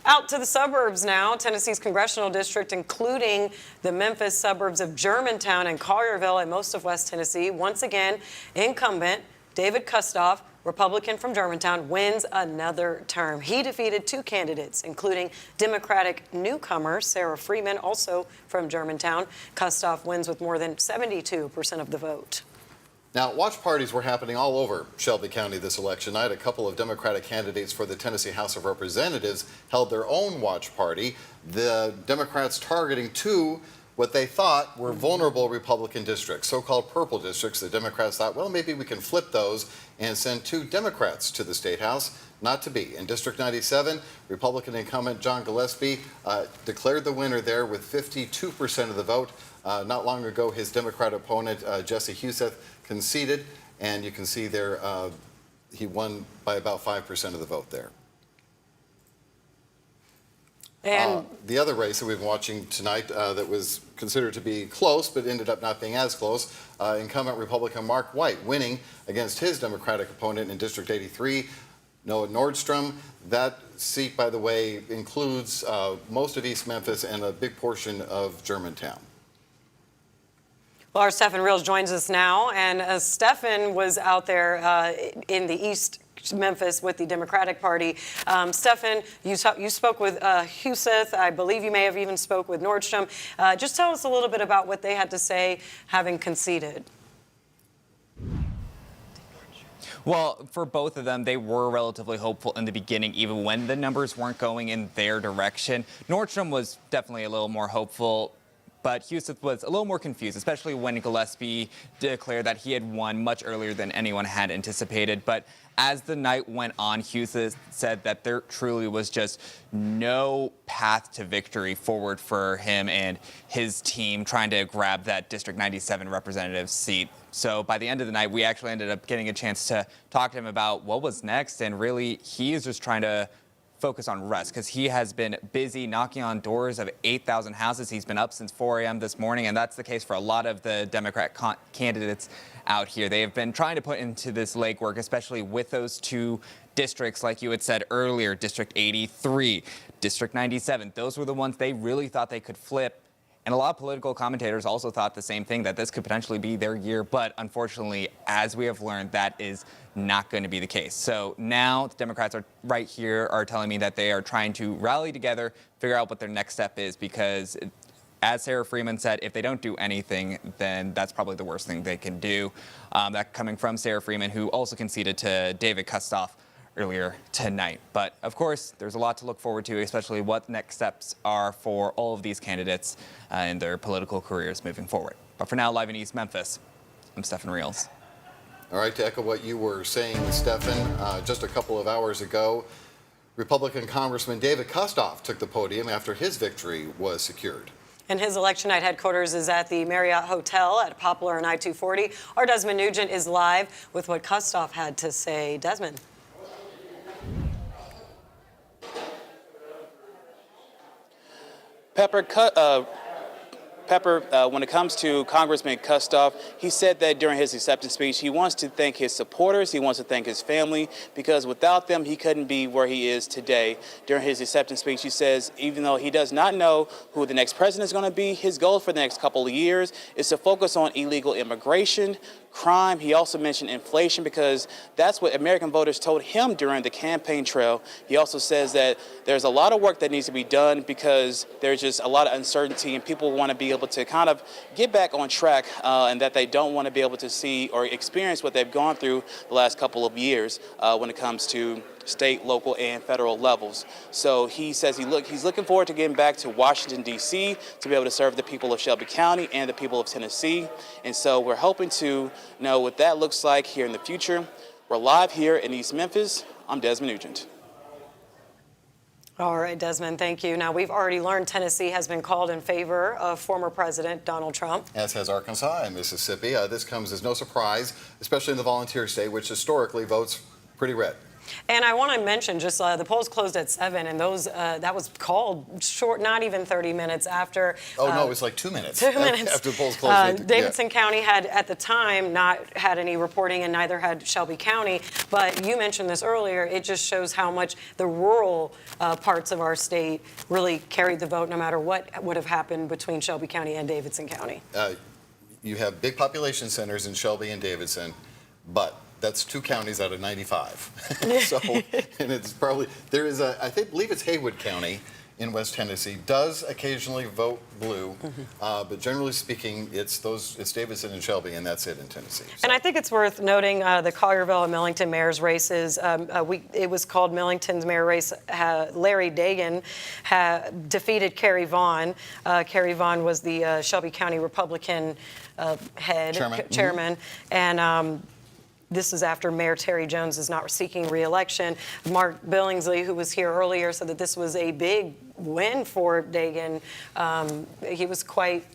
Out to the suburbs now. Tennessee's congressional district, including the Memphis suburbs of Germantown and Collierville and most of West Tennessee. Once again, incumbent David Kustoff, Republican from Germantown, wins another term. He defeated 2 candidates, including Democratic newcomer Sarah Freeman, also from Germantown. Kustoff wins with more than 72% of the vote. Now, watch parties were happening all over Shelby County this election night. A couple of Democratic candidates for the Tennessee House of Representatives held their own watch party. The Democrats targeting 2 what they thought were vulnerable Republican districts, so-called purple districts. The Democrats thought, well, maybe we can flip those and send 2 Democrats to the State House. Not to be. In District 97, Republican incumbent John Gillespie declared the winner there with 52% of the vote. Not long ago, his Democrat opponent, Jesse Huseth, conceded, and you can see there he won by about 5% of the vote there. And the other race that we've been watching tonight that was considered to be close but ended up not being as close, incumbent Republican Mark White winning against his Democratic opponent in District 83, Noah Nordstrom. That seat, by the way, includes most of East Memphis and a big portion of Germantown. Well, our Stephen Reels joins us now, and Stephen was out there in the East Memphis with the Democratic Party. Stephen, you spoke with Huseth. I believe you may have even spoke with Nordstrom. Just tell us a little bit about what they had to say, having conceded. Well, for both of them, they were relatively hopeful in the beginning, even when the numbers weren't going in their direction. Nordstrom was definitely a little more hopeful, but Huseth was a little more confused, especially when Gillespie declared that he had won much earlier than anyone had anticipated. But as the night went on, Huseth said that there truly was just no path to victory forward for him and his team trying to grab that District 97 representative seat. So by the end of the night, we actually ended up getting a chance to talk to him about what was next, and really he is just trying to focus on rest because he has been busy knocking on doors of 8,000 houses. He's been up since 4 a.m. this morning, and that's the case for a lot of the Democrat candidates out here. They have been trying to put into this legwork, especially with those 2 districts, like you had said earlier, District 83, District 97. Those were the ones they really thought they could flip. And a lot of political commentators also thought the same thing, that this could potentially be their year. But unfortunately, as we have learned, that is not going to be the case. So now the Democrats are right here are telling me that they are trying to rally together, figure out what their next step is, because as Sarah Freeman said, if they don't do anything, then that's probably the worst thing they can do. That coming from Sarah Freeman, who also conceded to David Kustoff earlier tonight. But of course, there's a lot to look forward to, especially what next steps are for all of these candidates in their political careers moving forward. But for now, live in East Memphis, I'm Stephen Reels. All right, to echo what you were saying, Stephen, just a couple of hours ago, Republican Congressman David Kustoff took the podium after his victory was secured. And his election night headquarters is at the Marriott Hotel at Poplar and I-240. Our Desmond Nugent is live with what Kustoff had to say. Desmond. Pepper, when it comes to Congressman Kustoff, he said that during his acceptance speech, he wants to thank his supporters, he wants to thank his family, because without them, he couldn't be where he is today. During his acceptance speech, he says, even though he does not know who the next president is going to be, his goal for the next couple of years is to focus on illegal immigration, crime. He also mentioned inflation because that's what American voters told him during the campaign trail. He also says that there's a lot of work that needs to be done because there's just a lot of uncertainty and people want to be able to kind of get back on track and that they don't want to be able to see or experience what they've gone through the last couple of years when it comes to state, local, and federal levels. So he says he's looking forward to getting back to Washington, D.C. to be able to serve the people of Shelby County and the people of Tennessee. And so we're hoping to know what that looks like here in the future. We're live here in East Memphis. I'm Desmond Nugent. All right, Desmond, thank you. Now, we've already learned Tennessee has been called in favor of former President Donald Trump. As has Arkansas and Mississippi. This comes as no surprise, especially in the volunteer state, which historically votes pretty red. And I want to mention, just the polls closed at 7, and those that was called short, not even 30 minutes after. Oh, no, it was like 2 minutes. 2 minutes. After the polls closed. Davidson County had, at the time, not had any reporting, and neither had Shelby County. But you mentioned this earlier. It just shows how much the rural parts of our state really carried the vote, no matter what would have happened between Shelby County and Davidson County. You have big population centers in Shelby and Davidson, but that's 2 counties out of 95. So, and it's probably, there is I believe it's Haywood County in West Tennessee does occasionally vote blue, but generally speaking, it's Davidson and Shelby, and that's it in Tennessee. So. And I think it's worth noting the Collierville and Millington mayor's races. It was called Millington's mayor race. Larry Dagan defeated Kerry Vaughn. Kerry Vaughn was the Shelby County Republican chairman, and this is after Mayor Terry Jones is not seeking re-election. Mark Billingsley, who was here earlier, said that this was a big win for Dagan. He was quite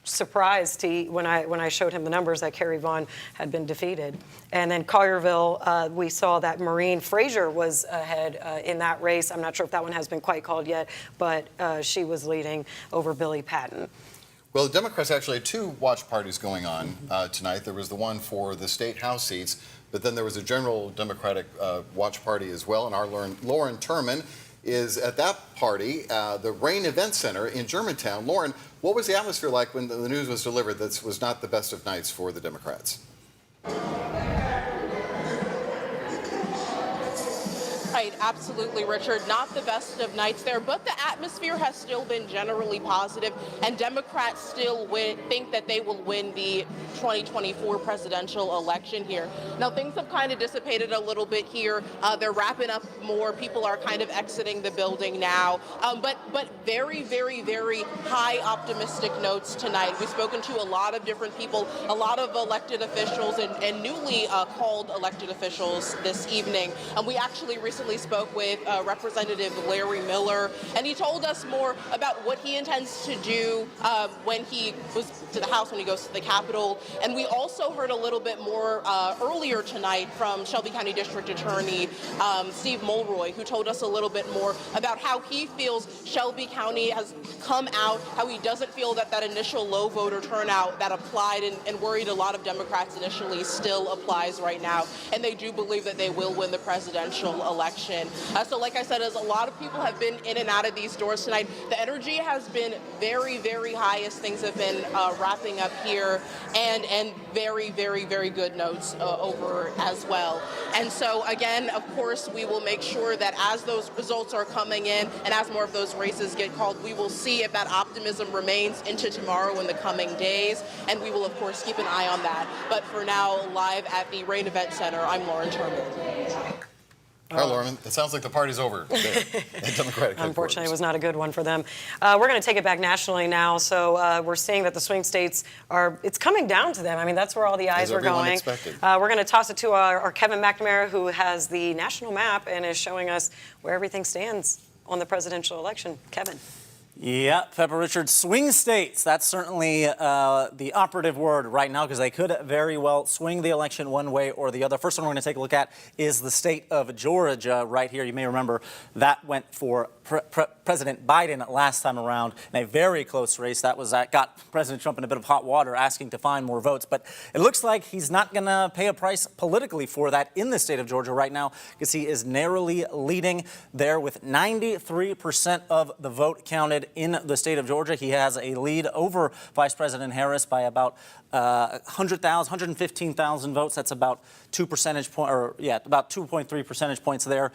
surprised when I showed him the numbers that Kerry Vaughn had been defeated. And then Collierville, we saw that Maureen Frazier was ahead in that race. I'm not sure if that one has been quite called yet, but she was leading over Billy Patton. Well, the Democrats actually had 2 watch parties going on tonight. There was the one for the state house seats, but then there was a general Democratic watch party as well. And our Lauren Turman is at that party, the Rain Event Center in Germantown. Lauren, what was the atmosphere like when the news was delivered that this was not the best of nights for the Democrats? Right, absolutely, Richard. Not the best of nights there, but the atmosphere has still been generally positive, and Democrats still think that they will win the 2024 presidential election here. Now, things have kind of dissipated a little bit here. They're wrapping up more. People are kind of exiting the building now, but very, very, very high optimistic notes tonight. We've spoken to a lot of different people, a lot of elected officials and newly called elected officials this evening. And we actually recently spoke with Representative Larry Miller, and he told us more about what he intends to do when he goes to the House, when he goes to the Capitol. And we also heard a little bit more earlier tonight from Shelby County District Attorney Steve Mulroy, who told us a little bit more about how he feels Shelby County has come out, how he doesn't feel that initial low voter turnout that applied and worried a lot of Democrats initially still applies right now. And they do believe that they will win the presidential election. So like I said, as a lot of people have been in and out of these doors tonight, the energy has been very, very high as things have been wrapping up here, and very, very, very good notes over as well. And so again, of course, we will make sure that as those results are coming in and as more of those races get called, we will see if that optimism remains into tomorrow in the coming days, and we will of course keep an eye on that. But for now, live at the Rain Event Center, I'm Lauren Turman. All right, Lauren, it sounds like the party's over there at Democratic Unfortunately, it was not a good one for them. We're going to take it back nationally now. So we're seeing that the swing states it's coming down to them. I mean, that's where all the eyes are going. We're going to toss it to our Kevin McNamara, who has the national map and is showing us where everything stands on the presidential election. Kevin. Yeah, Pepper Richards, swing states. That's certainly the operative word right now, because they could very well swing the election one way or the other. First one we're going to take a look at is the state of Georgia right here. You may remember that went for President Biden last time around in a very close race. That got President Trump in a bit of hot water, asking to find more votes. But it looks like he's not going to pay a price politically for that in the state of Georgia right now, because he is narrowly leading there with 93% of the vote counted in the state of Georgia. He has a lead over Vice President Harris by about 100,000, 115,000 votes. That's about 2 percentage point, or yeah, about 2.3 percentage points there.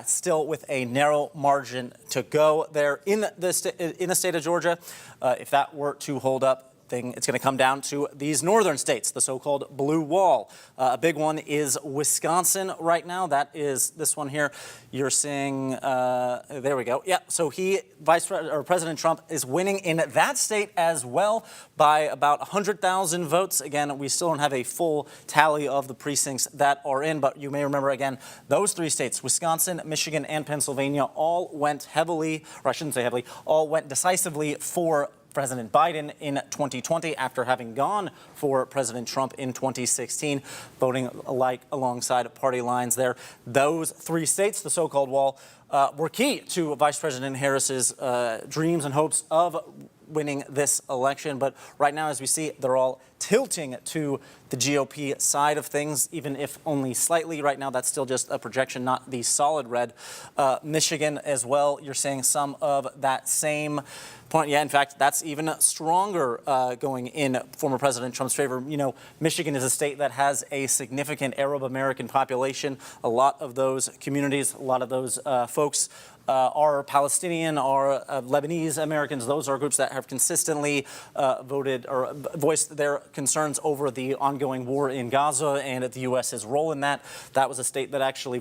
Still with a narrow margin to go there in the state of Georgia. If that were to hold up, it's going to come down to these northern states, the so-called blue wall. A big one is Wisconsin right now. That is this one here. You're seeing, there we go. Yeah, so President Trump is winning in that state as well by about 100,000 votes. Again, we still don't have a full tally of the precincts that are in, but you may remember, again, those 3 states, Wisconsin, Michigan, and Pennsylvania, all went heavily, or I shouldn't say heavily, all went decisively for President Biden in 2020 after having gone for President Trump in 2016, voting alongside party lines there. Those 3 states, the so-called wall, were key to Vice President Harris's dreams and hopes of winning this election. But right now, as we see, they're all tilting to the GOP side of things, even if only slightly. Right now, that's still just a projection, not the solid red. Michigan as well, you're seeing some of that same point. Yeah, in fact, that's even stronger going in former President Trump's favor. You know, Michigan is a state that has a significant Arab American population. A lot of those communities, a lot of those folks are Palestinian, are Lebanese Americans. Those are groups that have consistently voted or voiced their concerns over the ongoing war in Gaza and the U.S.'s role in that. That was a state that actually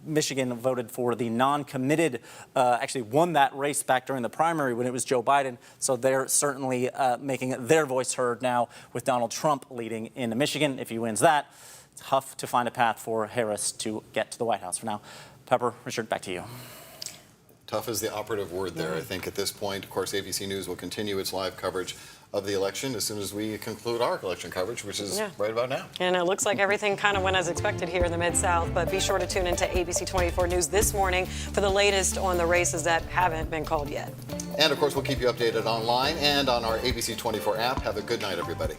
Michigan voted for the non-committed, actually won that race back during the primary when it was Joe Biden. So they're certainly making their voice heard now with Donald Trump leading in Michigan. If he wins that, it's tough to find a path for Harris to get to the White House. For now, Pepper, Richard, back to you. Tough is the operative word there, I think, at this point. Of course, ABC News will continue its live coverage of the election as soon as we conclude our election coverage, which is right about now. And it looks like everything kind of went as expected here in the Mid-South, but be sure to tune into ABC24 News this morning for the latest on the races that haven't been called yet. And, of course, we'll keep you updated online and on our ABC24 app. Have a good night, everybody.